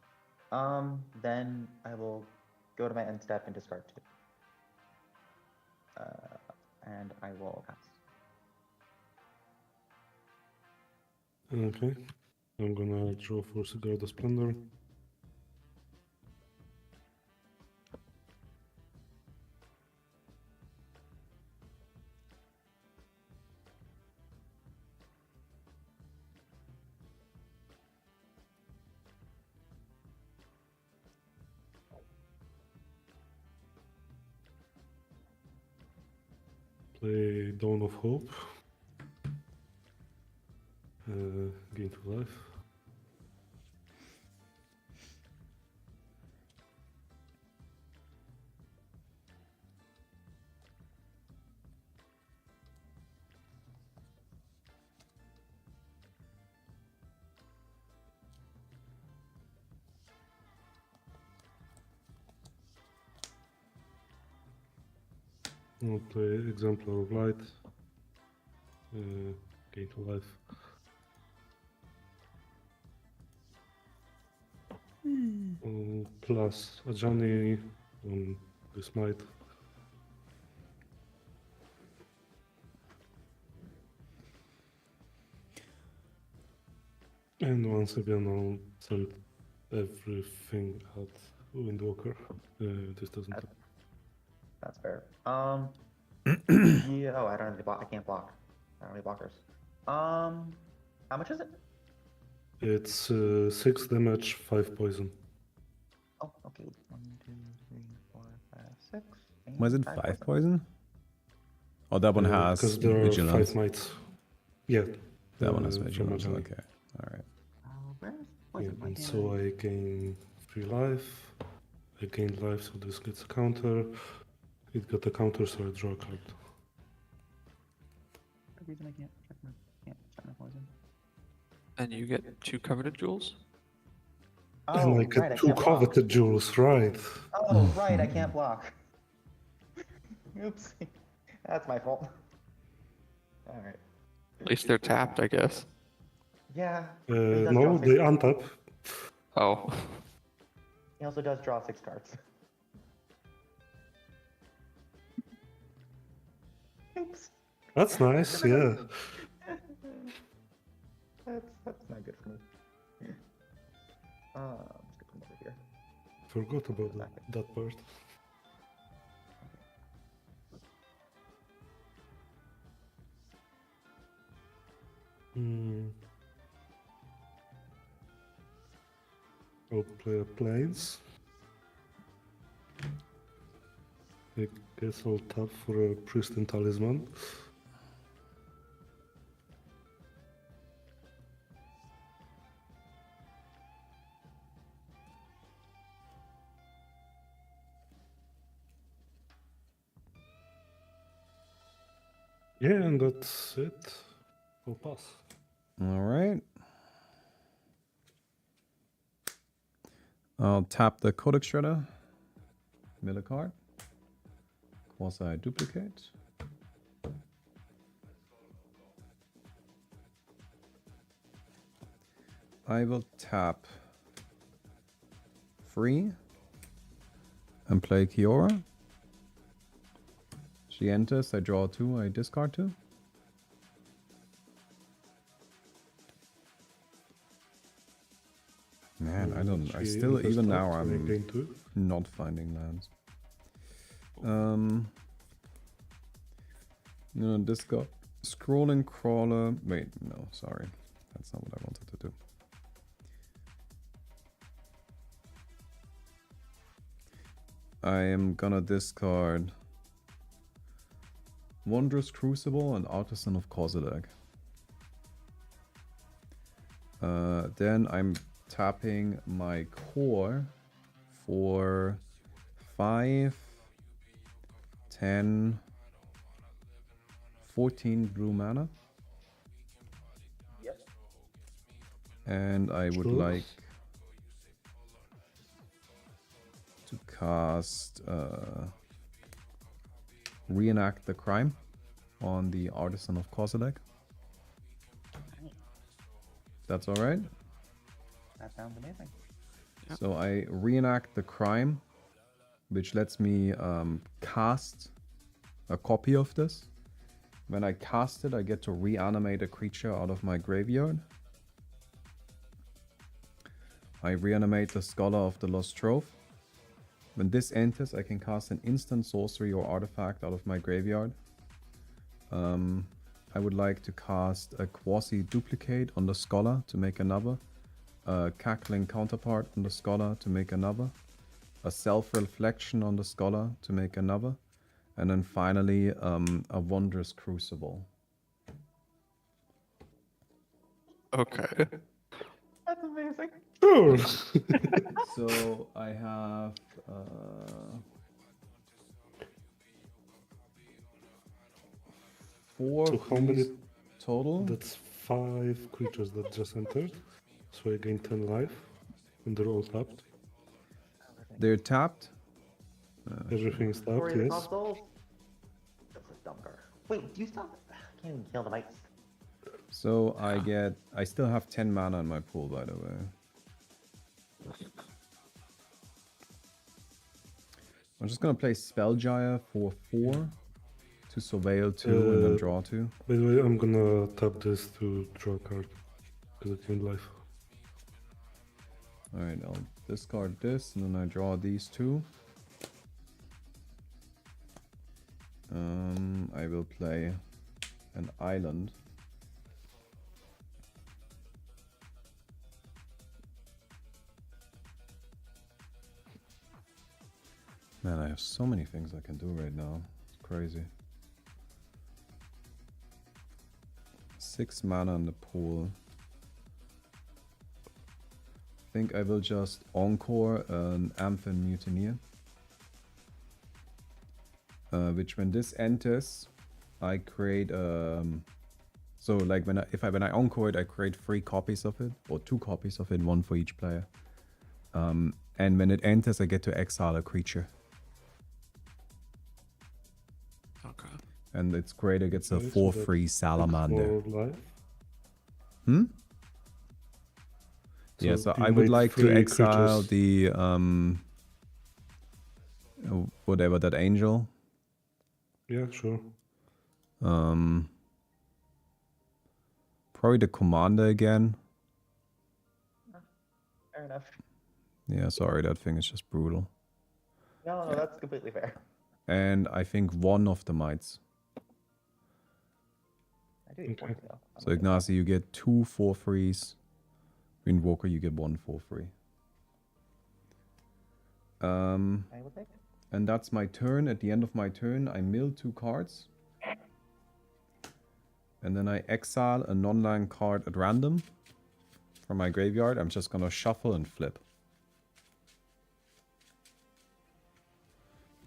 Then I will go to my end step and discard 2. And I will pass. Okay. I'm gonna draw for Sigarda Splendor. Play Dawn of Hope. Gain 2 life. I'll play Exemplar of Light. Gain 2 life. Plus Ajani on the Smite. And once again, I'll send everything at Windwalker. This doesn't. That's fair. Yeah. Oh, I don't have any block. I can't block. I don't have any blockers. How much is it? It's 6 damage, 5 poison. Oh, okay. 1, 2, 3, 4, 5, 6. and Was it 5 5 poison. poison? Oh, that one has Because there are vigilance. 5 mites. Yeah. That one has from vigilance. Ajani. Okay. All right. Where's Yeah, poison? Why and can't so I gain 3 life. I gained life, so this gets a counter. It got a counter, so I draw a card. the reason I can't check my poison? And you get 2 coveted jewels. Oh, And I right, get I 2 can't block. coveted jewels, right? Oh, right, I can't block. Oops. That's my fault. Alright. At least they're tapped, I guess. Yeah. but he does draw No, 6 they cards. untap. Oh. He also does draw 6 cards. Oops. That's nice, yeah. That's not good for me. Let's get them over here. Forgot about that part. Hmm. I'll play a planes. I guess I'll tap for a priest and talisman. Yeah, and that's it. I'll pass. All right. I'll tap the Codex Shredder. Mill a card. Quasi duplicate. I will tap 3 and play Kiora. She enters, I draw 2, I discard 2. Man, I She still, enters even now, tapped, so I I'm gain 2. not finding lands. No, discard. Scrolling Crawler. Wait, no, sorry. That's not what I wanted to do. I am gonna discard Wondrous Crucible and Artisan of Kozilek. Then I'm tapping my core for 5, 10, 14 blue mana. Yep. And I would Sure. like to cast Reenact the Crime on the Artisan of Kozilek. That's alright. That sounds amazing. Yep. So I reenact the crime, which lets me cast a copy of this. When I cast it, I get to reanimate a creature out of my graveyard. I reanimate the Scholar of the Lost Trove. When this enters, I can cast an instant sorcery or artifact out of my graveyard. I would like to cast a Quasi-Duplicate on the Scholar to make another. A Cackling Counterpart on the Scholar to make another. A Self-Reflection on the Scholar to make another. And then finally, a Wondrous Crucible. Okay. That's amazing. Sure. So I have... 4 So of how many- these total. That's 5 creatures that just entered. So I gain 10 life. And they're all tapped. They're tapped. Everything is tapped, Story of the yes. consoles. That's a dumb card. Wait, do you stop? I can't even kill the mites. So I still have 10 mana in my pool, by the way. I'm just gonna play Spellgyre for 4 to Surveil 2 and then draw 2. By the way, I'm gonna tap this to draw a card. Because I gained life. Alright, I'll discard this and then I draw these 2. I will play an island. Man, I have so many things I can do right now. It's crazy. 6 mana in the pool. I think I will just encore an Amphin Mutineer. Which when this enters, I create so like when I encore it, I create 3 copies of it, or 2 copies of it, 1 for each player. And when it enters, I get to exile a creature. Okay. And its creator gets a Okay, so 4/3 that's salamander. 4 life. Hmm? So Yeah, so you I would made like to 3 exile creatures. the whatever, that angel. Yeah, sure. Probably the commander again. Fair enough. Yeah, sorry, that thing is just brutal. No, that's completely fair. And I think 1 of the mites. I do eat points though. So Ignacy, you get 2 4/3s. Windwalker, you get 1 4/3. I will take it. And that's my turn. At the end of my turn, I mill 2 cards. And then I exile a non-land card at random from my graveyard. I'm just gonna shuffle and flip.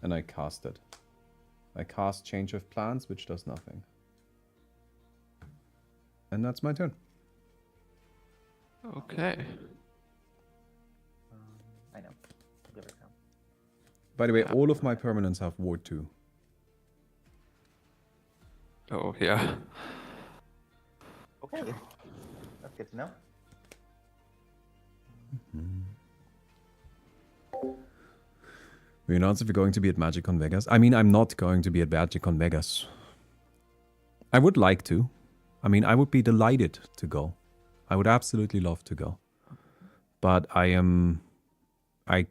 And I cast it. I cast Change of Plans, which does nothing. And that's my turn. Okay. I know. I'll give it a count. By the way, all of my permanents have Ward 2. Oh, yeah. Okay. That's good to know. We announce if we're going to be at MagicCon Vegas. I mean, I'm not going to be at MagicCon Vegas. I would like to. I mean, I would be delighted to go. I would absolutely love to go. But I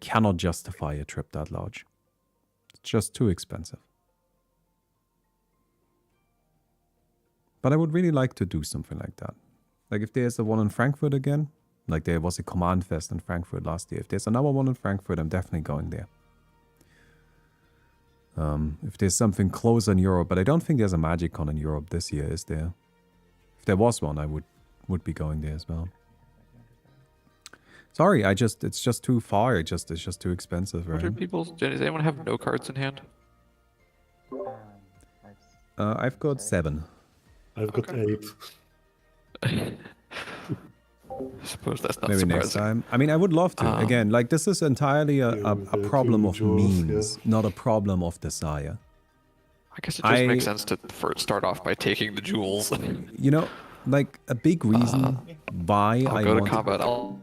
cannot justify a trip that large. It's just too expensive. But I would really like to do something like that. Like if there's a one in Frankfurt again, like there was a Command Fest in Frankfurt last year. If there's another one in Frankfurt, I'm definitely going there. If there's something closer in Europe, but I don't think there's a MagicCon in Europe this year, is there? If there was one, I would be going there as well. Sorry, it's just too far. It's just too expensive, What right? are people? Does anyone have no cards in hand? I've got 7. I've got Okay. 8. I suppose that's not Maybe surprising. next time. I mean, I would love to. Again, like this is entirely a the problem two of jewels, means, yeah. not a problem of desire. I guess it just makes I- sense to first start off by taking the jewels. You know, like a big reason why I'll I go to wanted, combat. I'll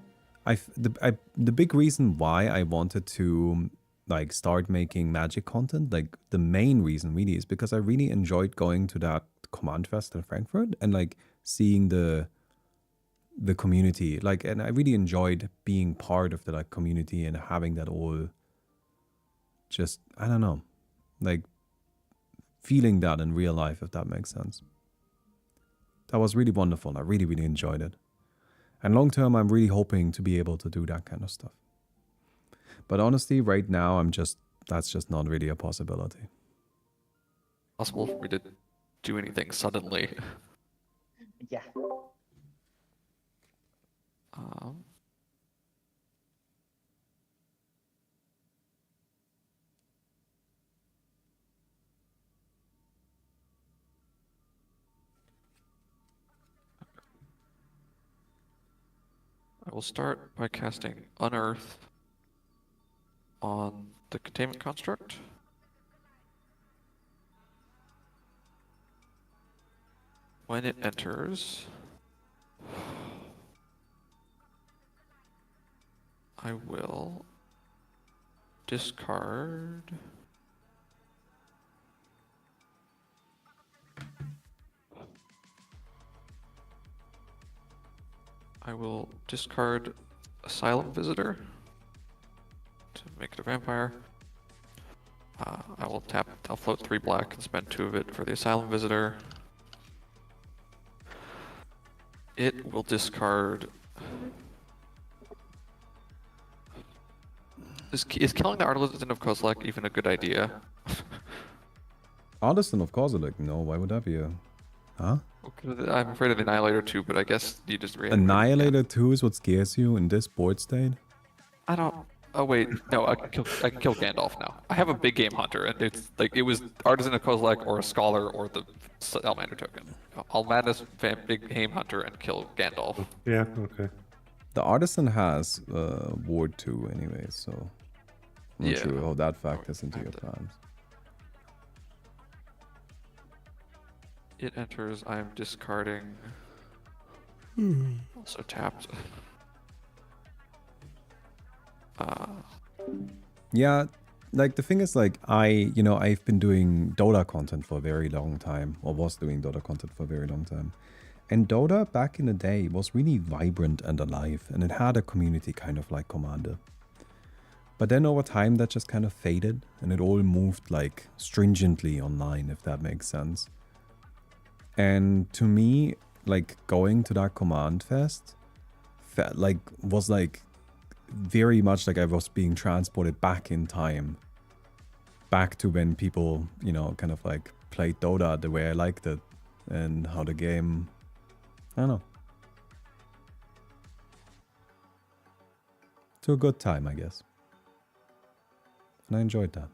the big reason why I wanted to like start making Magic content, like the main reason really is because I really enjoyed going to that Command Fest in Frankfurt and like seeing the community, like, and I really enjoyed being part of the like community and having that all just, I don't know, like feeling that in real life, if that makes sense. That was really wonderful. I really, really enjoyed it. And long term, I'm really hoping to be able to do that kind of stuff. But honestly, right now, that's just not really a possibility. possible for me to do anything suddenly. Yeah. I will start by casting Unearth on the containment construct. When it enters, I will discard Asylum Visitor to make it a vampire. I'll float 3 black and spend 2 of it for the Asylum Visitor. It will discard Is killing the Artisan of Kozilek even a good idea? Artisan of Kozilek, no, why would that be a... Huh? I'm afraid of the Annihilator too, but I guess you just reanimated it again. Annihilator 2 is what scares you in this board state? I don't. Oh wait, no, I can kill Gandalf now. I have a big game hunter, and it's like it was Artisan of Kozilek or a Scholar or the Salamander token. I'll madness big game hunter and kill Gandalf. Yeah, okay. The Artisan has Ward 2 anyway, so... I'm not Yeah. sure how that factors into I your have to- plans. It enters. I'm discarding. Also tapped. Yeah, like the thing is like I've been doing Dota content for a very long time, or was doing Dota content for a very long time. And Dota back in the day was really vibrant and alive, and it had a community kind of like Commander. But then over time that just kind of faded, and it all moved like stringently online, if that makes sense. And to me, like going to that Command Fest was like very much like I was being transported back in time. Back to when people, kind of like played Dota the way I liked it, and how the game, I don't know. To a good time, I guess. And I enjoyed that.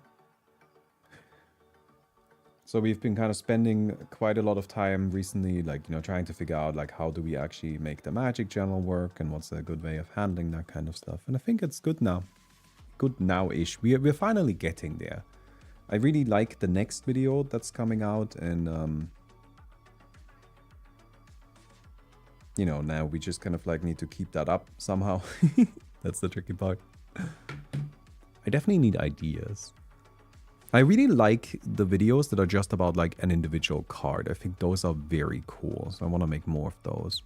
So we've been kind of spending quite a lot of time recently, like, trying to figure out, like, how do we actually make the Magic journal work, and what's a good way of handling that kind of stuff. And I think it's good now. Good now-ish. We're finally getting there. I really like the next video that's coming out, and, now we just kind of, like, need to keep that up somehow. That's the tricky part. I definitely need ideas. I really like the videos that are just about like an individual card. I think those are very cool. So I want to make more of those.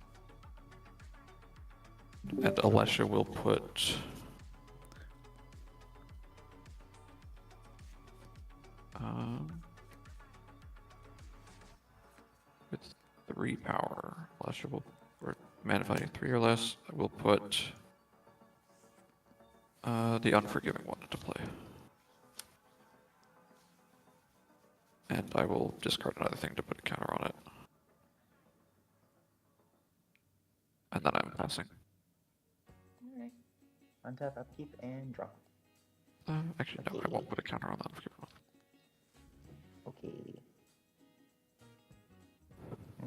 And Alessia will put. With 3 power, Alessia will, or mana value 3 or less, I will put the Unforgiving one into play. And I will discard another thing to put a counter on it. And then I'm passing. Alright. Untap, upkeep, and draw. Actually, no, I won't put a counter on that. Okay.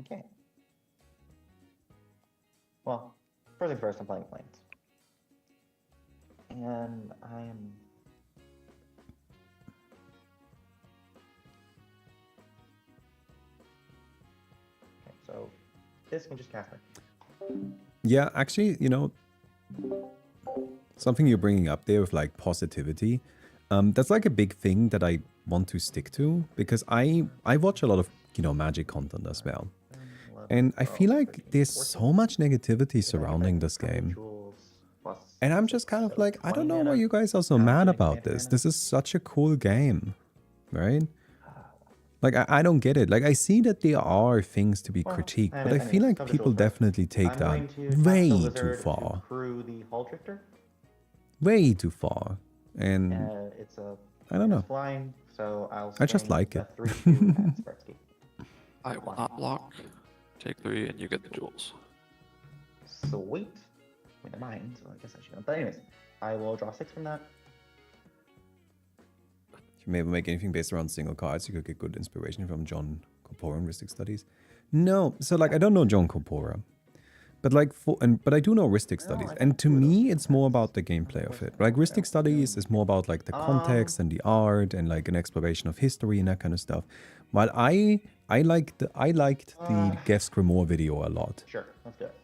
Okay. Well, first things first, I'm playing Plains. And I am... Okay, so this can just cast it. Yeah, actually, something you're bringing up there with like positivity, that's like a big thing that I want to stick to, because I watch a lot of, Magic content as well. And I feel like there's so much negativity surrounding this game. And I'm just kind of like, I don't know why you guys are so mad about this. This is such a cool game, right? Like, I don't get it. Like, I see that there are things to be critiqued, but I feel like people definitely take that way too far. Way too far. And It's a I don't know. flying, so I just like it. 3/2 at Sparksky. I will not block. Take 3 and you get the jewels. Sweet. I mean, they're mine, so I guess I should. But anyways, I will draw 6 from that. If you maybe make anything based around single cards, you could get good inspiration from John Corpora and Ristic Studies. No, so like I don't know John Corpora, but like but I do know Ristic Studies, and to me it's more about the gameplay of it. Like Ristic Studies is more about like the context and the art and like an exploration of history and that kind of stuff. While I liked the Geth Grimoire video a lot, Sure, let's do it.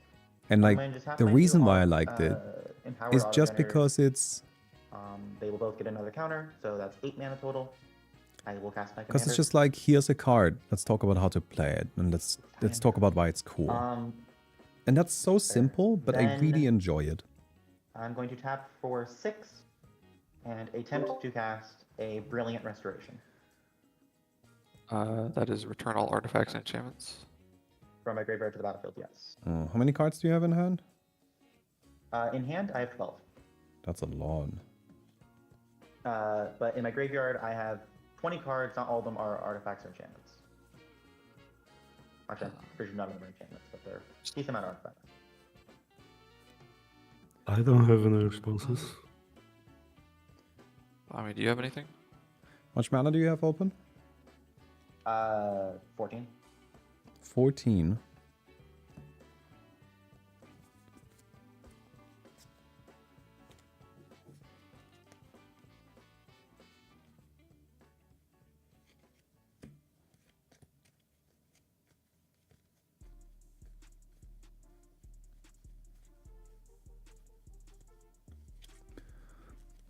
and like gonna just have the my reason two why I off, liked it empowered is just autogenerate. because it's They will both get another counter, so that's 8 mana total. I will cast my because it's commanders. just like, here's a card, let's talk about how to play it, and let's talk about why it's cool. And that's so simple, but I really Then- enjoy it. I'm going to tap for 6 and attempt to cast a Brilliant Restoration. That is return all artifacts and enchantments. From my graveyard to the battlefield, yes. How many cards do you have in hand? In hand, I have 12. That's a lot. But in my graveyard, I have 20 cards. Not all of them are artifacts or enchantments. Actually, I'm pretty sure none of them are enchantments, but they're a decent amount of artifacts. I don't have any responses. Bami, do you have anything? How much mana do you have open? 14. 14.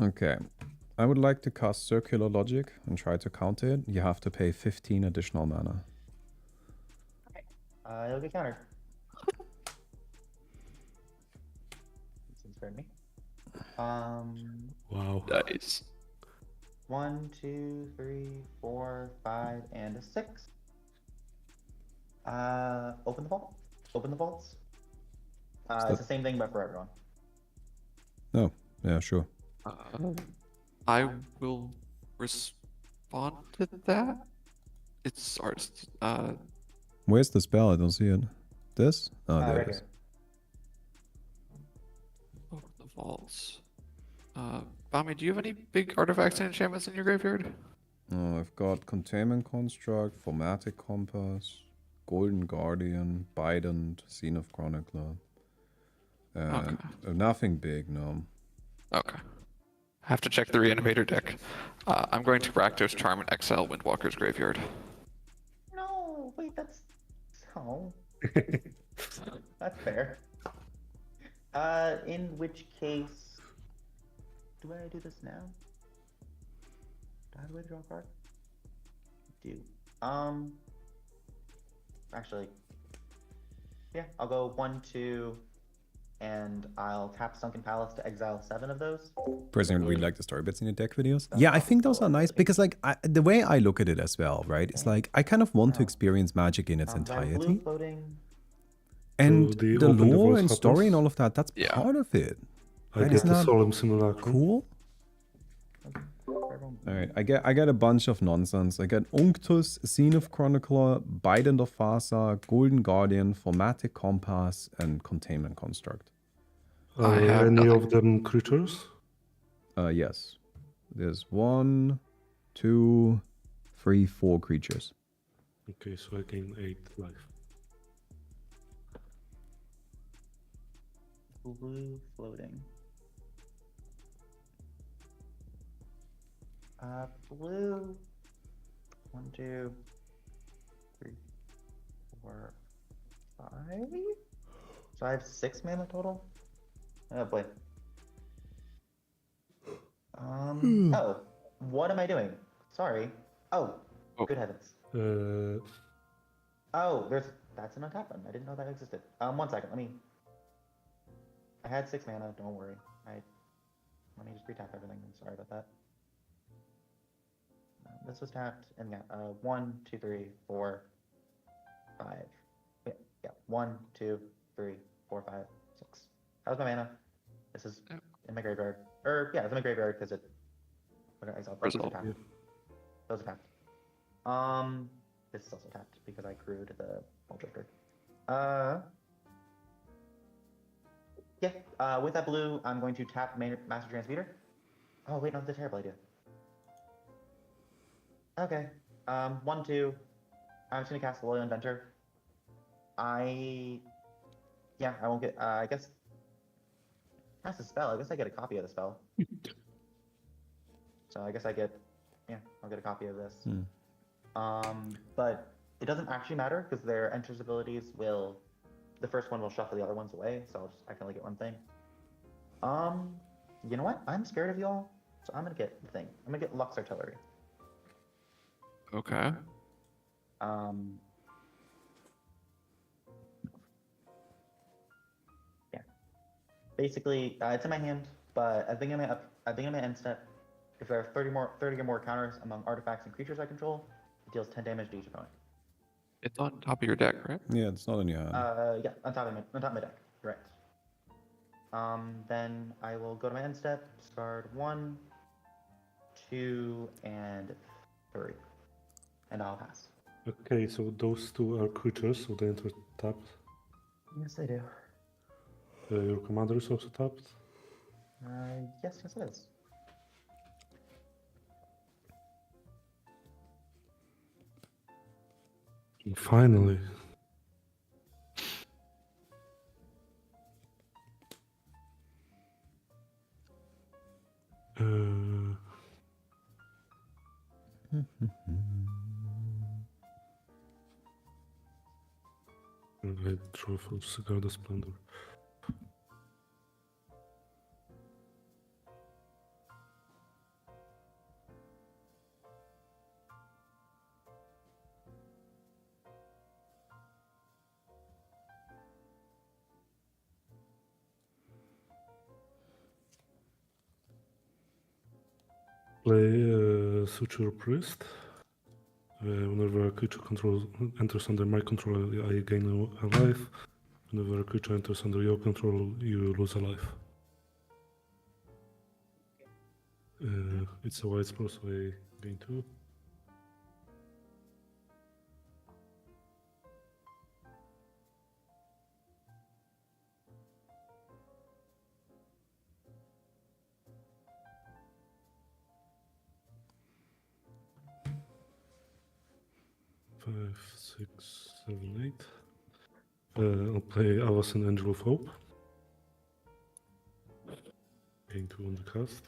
Okay. I would like to cast Circular Logic and try to counter it. You have to pay 15 additional mana. It'll get countered. Seems fair to me. Wow. Nice. 1, 2, 3, 4, 5, and a 6. Open the vault. Open the vaults. It's the same thing, but for everyone. Oh, yeah, sure. I will respond to that. It's ours. Where's the spell? I don't see it. This? Oh, there Right it is. here. Open the vaults. Bami, do you have any big artifacts and enchantments in your graveyard? Oh, I've got Containment Construct, Formatic Compass, Golden Guardian, Bident, Scene of Chronicler. And nothing big, no. Okay. Have to check the Reanimator deck. I'm going to Rakdos Charm and exile Windwalker's graveyard. No, wait, that's so. That's fair. In which case, do I do this now? Do I have a way to draw a card? Do. Actually, yeah, I'll go 1, 2, and I'll tap Sunken Palace to exile 7 of those. Personally, really like the story bits in the deck videos. Yeah, I think those are nice because, like, the way I look at it as well, right? It's like I kind of want to experience Magic in its Do I have blue entirety, floating? and So the the open the lore vault and story and happens? all of that. That's Yeah. part of it. I That get is the not Solemn Simulacrum. Cool. Everyone- All right, I get a bunch of nonsense. I get Unctus, Scene of Chronicler, Bident of Vasa, Golden Guardian, Formatic Compass, and Containment Construct. Are I have any nothing. of them creatures? Yes. There's 1, 2, 3, 4 creatures. Okay, so I gain 8 life. Blue floating. Blue. 1, 2, 3, 4, 5. So I have 6 mana total. Oh boy. Oh, what am I doing? Sorry. Oh, Oh. good heavens. Oh, that's an untap one. I didn't know that existed. 1 second. I had 6 mana. Don't worry. Let me just retap everything. I'm sorry about that. This was tapped, and yeah, 1, 2, 3, 4, 5. Yeah, 1, 2, 3, 4, 5, 6. That was my mana. This is Yep. in my graveyard. Yeah, it's in my graveyard because it. Okay, I saw those are Result. tapped. Those are tapped. This is also tapped because I crewed the Vault Drifter. Yeah, with that blue, I'm going to tap Master Transmuter. Oh, wait, no, that's a terrible idea. Okay, 1, 2. I'm just gonna cast Loyal Inventor. I won't get, I guess, that's a spell. I guess I get a copy of the spell. So I guess I'll get a copy of this. But it doesn't actually matter because their enters abilities the first one will shuffle the other ones away, so I can only get one thing. You know what? I'm scared of y'all, so I'm gonna get the thing. I'm gonna get Lux Artillery. Okay. Yeah. Basically, it's in my hand, but I think I'm gonna end step. If there are 30 or more counters among artifacts and creatures I control, it deals 10 damage to each opponent. It's on top of your deck, right? Yeah, it's not in your hand. Yeah, on top of my deck. Right. Then I will go to my end step, discard 1, 2, and 3. And I'll pass. Okay, so those two are creatures, so they enter tapped. Yes, I do. Your commander is also tapped. Yes, it is. And finally. I draw for Cigar the Splendor. Play Suture Priest. Whenever a creature enters under my control, I gain a life. Whenever a creature enters under your control, you lose a life. It's a white spell, so I gain 2. Five, 6, 7, 8. I'll play Avacyn, Angel of Hope. Gain 2 on the cast.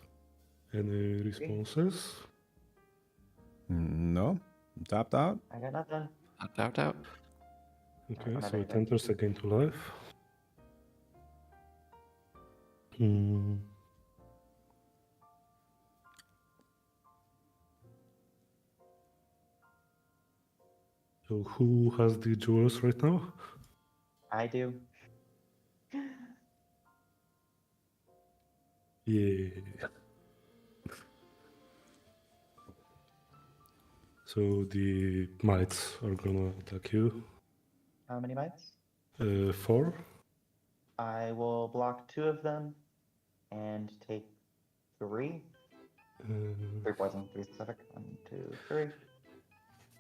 Any responses? No. Tapped out. I got nothing. Out. Okay, don't have so it anything. enters again to life. Hmm. So who has the jewels right now? I do. Yeah. So the mites are gonna attack you. How many mites? 4. I will block 2 of them and take 3. 3 poison, 3 specific. 1, 2, 3.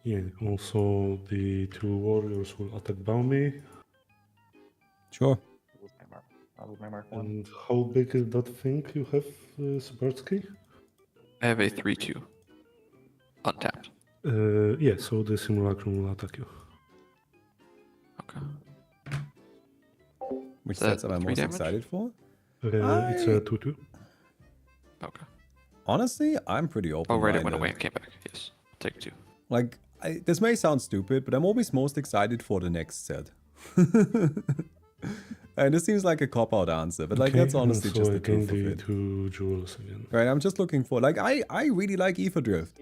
Yeah, also the 2 warriors will attack Baumi. Sure. Lose my mark. I'll lose my mark 1. And how big is that thing you have, Subarsky? I have a 3/2. Untapped. Yeah, so the simulacrum will attack you. Okay. Which Is that sets am I 3 most damage? excited for? It's a 2/2. Okay. Honestly, I'm pretty open. Oh, right, it went away and came back. Yes. Take 2. Like, this may sound stupid, but I'm always most excited for the next set. And this seems like a cop-out answer, but like Okay, that's and honestly so just I the gain truth of the it. 2 jewels again. Right, I'm just looking for, like, I really like Ether Drift.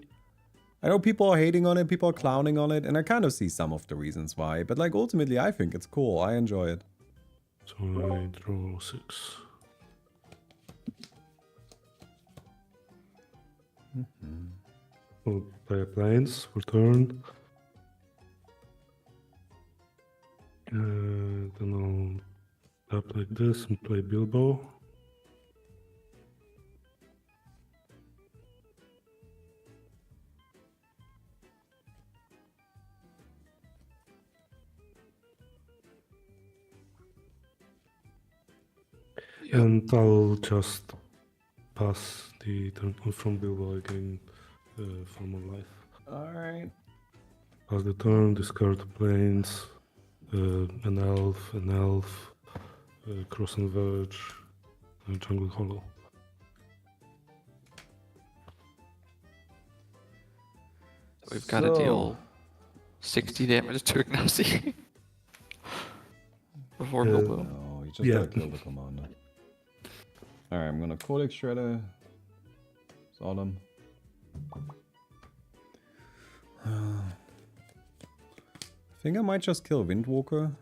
I know people are hating on it, people are clowning on it, and I kind of see some of the reasons why, but like ultimately I think it's cool, I enjoy it. So I draw 6. I'll play a plains, return. Then I'll tap like this and play Bilbo. And I'll just pass the turn from Bilbo again, 4 more life. Alright. Pass the turn, discard plains, an elf, cross and verge, jungle hollow. We've got to deal 60 damage to Ignacy. Before Bilbo. No, you just Yeah. gotta kill the commander. Alright, I'm gonna Codex Shredder. Solemn. I think I might just kill Windwalker.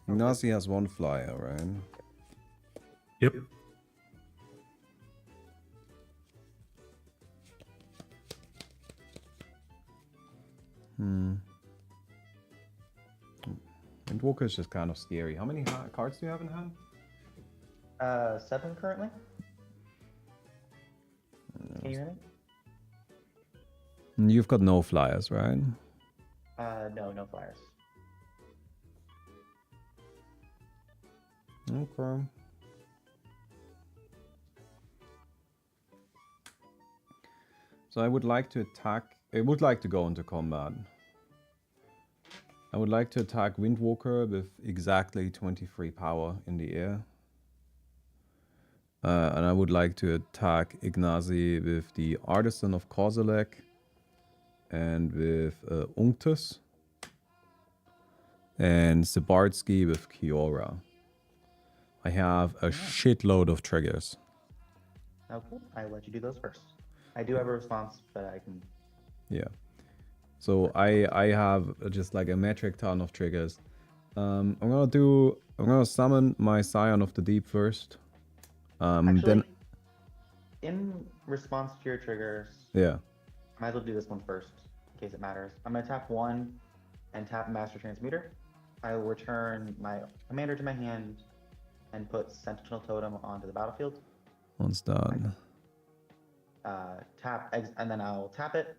Ignacy has 1 flyer, right? Yep. Windwalker is just kind of scary. How many cards do you have in hand? 7 currently. Can you hear me? You've got no flyers, right? No, no flyers. Okay. So I would like to attack. I would like to go into combat. I would like to attack Windwalker with exactly 23 power in the air. And I would like to attack Ignacy with the Artisan of Kozilek and with Unctus. And Zabardsky with Kiora. I have a shitload of triggers. Okay, I'll let you do those first. I do have a response, but I can. Yeah. So I have just like a metric ton of triggers. I'm gonna summon my Scion of the Deep first. Actually, Then in response to your triggers, yeah. I might as well do this one first, in case it matters. I'm gonna tap 1 and tap Master Transmuter. I will return my commander to my hand and put Sentinel Totem onto the battlefield. Once done. And then I'll tap it,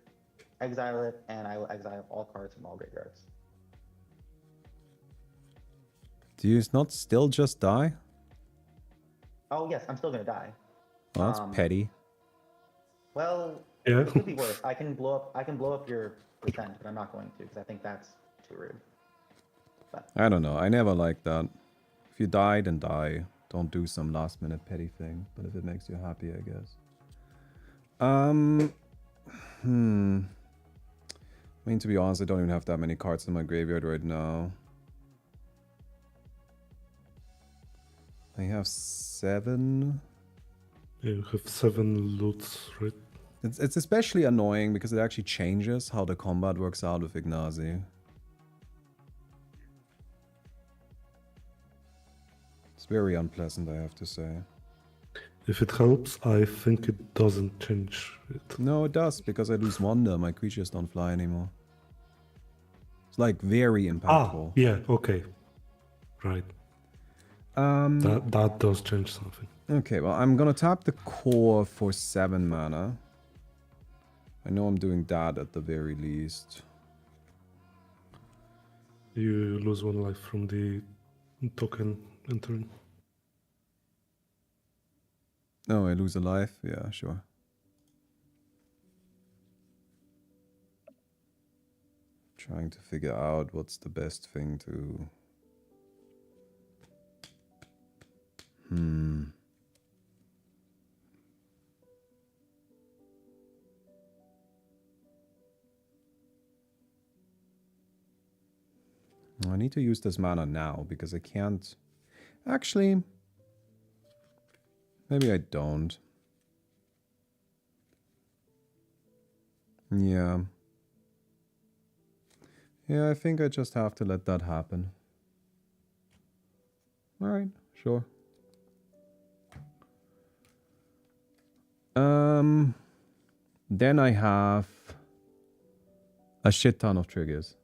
exile it, and I will exile all cards from all graveyards. Do you not still just die? Oh yes, I'm still gonna die. Well, that's petty. Well, Yeah. it could be worse. I can blow up your percent, but I'm not going to because I think that's too rude. But I don't know. I never liked that. If you die, then die. Don't do some last minute petty thing. But if it makes you happy, I guess. I mean, to be honest, I don't even have that many cards in my graveyard right now. I have 7. Yeah, you have 7 loots, right? It's especially annoying because it actually changes how the combat works out with Ignacy. It's very unpleasant, I have to say. If it helps, I think it doesn't change it. No, it does, because I lose Wonder. My creatures don't fly anymore. It's like very impactful. Yeah, okay. Right. That does change something. Okay, well, I'm gonna tap the core for 7 mana. I know I'm doing that at the very least. You lose 1 life from the token entering. Oh, I lose a life? Yeah, sure. Trying to figure out what's the best thing to... I need to use this mana now because I can't... Actually... Maybe I don't. Yeah. Yeah, I think I just have to let that happen. Alright, sure. Then I have a shit ton of triggers.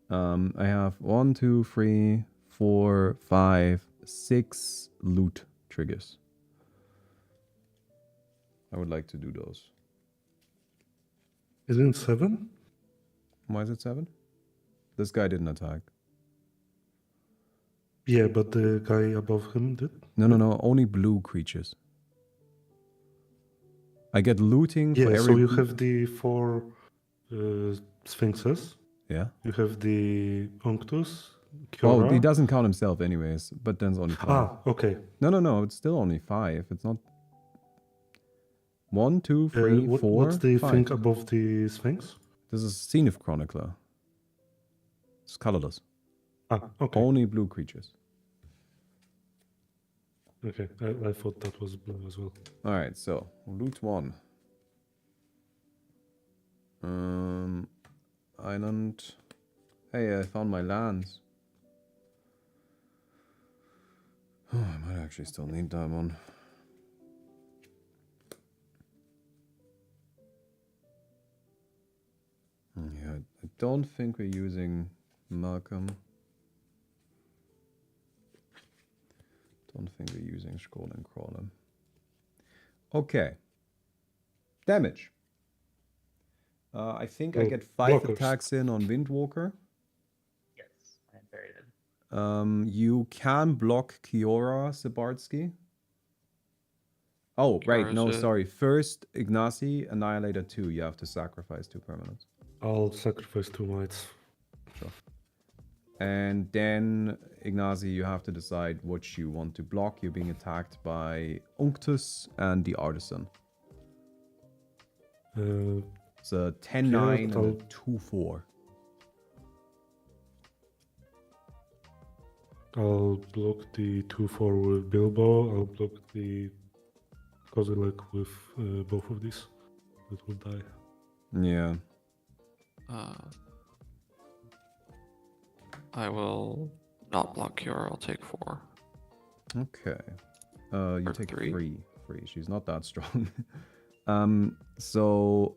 I have 1, 2, 3, 4, 5, 6 loot triggers. I would like to do those. Isn't it 7? Why is it 7? This guy didn't attack. Yeah, but the guy above him did. No. Only blue creatures. I get looting for Yeah, every... so you have the 4 Sphinxes. Yeah. You have the Unctus, Oh, Kiora. he doesn't count himself anyways, but then it's only 5. Ah, okay. No, it's still only 5. It's not... 1, 2, 3, 4, What's the 5. thing above the Sphinx? This is Zenith Chronicler. It's colorless. Ah, okay. Only blue creatures. Okay, I thought that was blue as well. Alright, so loot 1. Island. Hey, I found my lands. Oh, I might actually still need that one. Yeah, I don't think we're using Malcolm. Don't think we're using Scroll and Crawler. Okay. Damage. I think I Well, get 5 blockers. attacks in on Windwalker. Yes, I buried it. You can block Kiora Sabardsky. Oh, right. Kiora No, is it? sorry. First, Ignacy, Annihilator 2. You have to sacrifice 2 permanents. I'll sacrifice 2 mites. Sure. And then, Ignacy, you have to decide what you want to block. You're being attacked by Unctus and the Artisan. It's a 10-9 and a I'll- 2-4. I'll block the 2-4 with Bilbo. I'll block the Kozilek with both of these. That will die. Yeah. I will not block Kiora. I'll take 4. Okay. You Or take 3. 3. 3. She's not that strong. So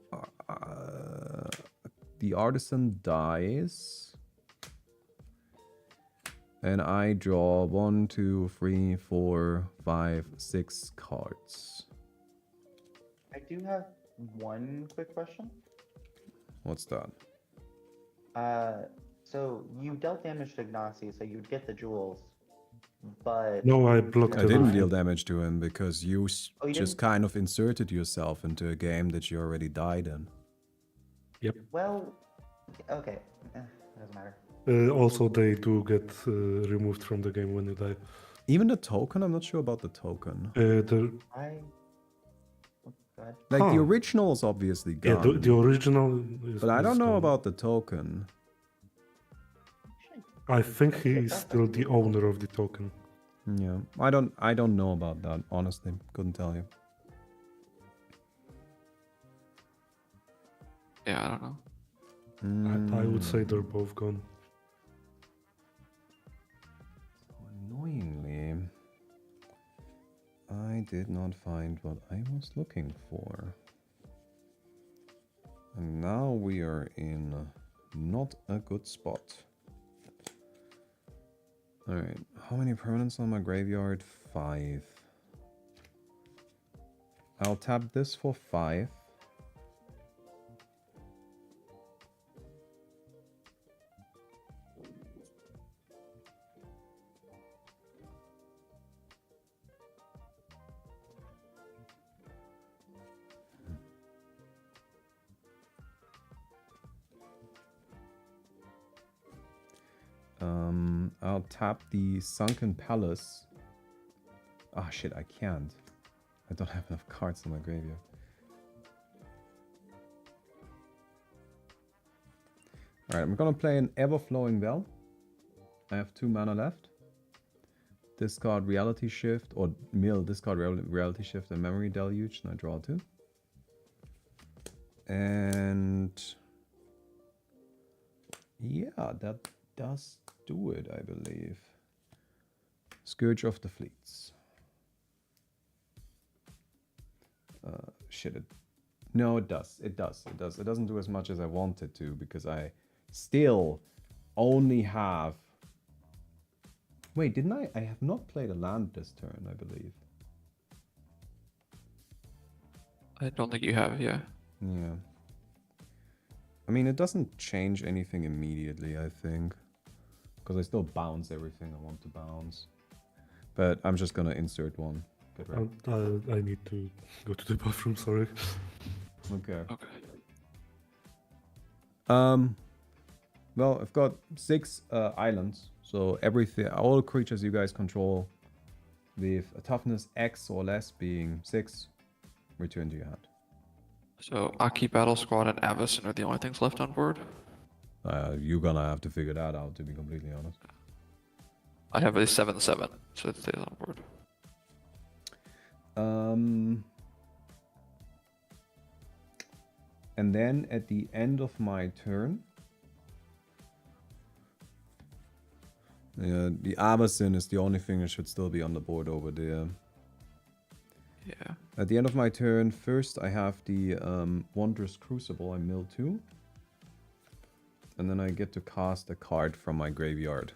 the Artisan dies. And I draw 1, 2, 3, 4, 5, 6 cards. I do have one quick question. What's that? So you dealt damage to Ignacy, so you'd get the jewels, but No, I blocked I didn't everything. deal damage to him because you Oh, you just didn't? kind of inserted yourself into a game that you already died in. Well, okay, doesn't matter. Also, they do get removed from the game when you die. Even the token, I'm not sure about the token. The Oh, go ahead. Like the Huh. original is obviously Yeah, gone. the original is. But I don't is know gone. about the token. Actually, I think he is still the owner of the token. Yeah, I don't know about that. Honestly, couldn't tell you. Yeah, I don't know. I would say they're both gone. Annoyingly, I did not find what I was looking for. And now we are in not a good spot. Alright, how many permanents on my graveyard? 5. I'll tap this for 5. I'll tap the Sunken Palace. Ah, shit, I can't. I don't have enough cards in my graveyard. Alright, I'm gonna play an Everflowing Well. I have 2 mana left. Discard Reality Shift, or mill, discard Reality Shift and Memory Deluge, and I draw 2. And yeah, that does do it, I believe. Scourge of the Fleets. Shit, no, it does. It does. It does. It doesn't do as much as I wanted to because I still only have... Wait, didn't I? I have not played a land this turn, I believe. I don't think you have, yeah. Yeah. I mean, it doesn't change anything immediately, I think. Because I still bounce everything I want to bounce. But I'm just gonna insert one. Get ready. I need to go to the bathroom, sorry. Okay. Okay. Well, I've got 6 islands. So everything, all creatures you guys control with a toughness X or less being 6, return to your hand. So Aki, Battle Squad, and Avacyn are the only things left on board. You're gonna have to figure that out, to be completely honest. I have a 7/7, so it stays on board. And then at the end of my turn, the Avacyn is the only thing that should still be on the board over there. Yeah. At the end of my turn, first I have the Wondrous Crucible, I mill 2. And then I get to cast a card from my graveyard.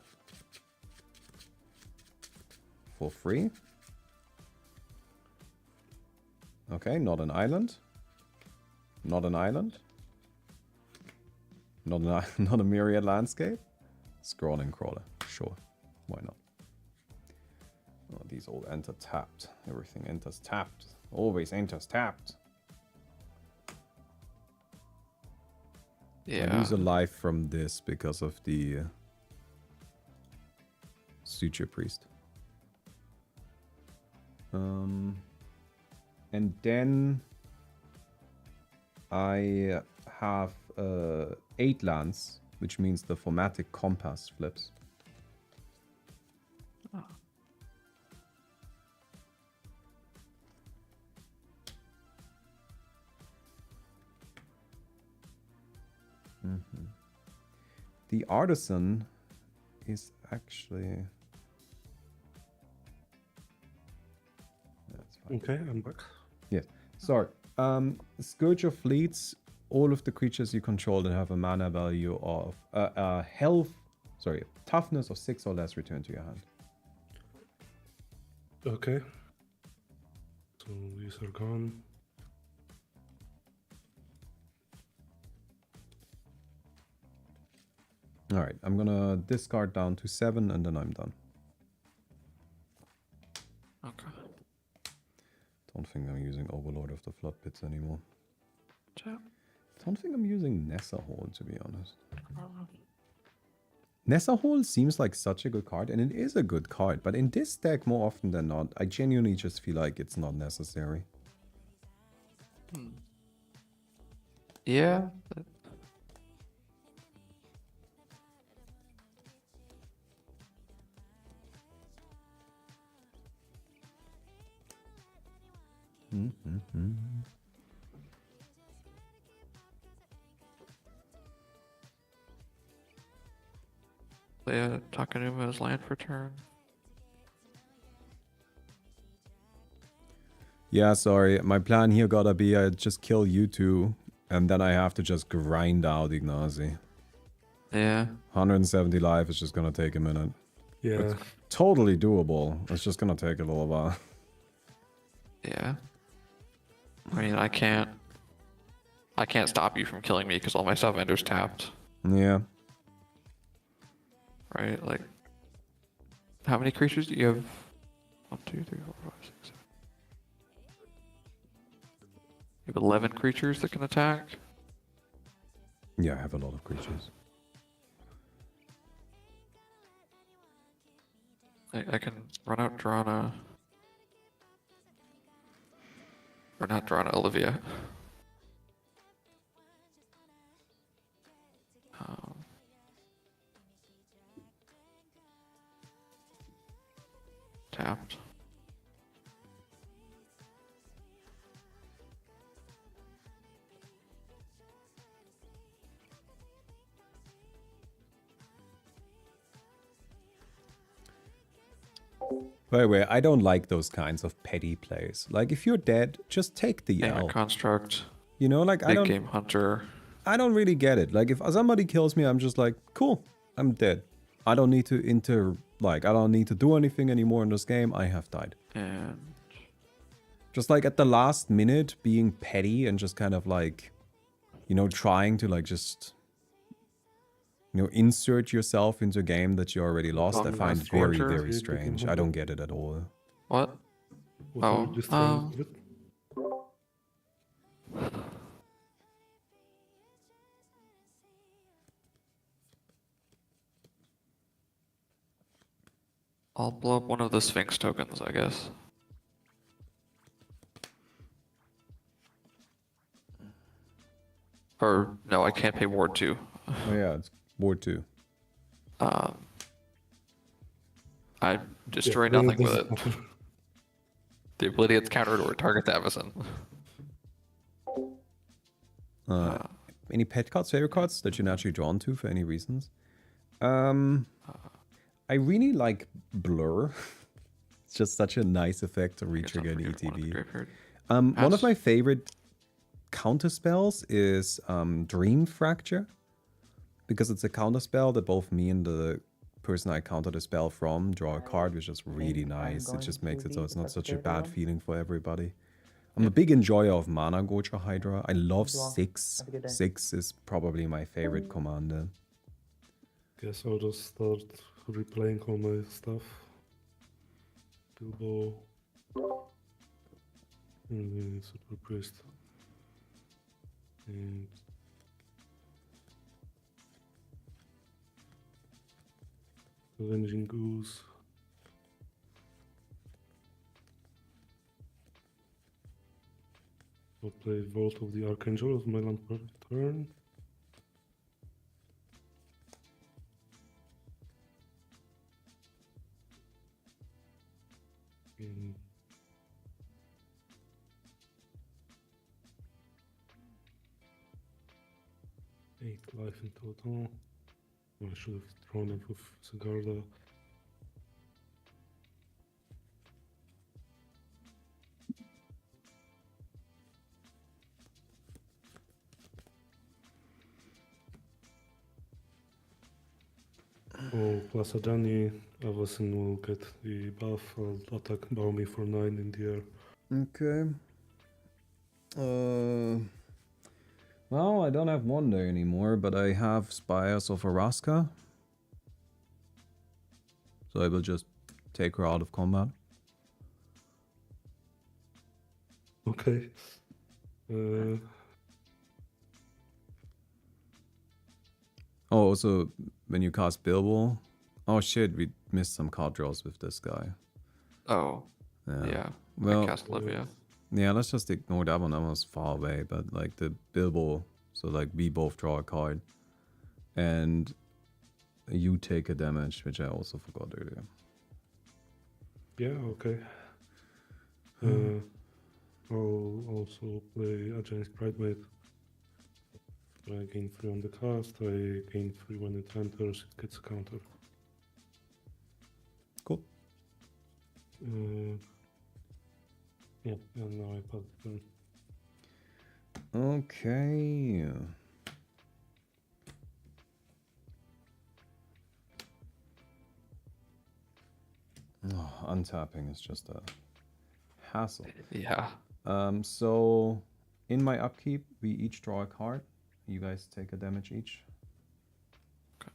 for free. Okay, not an island. Not an island. Not not a myriad landscape. Scrolling crawler. Sure. Why not? Oh, these all enter tapped. Everything enters tapped. Always enters tapped. I Yeah. lose a life from this because of the Suture Priest. And then I have 8 lands, which means the Formatic Compass flips. The Artisan is actually... That's fine. Okay, I'm back. Yes. Sorry. Scourge of Fleets, all of the creatures you control that have a mana value of toughness of 6 or less return to your hand. Okay. So these are gone. Alright, I'm gonna discard down to 7 and then I'm done. Okay. Don't think I'm using Overlord of the Flood Pits anymore. Tap. Don't think I'm using Nessa Hall, to be honest. Nessa Hall seems like such a good card, and it is a good card, but in this deck, more often than not, I genuinely just feel like it's not necessary. Yeah. Play a Takenuma as land for turn. Yeah, sorry. My plan here gotta be I just kill you two, and then I have to just grind out Ignazi. Yeah. 170 life is just gonna take a minute. Yeah. Totally doable. It's just gonna take a little while. Yeah. I mean, I can't stop you from killing me because all my stuff enters tapped, Yeah. right? Like, how many creatures do you have? 1, 2, 3, 4, 5, 6, 7. You have 11 creatures that can attack. Yeah, I have a lot of creatures. I can run out Drana. Or not Drana, Olivia. Tapped. By the way, I don't like those kinds of petty plays. Like, if you're dead, just take the Payment L. construct. You know, like, Big game hunter. I don't really get it. Like, if somebody kills me, I'm just like, cool, I'm dead. I don't need to I don't need to do anything anymore in this game. I have died. And Just like at the last minute, being petty and just kind of like, you know, trying to like just, you know, insert yourself into a game that you already lost. I find Last very, Forger. very strange. I don't get it at all. what? What Oh, are you destroying with? I'll blow up one of the Sphinx tokens, I guess. Or, no, I can't pay Ward 2. Oh yeah, it's Ward 2. I destroy Yeah, nothing with doesn't it. matter. The ability gets countered or target the Avacyn. Any pet cards, favorite cards that you're naturally drawn to for any reasons? I really like Blur. It's just such a nice effect to re-trigger an ETB. One of Pass. my favorite counter spells is Dream Fracture, because it's a counter spell that both me and the person I counter the spell from draw a card, which is really think I'm nice. It going just to makes it so leave, it's if not that's such okay a with bad everyone. feeling for everybody. I'm a big enjoyer of Mana Gocha Hydra. I love You all. 6. Have a good day. 6 is probably my favorite commander. Guess I'll just start replaying all my stuff. Bilbo. And the Super Priest. And Avenging Goose. I'll play Vault of the Archangel as my land per turn. And 8 life in total. I should have thrown it with Sigarda. Oh, plus Adani, Avasin will get the buff. I'll attack Baumi for 9 in the air. Okay. Well, I don't have Wonder anymore, but I have Spires of Araska. So I will just take her out of combat. Okay. Oh, also, when you cast Bilbo... Oh shit, we missed some card draws with this guy. Oh, Yeah. yeah. Well, I cast Olivia. yeah, let's just ignore that one. That was far away, but like the Bilbo... So like we both draw a card. And you take a damage, which I also forgot earlier. Yeah, okay. I'll also play Ajanis Pridemate. I gain 3 on the cast, I gain 3 when it enters, it gets a counter. Cool. Yeah, and now I pass the turn. Okay. Oh, untapping is just a hassle. Yeah. So in my upkeep, we each draw a card. You guys take a damage each. Okay.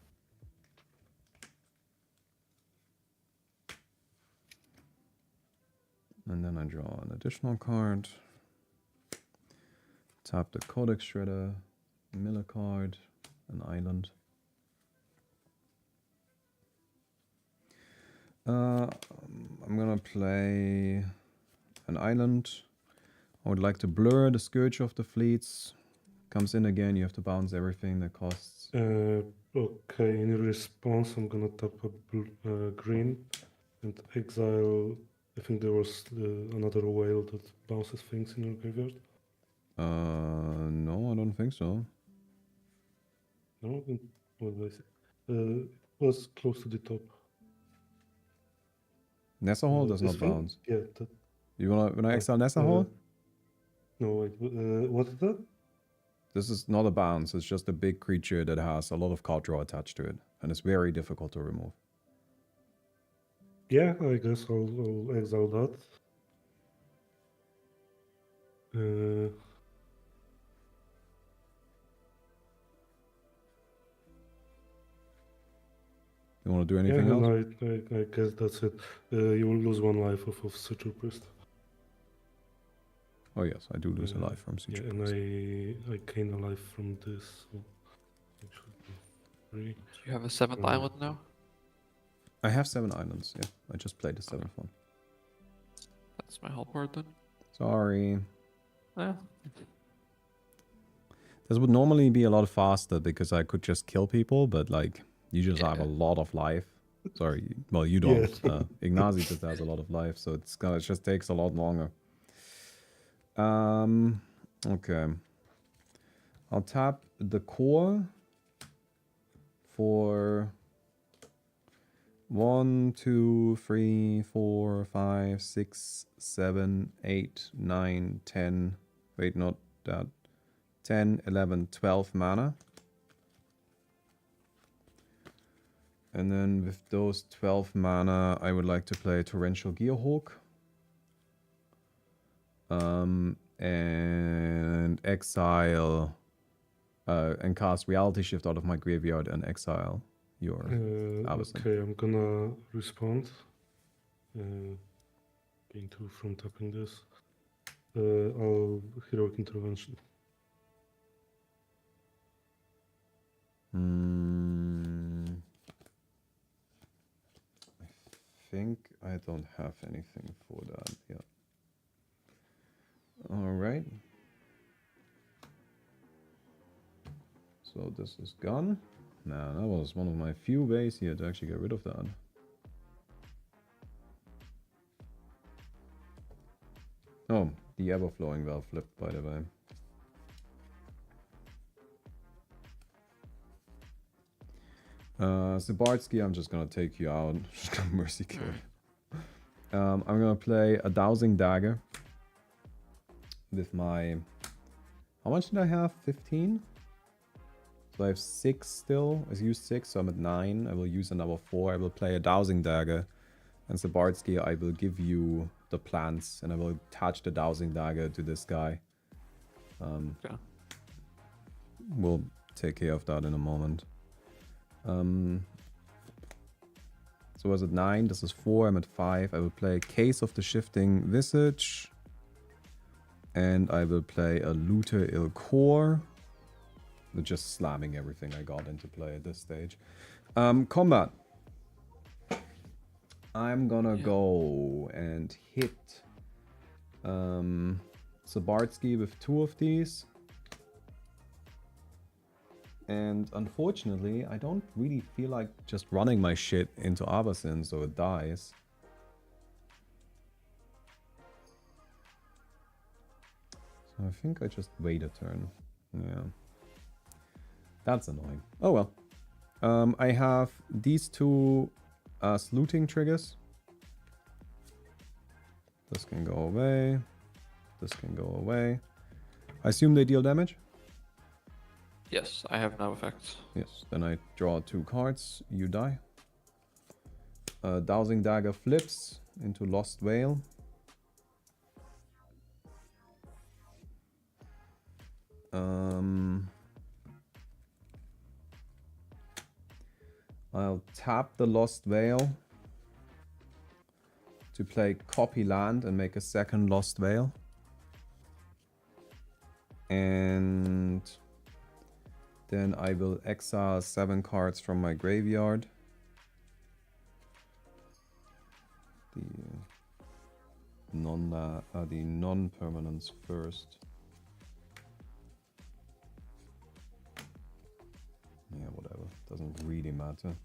And then I draw an additional card. Tap the Codex Shredder, Miller card, an island. I'm gonna play an island. I would like to blur the Scourge of the Fleets. Comes in again, you have to bounce everything that costs. Okay, in response, I'm gonna tap a green and exile. I think there was another whale that bounces things in your graveyard. No, I don't think so. No, then what did I say? It was close to the top. Nesahol does This not thing? bounce. Yeah. That, You wanna exile Nesahol? no, wait. What is that? This is not a bounce, it's just a big creature that has a lot of card draw attached to it. And it's very difficult to remove. Yeah, I guess I'll exile that. You wanna do Yeah, anything else? and I guess that's it. You will lose 1 life of Sigil Priest. Oh yes, I do lose a life from Yeah, Siege and Priest. I gain a life from this. So it should be 3. Do you have a 7th island now? I have 7 islands, yeah. I just played the 7th one. That's my whole board then. Sorry. Yeah. This would normally be a lot faster because I could just kill people, but like, you just have a Yeah. lot of life. Sorry, well, you don't. Yeah. Ignazi just has a lot of life, so it just takes a lot longer. Okay. I'll tap the core for 1, 2, 3, 4, 5, 6, 7, 8, 9, 10. Wait, not that. 10, 11, 12 mana. And then with those 12 mana, I would like to play Torrential Gearhawk. And exile and cast Reality Shift out of my graveyard and exile your Avacyn. Okay, I'm gonna respond. Gain 2 from tapping this. I'll Heroic Intervention. I think I don't have anything for that yet. Alright. So this is gone. Nah, that was one of my few ways here to actually get rid of that. Oh, the Everflowing Valve flipped, by the way. Zabardsky, I'm just gonna take you out. Just gonna mercy kill you. I'm gonna play a Dowsing Dagger with my... How much did I have? 15? So I have 6 still. I used 6, so I'm at 9. I will use another 4. I will play a Dowsing Dagger. And Zabardsky, I will give you the plants, and I will attach the Dowsing Dagger to this guy. Yeah. We'll take care of that in a moment. So I was at 9, this is 4, I'm at 5. I will play Case of the Shifting Visage. And I will play a Looter Ilkor. They're just slamming everything I got into play at this stage. Combat. I'm gonna go and hit Zabardsky with 2 of these. And unfortunately, I don't really feel like just running my shit into Avacyn so it dies. So I think I just wait a turn. Yeah. That's annoying. Oh well. I have these 2 looting triggers. This can go away. This can go away. I assume they deal damage? Yes, I have no effects. Yes, then I draw 2 cards, you die. Dowsing Dagger flips into Lost Veil. I'll tap the Lost Veil to play Copy Land and make a second Lost Veil. And then I will exile 7 cards from my graveyard. The non-permanents first. Yeah, whatever. Doesn't really matter.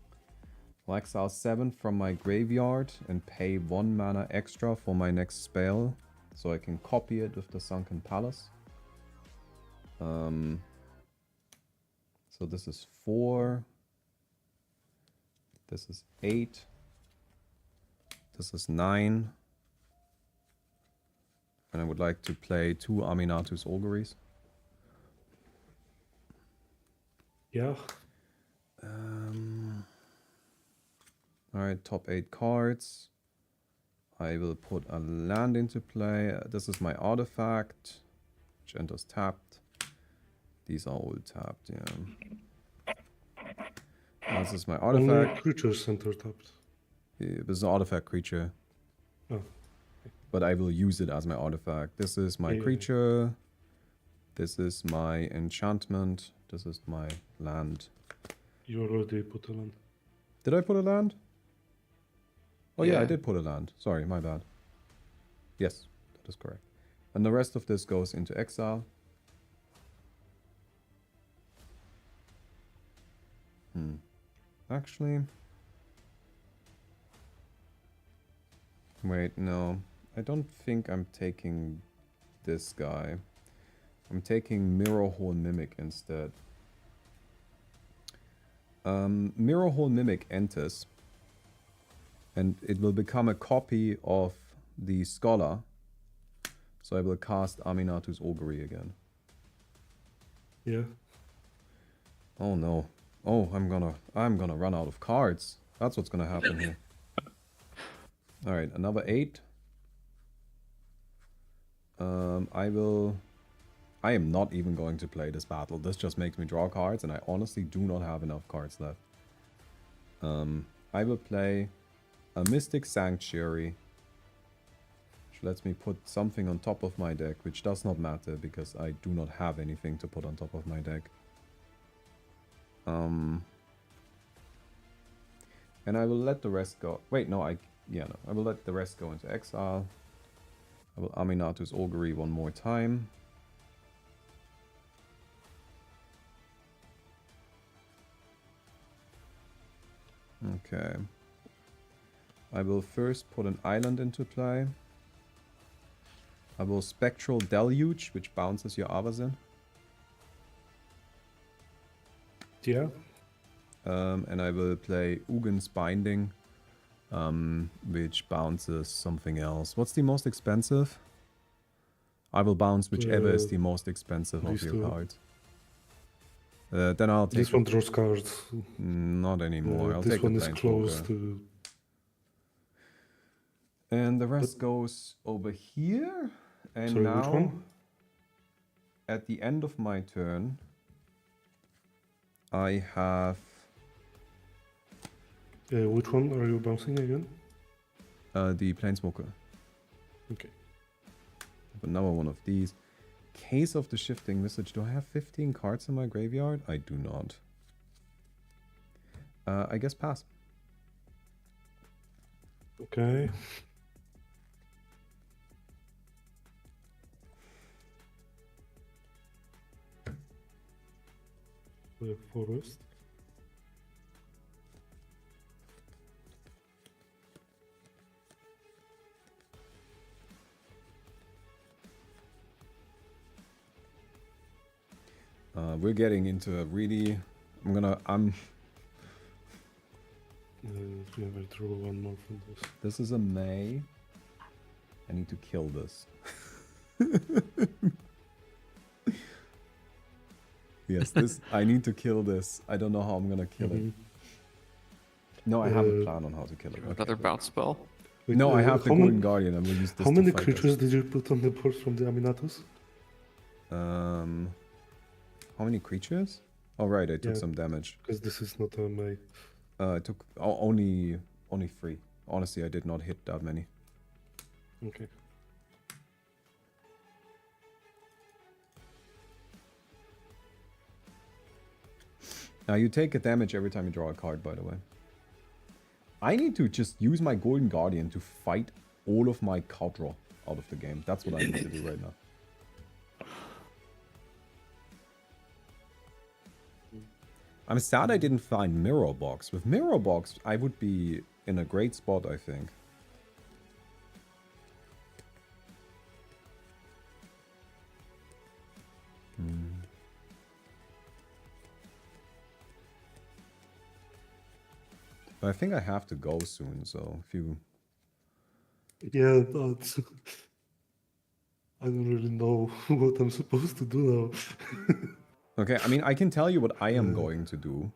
I'll exile 7 from my graveyard and pay 1 mana extra for my next spell, so I can copy it with the Sunken Palace. So this is 4. This is 8. This is 9. And I would like to play 2 Aminatus Auguries. Yeah. Alright, top 8 cards. I will put a land into play. This is my artifact, which enters tapped. These are all tapped, yeah. This is my Only artifact. creatures enter tapped. This is an artifact creature. Oh. But I will use it as my artifact. This is my Yeah. creature. This is my enchantment. This is my land. You already put a land. Did I put a land? Oh yeah, I Yeah. did put a land. Sorry, my bad. Yes, that is correct. And the rest of this goes into exile. Actually... Wait, no. I don't think I'm taking this guy. I'm taking Mirrorhole Mimic instead. Mirrorhole Mimic enters. And it will become a copy of the Scholar. So I will cast Aminatus Augury again. Yeah. Oh no. Oh, I'm gonna run out of cards. That's what's gonna happen here. All right, another 8. I am not even going to play this battle. This just makes me draw cards, and I honestly do not have enough cards left. I will play a Mystic Sanctuary, which lets me put something on top of my deck, which does not matter because I do not have anything to put on top of my deck. And I will let the rest go. Wait, no, I will let the rest go into exile. I will Aminatus Augury one more time. Okay. I will first put an island into play. I will Spectral Deluge, which bounces your Avacyn. Yeah. And I will play Ugin's Binding, which bounces something else. What's the most expensive? I will bounce whichever is the most expensive of these your two. cards. Then I'll take... This one draws cards. Not anymore. I'll This take one the is close Planeswalker. to. And the rest goes over here. And Sorry, now, which one? at the end of my turn, I have Which one are you bouncing again? the Planeswalker. Okay. Another one of these. Case of the Shifting Visage. Do I have 15 cards in my graveyard? I do not. I guess pass. Okay. The forest. We're getting into a really... Yeah, I draw one more from this. This is a May. I need to kill this. Yes, this... I need to kill this. I don't know how I'm gonna kill it. No, I have a plan on how to kill it. Okay. Another bounce spell. Wait, No, I have the how Golden many- Guardian. I'm gonna use this How to many fight creatures did you put on the board from the Aminatus? this. How many creatures? Oh, right, I took Yeah. some damage. Because this is not a May. I took only 3. Honestly, I did not hit that many. Okay. Now you take a damage every time you draw a card, by the way. I need to just use my Golden Guardian to fight all of my card draw out of the game. That's what I need to do right now. I'm sad I didn't find Mirror Box. With Mirror Box, I would be in a great spot, I think. But I think I have to go soon, so if you... Yeah, but I don't really know what I'm supposed to do now. Okay, I mean, I can tell you what I am going to do.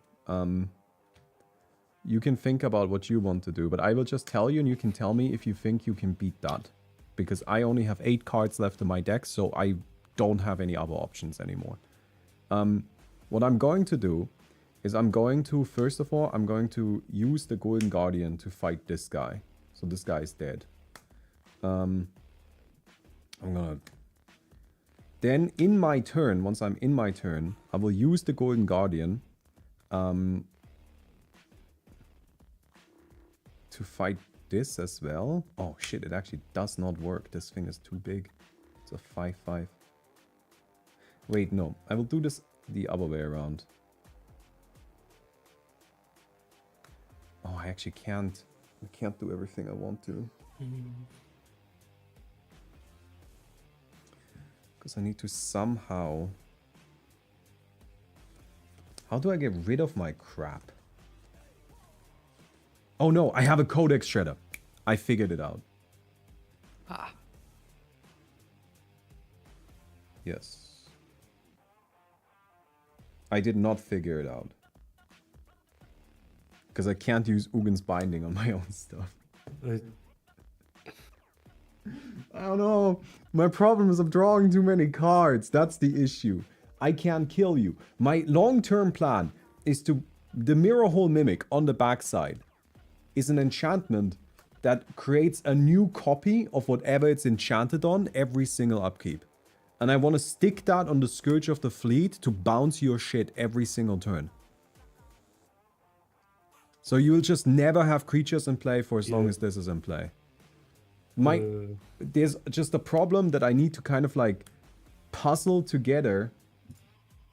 You can think about what you want to do, but I will just tell you and you can tell me if you think you can beat that. Because I only have 8 cards left in my deck, so I don't have any other options anymore. What I'm going to do is I'm going to, first of all, I'm going to use the Golden Guardian to fight this guy. So this guy is dead. I'm gonna... Then in my turn, once I'm in my turn, I will use the Golden Guardian to fight this as well. Oh shit, it actually does not work. This thing is too big. It's a 5/5. Wait, no. I will do this the other way around. Oh, I actually can't. I can't do everything I want to. Because I need to somehow... How do I get rid of my crap? Oh no, I have a Codex Shredder. I figured it out. Ah. Yes. I did not figure it out. because I can't use Ugin's Binding on my own stuff. I don't know. My problem is I'm drawing too many cards. That's the issue. I can't kill you. My long-term plan is to... The Mirror Hole Mimic on the backside is an enchantment that creates a new copy of whatever it's enchanted on every single upkeep. And I want to stick that on the Scourge of the Fleet to bounce your shit every single turn. So you will just never have creatures in play for as long as this is in play. There's just a problem that I need to kind of like puzzle together.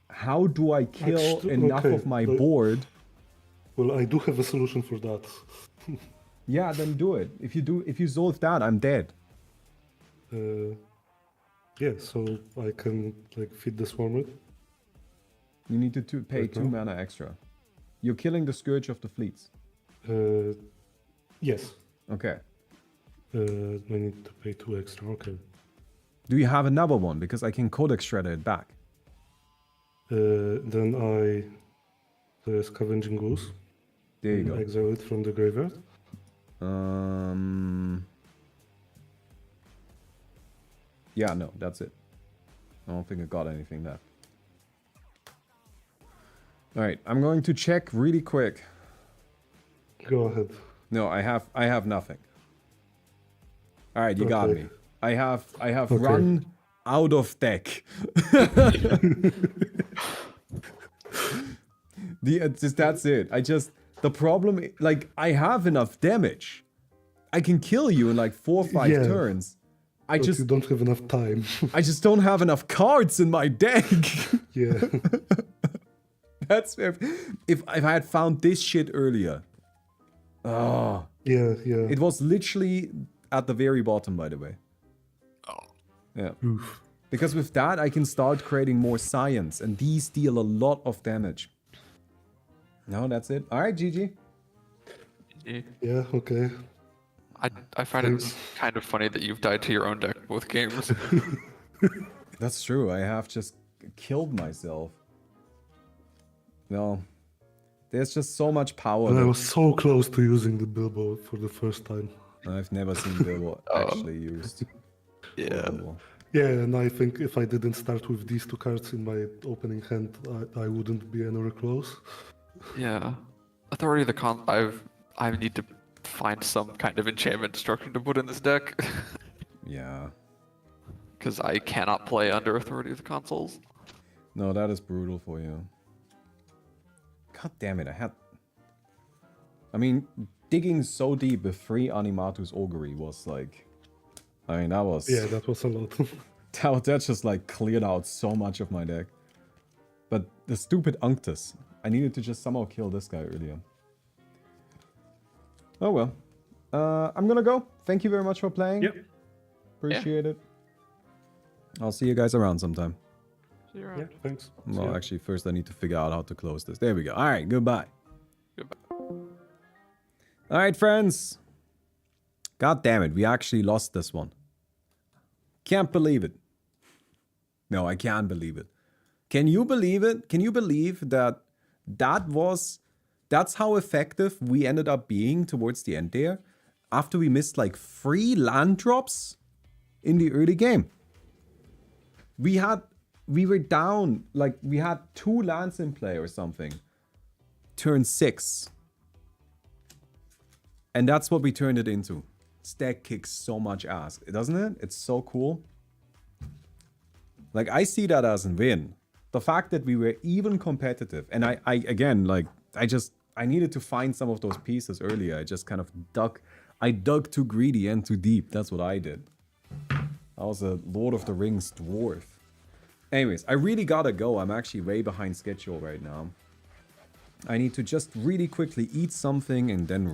How do I kill enough of my board? Well, I do have a solution for that. Yeah, then do it. If you solve that, I'm dead. Yeah, so I can like feed the Swarmwood. You need to pay Right 2 now? mana extra. You're killing the Scourge of the Fleets. Yes. Okay. I need to pay 2 extra. Okay. Do you have another one? Because I can Codex Shredder it back. Then I play a Scavenging Goose. There you go. Exile it from the graveyard. Yeah, no, that's it. I don't think I got anything left. Alright, I'm going to check really quick. Go ahead. No, I have nothing. Alright, you got Okay. me. I have Okay. run out of deck. That's it. The problem, like, I have enough damage. I can kill you in like 4 or 5 Yeah. turns. But you don't have enough time. I just don't have enough cards in my deck. Yeah. That's if I had found this shit earlier. Oh, Yeah. it was literally at the very bottom, by the way. Oh. Yeah. Oof. Because with that, I can start creating more science, and these deal a lot of damage. No, that's it. All right, GG. Yeah, okay. I find it kind of funny that you've died to your own deck both games. That's true. I have just killed myself. No. There's just so much power. And I that- was so close to using the Bilbo for the first time. I've never seen Bilbo actually used. Yeah. Bilbo. Yeah, and I think if I didn't start with these 2 cards in my opening hand, I wouldn't be anywhere close. Yeah. Authority of the I need to find some kind of enchantment destruction to put in this deck. Yeah. Because I cannot play under Authority of the Consoles. No, that is brutal for you. God damn it, I mean, digging so deep with 3 Animatus Augury was like... I mean, that was... Yeah, that was a lot. That just like cleared out so much of my deck. But the stupid Unctus. I needed to just somehow kill this guy earlier. Oh well. I'm gonna go. Thank you very much for playing. Yep. Appreciate it. I'll see you guys around sometime. See you Yeah, around. thanks. See Well, ya. actually, first I need to figure out how to close this. There we go. All right, goodbye. Goodbye. All right, friends. God damn it, we actually lost this one. Can't believe it. No, I can't believe it. Can you believe it? Can you believe that that's how effective we ended up being towards the end there? After we missed like 3 land drops in the early game. We were down, like we had 2 lands in play or something. Turn 6. And that's what we turned it into. Stack kicks so much ass, doesn't it? It's so cool. Like, I see that as a win. The fact that we were even competitive. And I again, like, I needed to find some of those pieces earlier. I just kind of dug too greedy and too deep. That's what I did. I was a Lord of the Rings dwarf. Anyways, I really gotta go. I'm actually way behind schedule right now. I need to just really quickly eat something and then